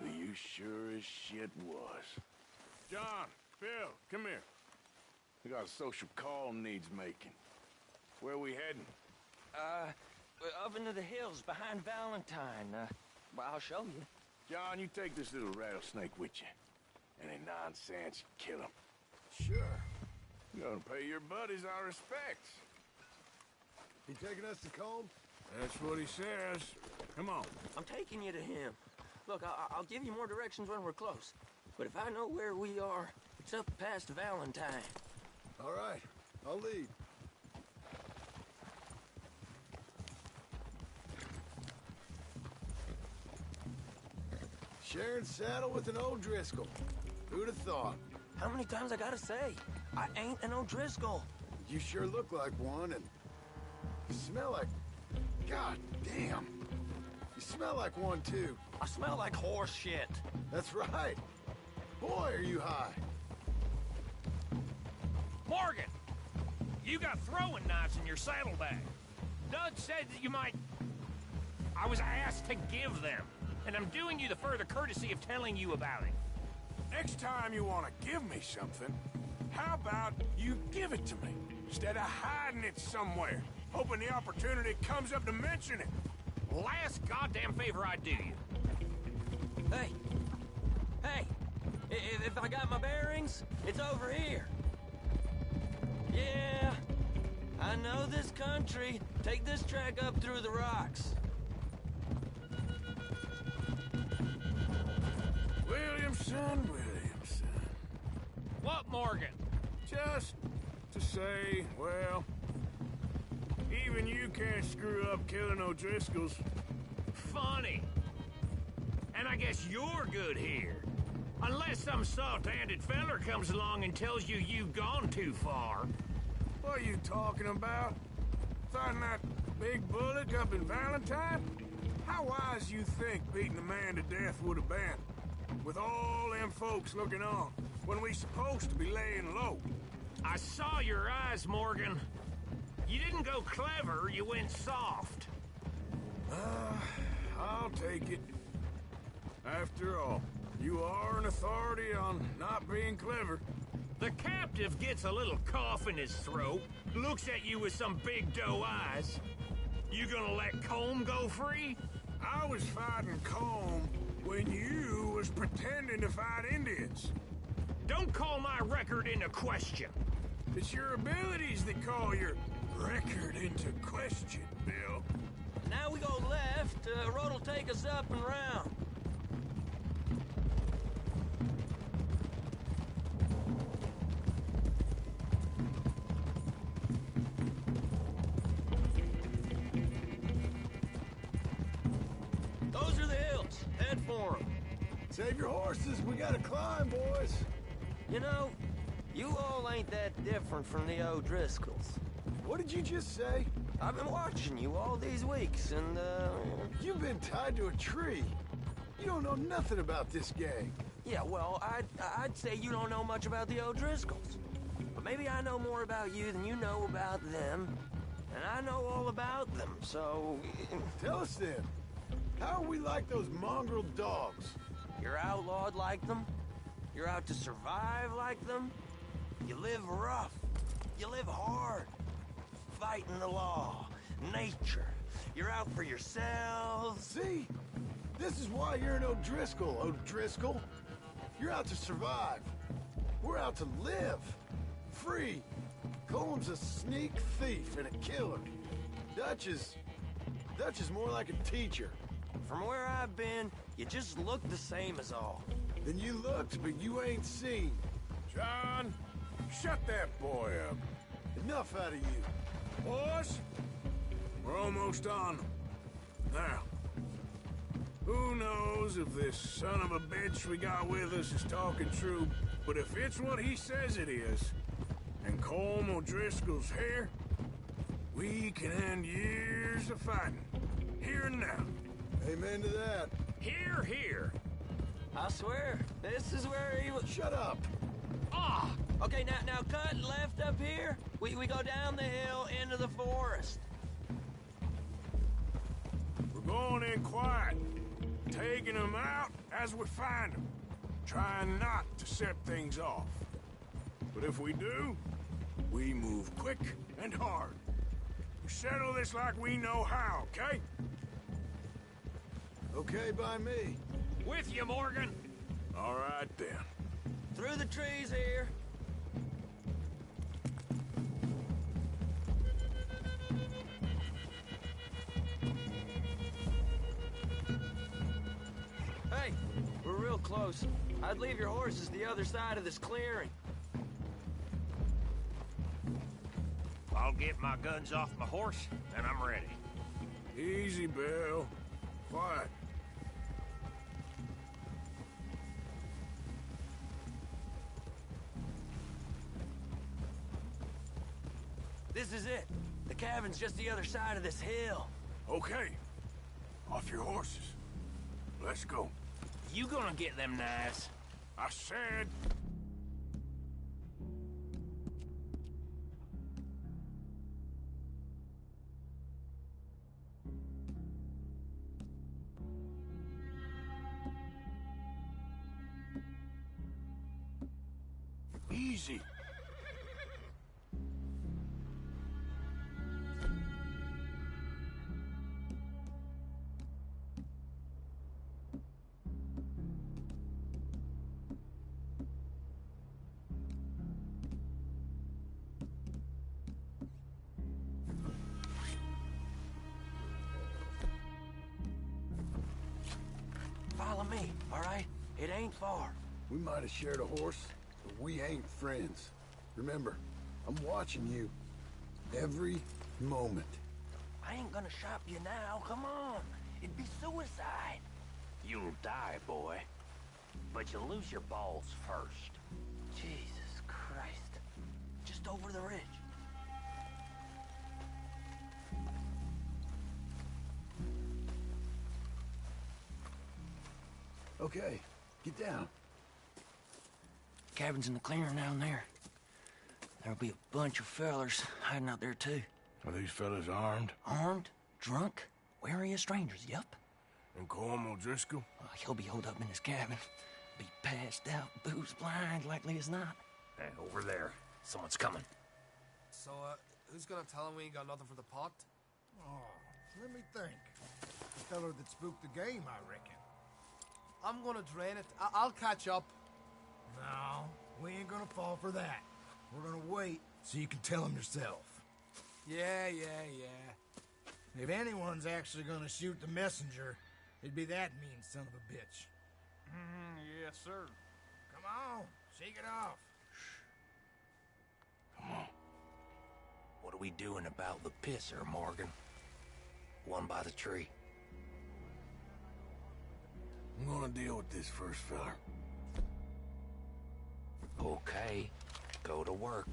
You sure as shit was. John, Phil, come here. We got a social call needs making. Where we heading? Up into the hills behind Valentine. Well, I'll show you. John, you take this little rattlesnake with you. Any nonsense, kill him. Sure. You gonna pay your buddies our respects. He taking us to Colm? That's what he says. Come on. I'm taking you to him. Look, I'll give you more directions when we're close. But if I know where we are, it's up past Valentine. All right, I'll lead. Sharing saddle with an O'Driscoll. Who'd have thought? How many times I gotta say? I ain't an O'Driscoll. You sure look like one, and you smell like... God damn. You smell like one, too. I smell like horse shit. That's right. Boy, are you high. Morgan! You got throwing knives in your saddlebag. Dud said that you might... I was asked to give them, and I'm doing you the further courtesy of telling you about it. Next time you want to give me something, how about you give it to me, instead of hiding it somewhere, hoping the opportunity comes up to mention it? Last goddamn favor I'd do you. Hey! Hey! If I got my bearings, it's over here. Yeah, I know this country. Take this track up through the rocks. Williamson. What, Morgan? Just to say, well, even you can't screw up killing O'Driscolls. Funny. And I guess you're good here. Unless some soft-handed feller comes along and tells you you've gone too far. What are you talking about? Fighting that big bullock up in Valentine? How wise you think beating a man to death would have been? With all them folks looking on, when we supposed to be laying low. I saw your eyes, Morgan. You didn't go clever, you went soft. I'll take it. After all, you are an authority on not being clever. The captive gets a little cough in his throat, looks at you with some big doe eyes. You gonna let Colm go free? I was fighting Colm when you was pretending to fight Indians. Don't call my record into question. It's your abilities that call your record into question, Bill. Now we go left. Road'll take us up and round. Those are the hills. Head for them. Save your horses. We gotta climb, boys. You know, you all ain't that different from the O'Driscolls. What did you just say? I've been watching you all these weeks, and, You've been tied to a tree. You don't know nothing about this gang. Yeah, well, I'd say you don't know much about the O'Driscolls. But maybe I know more about you than you know about them. And I know all about them, so... Tell us then. How are we like those mongrel dogs? You're outlawed like them. You're out to survive like them. You live rough. You live hard. Fighting the law. Nature. You're out for yourselves. See? This is why you're an O'Driscoll, O'Driscoll. You're out to survive. We're out to live. Free. Colm's a sneak thief and a killer. Dutch is more like a teacher. From where I've been, you just look the same as all. Then you looked, but you ain't seen. John, shut that boy up. Enough out of you. Boys, we're almost on them. Now, who knows if this son of a bitch we got with us is talking true, but if it's what he says it is, and Colm O'Driscoll's here, we can end years of fighting. Here and now. Amen to that. Here, here. I swear, this is where he was... Shut up. Ah! Okay, now cut left up here. We go down the hill into the forest. We're going in quiet, taking them out as we find them, trying not to set things off. But if we do, we move quick and hard. We settle this like we know how, okay? Okay by me. With you, Morgan. All right, then. Through the trees here. Hey, close. I'd leave your horses the other side of this clearing. I'll get my guns off my horse, and I'm ready. Easy, Bill. Quiet. This is it. The cabin's just the other side of this hill. Okay. Off your horses. Let's go. You gonna get them knives? I said... Easy. Follow me, all right? It ain't far. We might have shared a horse, but we ain't friends. Remember, I'm watching you. Every moment. I ain't gonna shop you now, come on. It'd be suicide. You'll die, boy. But you'll lose your balls first. Jesus Christ. Just over the ridge. Okay, get down. Cabin's in the clearing down there. There'll be a bunch of fellers hiding out there, too. Are these fellas armed? Armed? Drunk? Wary of strangers, yup. And Colm O'Driscoll? He'll be holed up in his cabin. Be passed out, booze blind, likely as not. Hey, over there. Someone's coming. So, who's gonna tell him we ain't got nothing for the pot? Oh, let me think. The feller that spooked the game, I reckon. I'm gonna drain it. I'll catch up. No, we ain't gonna fall for that. We're gonna wait so you can tell him yourself. Yeah. If anyone's actually gonna shoot the messenger, it'd be that mean son of a bitch. Yes, sir. Come on, shake it off. Come on. What are we doing about the pisser, Morgan? One by the tree. I'm gonna deal with this first feller. Okay, go to work.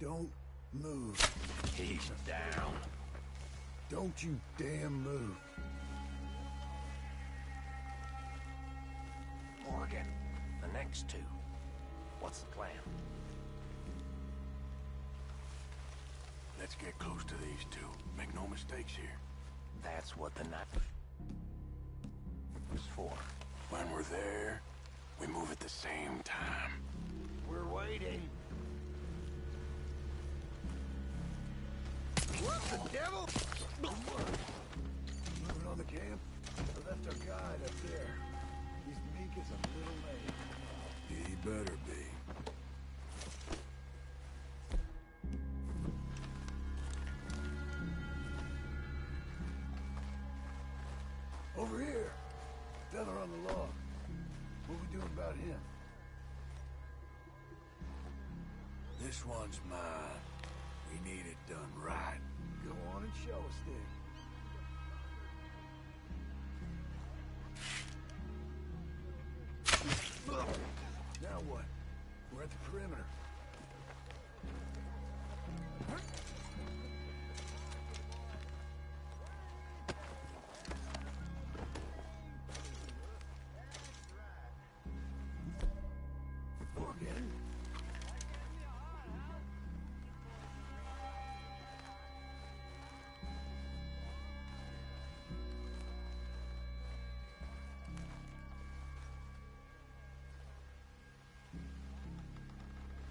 Don't move. He's down. Don't you damn move. Morgan, the next two. What's the plan? Let's get close to these two. Make no mistakes here. That's what the knife was for. When we're there, we move at the same time. We're waiting. What the devil? Moving on the camp. I left our guide up there. He's meek as a little lamb. He better be. Over here. Feather on the log. What we doing about him? This one's mine. We need it done right. Go on and show us then. Now what? We're at the perimeter. Morgan.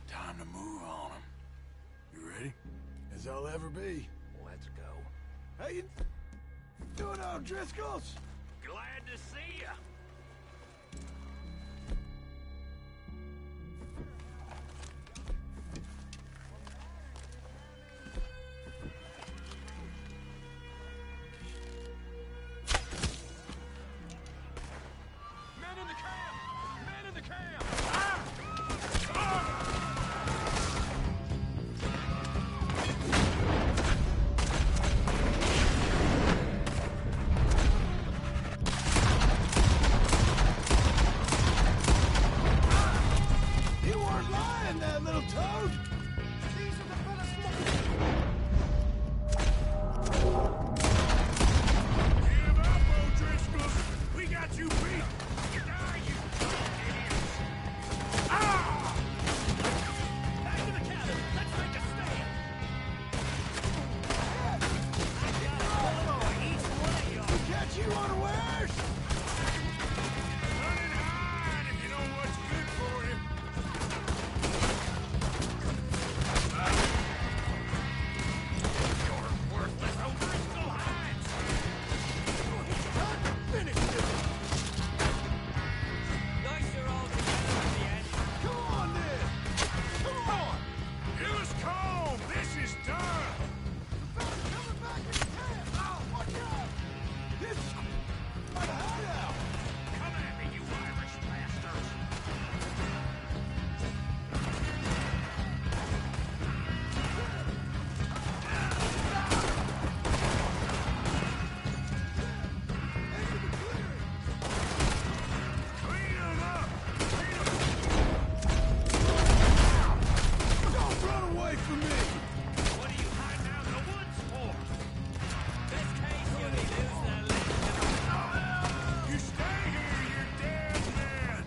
Time to move on them. You ready? As I'll ever be. Let's go. How you doing, O'Driscolls? Glad to see ya. flying there, little toad! These are the fellas Give up, O'Driscoll! We got you beat! Die, you idiots! Ah! Back to the cabin! Let's make a stand! I got a bullet for each one of y'all! We catch you unawares! Run and hide if you know what's good for you! You're worthless, O'Driscoll hides! Finish this! Nice you're all together at the end. Come on, then! Come on! Use comb! This is done! Fella's coming back in the camp! Oh, watch out! This is my hideout! Come at me, you Irish bastards! Clean 'em up! Don't run away from me! What are you hiding out in the woods for? Best case, you lose that leg. You stay here, you're dead men!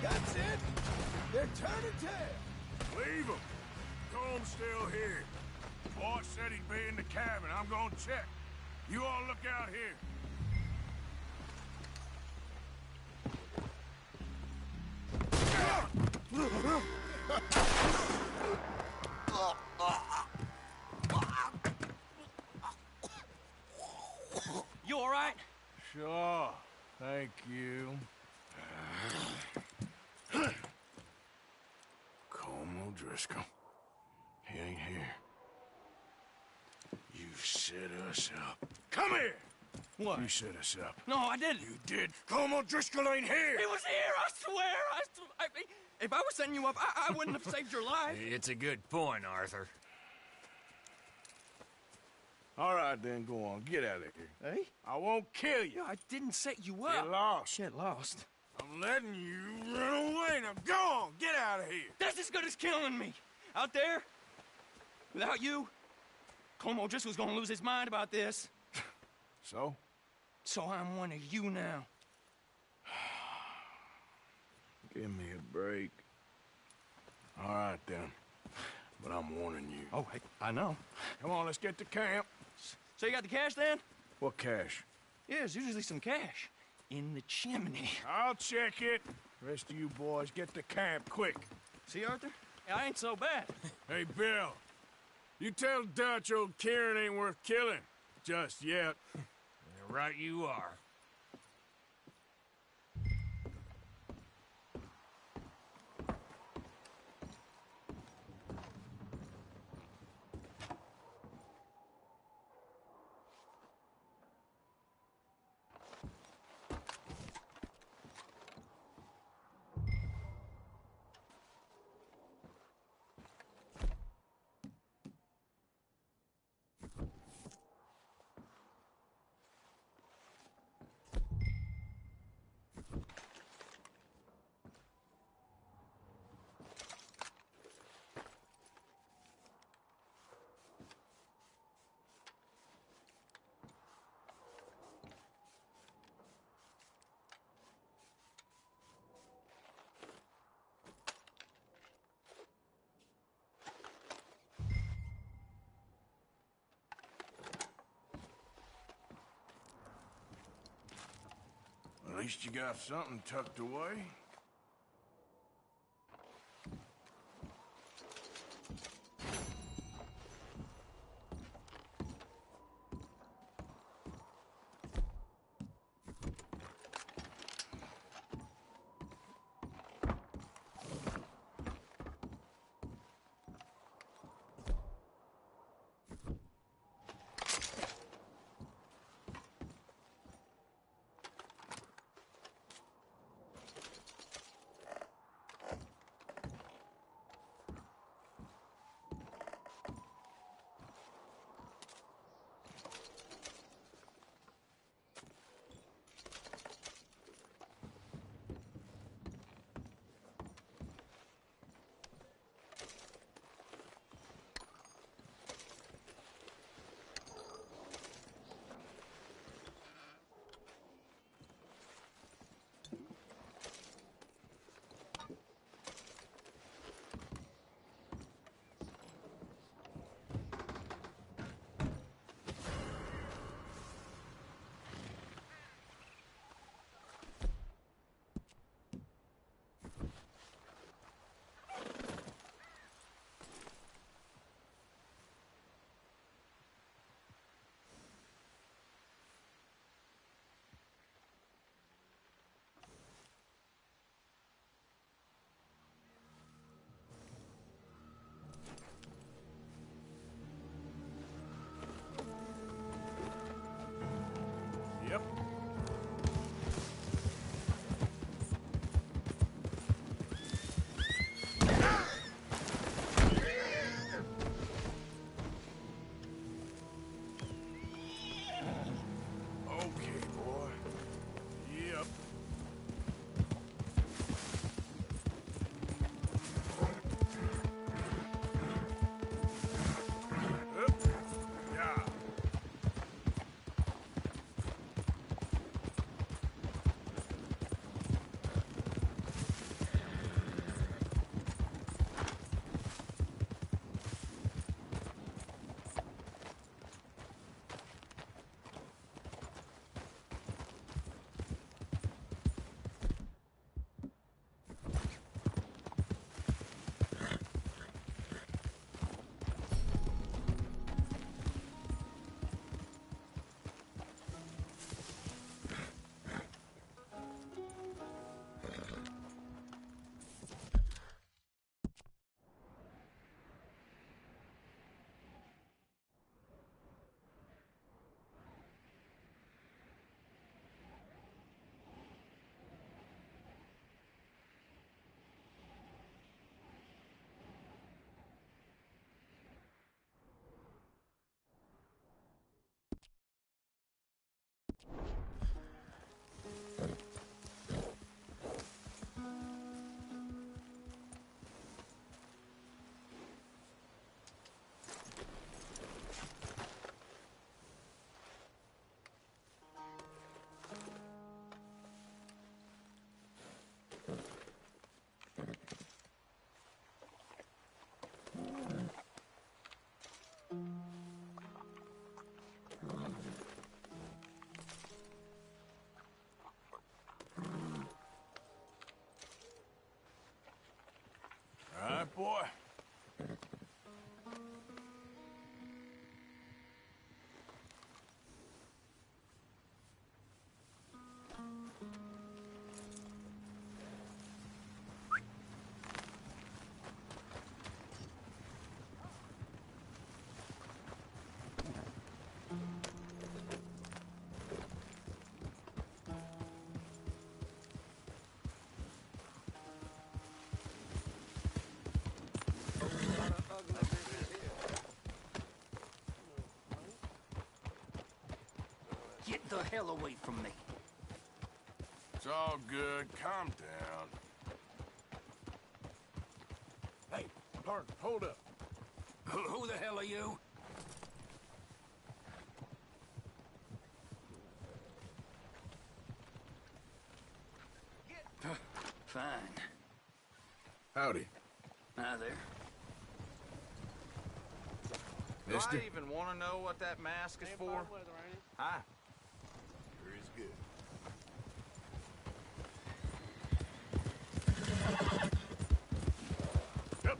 That's it! They're turning tail! Leave him. Comb's still here. Boss said he'd be in the cabin. I'm gonna check. You all look out here. You all right? Sure. Thank you. Colm O'Driscoll. He ain't here. You set us up. Come here! What? You set us up. No, I didn't. You did. Colm O'Driscoll ain't here! He was here, I swear! If I was setting you up, I wouldn't have saved your life. It's a good point, Arthur. All right, then, go on. Get out of here. Hey? I won't kill you. I didn't set you up. Get lost. Get lost. I'm letting you run away. Now go on. Get out of here. That's as good as killing me. Out there, without you, Colm O'Driscoll's gonna lose his mind about this. So? So I'm one of you now. Give me a break. All right, then. But I'm warning you. Oh, hey, I know. Come on, let's get to camp. So you got the cash then? What cash? Yeah, there's usually some cash. In the chimney. I'll check it. Rest of you boys, get to camp, quick. See, Arthur? I ain't so bad. Hey, Bill. You tell Dutch old Kieran ain't worth killing. Just yet. Right you are. At least you got something tucked away. hell away from me. It's all good. Calm down. Hey, partner, hold up. Who the hell are you? Fine. Howdy. Hi there. Mister? Do I even want to know what that mask is for? Hi. Sure is good. Yep.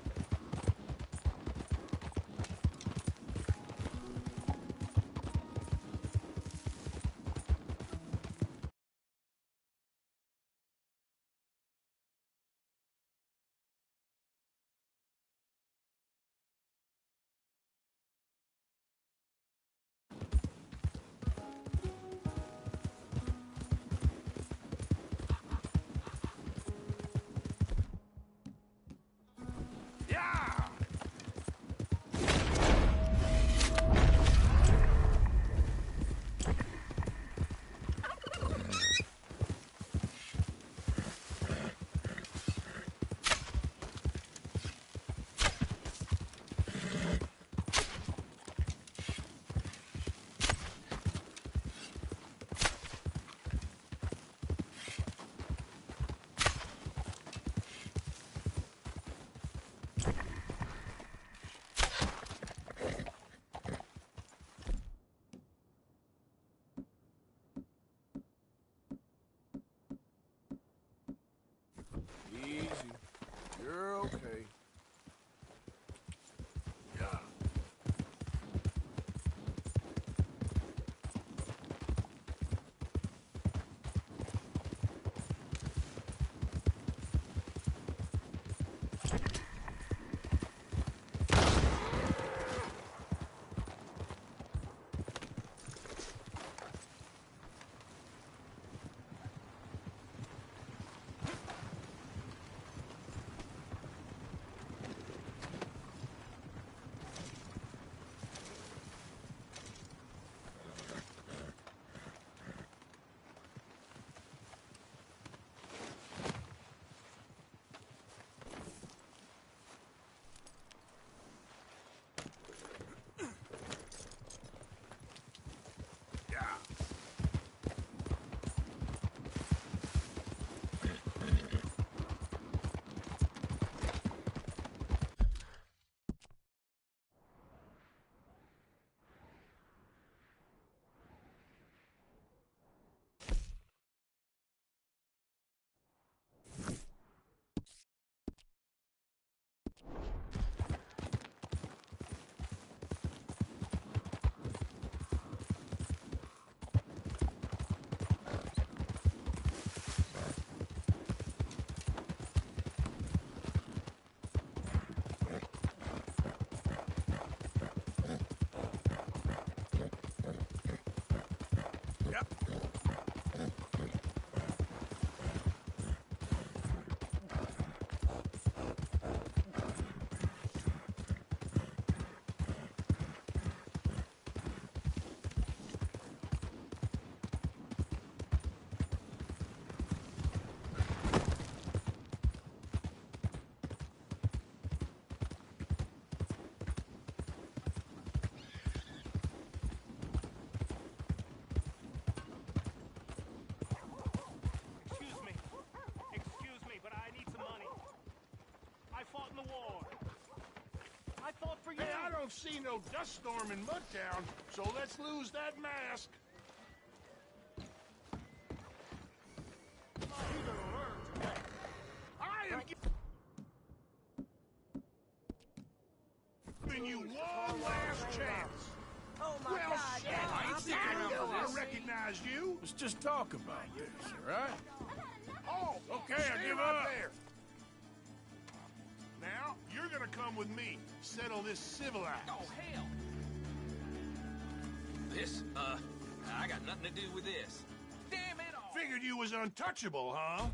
Easy. You're okay. Yeah. Hey, I don't see no dust storm in Mudtown, so let's lose that mask. You're gonna learn today. I am giving you one last chance. Oh my well, God! shit, Yeah, I I'm sticking around knew for I this. recognized you. Let's just talk about this, all right? Oh, okay, I give up. There. Now, you're gonna come with me. Settle this civilized. Oh, hell! This, I got nothing to do with this. Damn it all! Figured you was untouchable, huh?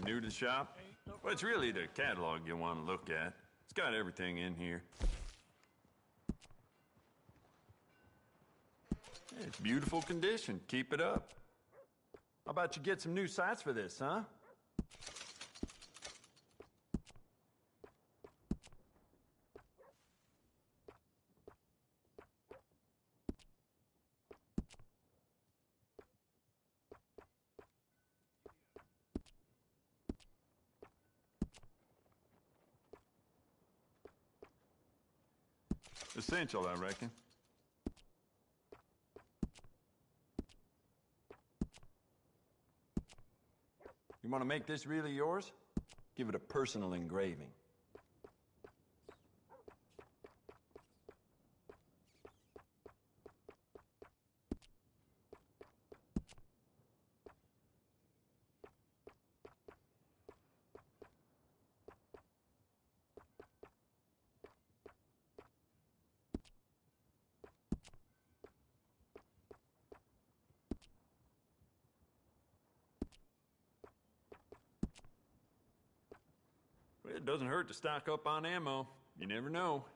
new to the shop? Well, it's really the catalog you want to look at. It's got everything in here. It's beautiful condition. Keep it up. How about you get some new sights for this, huh? Essential, I reckon. You want to make this really yours? Give it a personal engraving. Well, it doesn't hurt to stock up on ammo. You never know.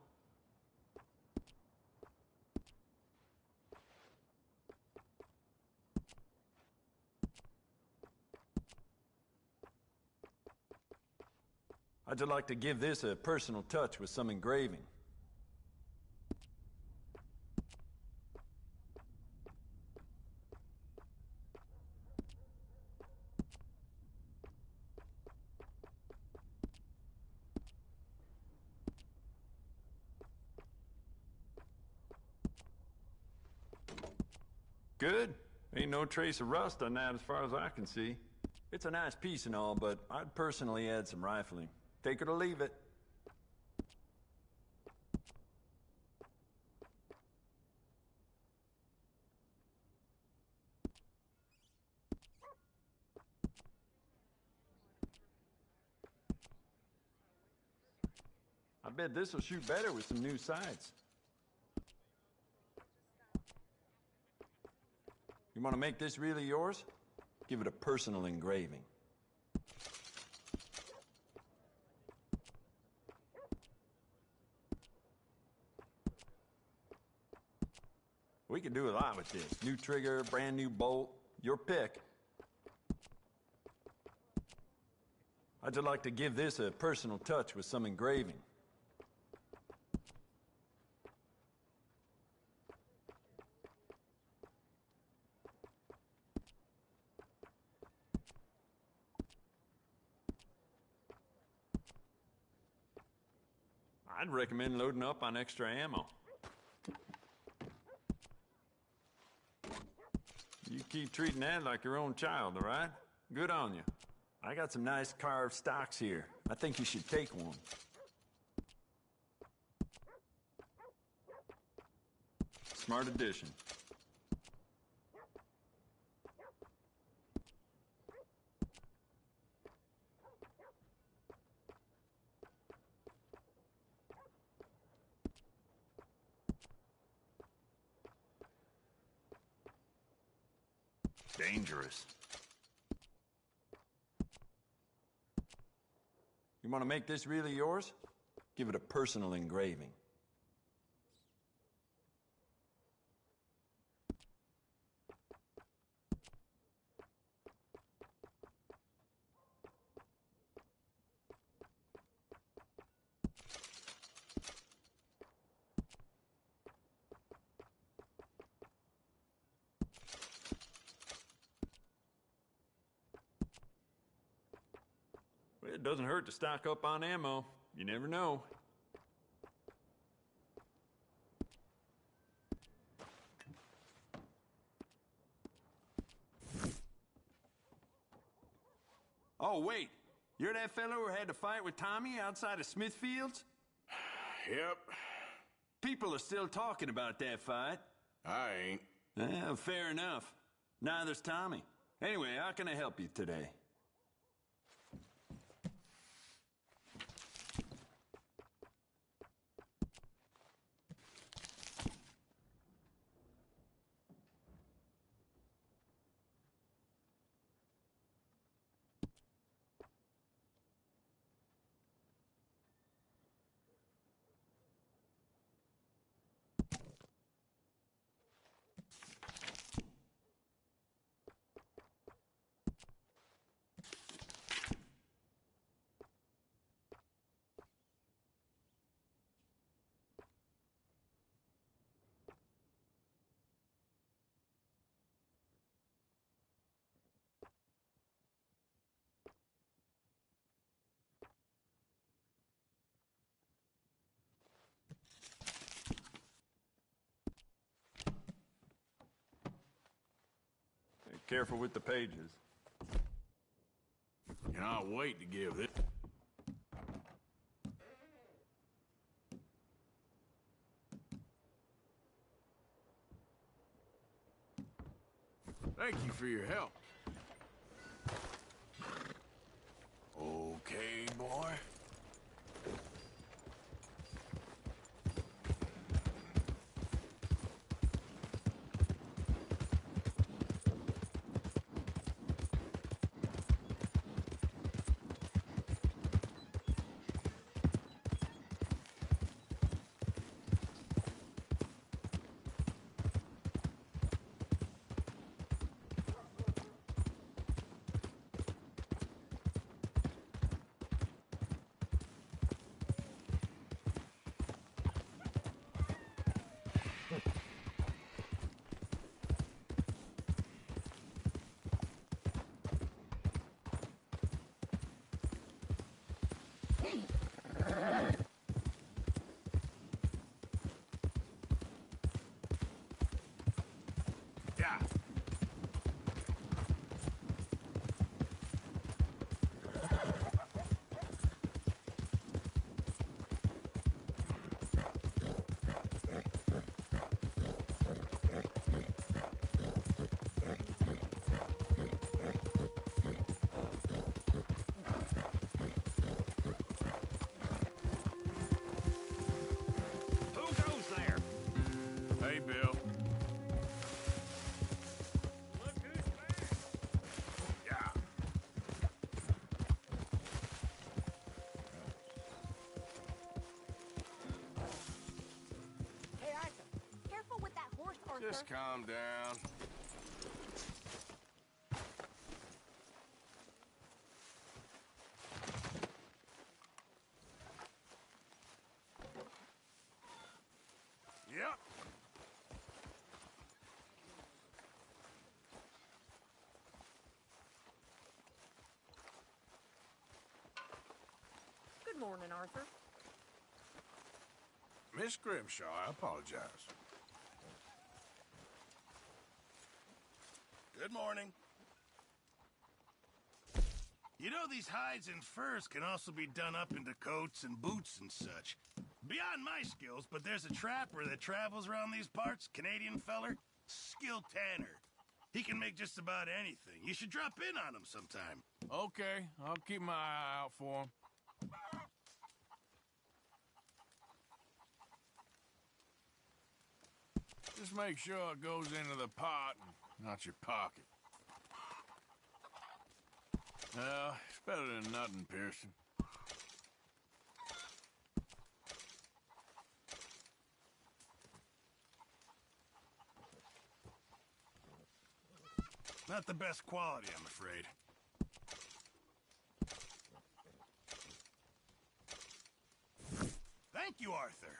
I'd just like to give this a personal touch with some engraving. Good. Ain't no trace of rust on that as far as I can see. It's a nice piece and all, but I'd personally add some rifling. Take it or leave it. I bet this'll shoot better with some new sights. You want to make this really yours? Give it a personal engraving. We can do a lot with this. New trigger, brand new bolt, your pick. I'd just like to give this a personal touch with some engraving. I'd recommend loading up on extra ammo. You keep treating that like your own child, all right? Good on you. I got some nice carved stocks here. I think you should take one. Smart addition. Dangerous. You want to make this really yours? Give it a personal engraving. Well, it doesn't hurt to stock up on ammo. You never know. Oh, wait. You're that fellow who had to fight with Tommy outside of Smithfields? Yep. People are still talking about that fight. I ain't. Fair enough. Neither's Tommy. Anyway, how can I help you today? Careful with the pages. Cannot wait to give it. Thank you for your help. Okay, boy. Yeah. Who goes there? Hey, Bill. Yeah. Hey, Arthur, careful with that horse, Arthur. Just calm down. Yep. Good morning, Arthur. Miss Grimshaw, I apologize. Good morning. You know, these hides and furs can also be done up into coats and boots and such. Beyond my skills, but there's a trapper that travels around these parts, Canadian feller, skilled tanner. He can make just about anything. You should drop in on him sometime. Okay, I'll keep my eye out for him. Just make sure it goes into the pot and not your pocket. Well, it's better than nothing, Pearson. Not the best quality, I'm afraid. Thank you, Arthur.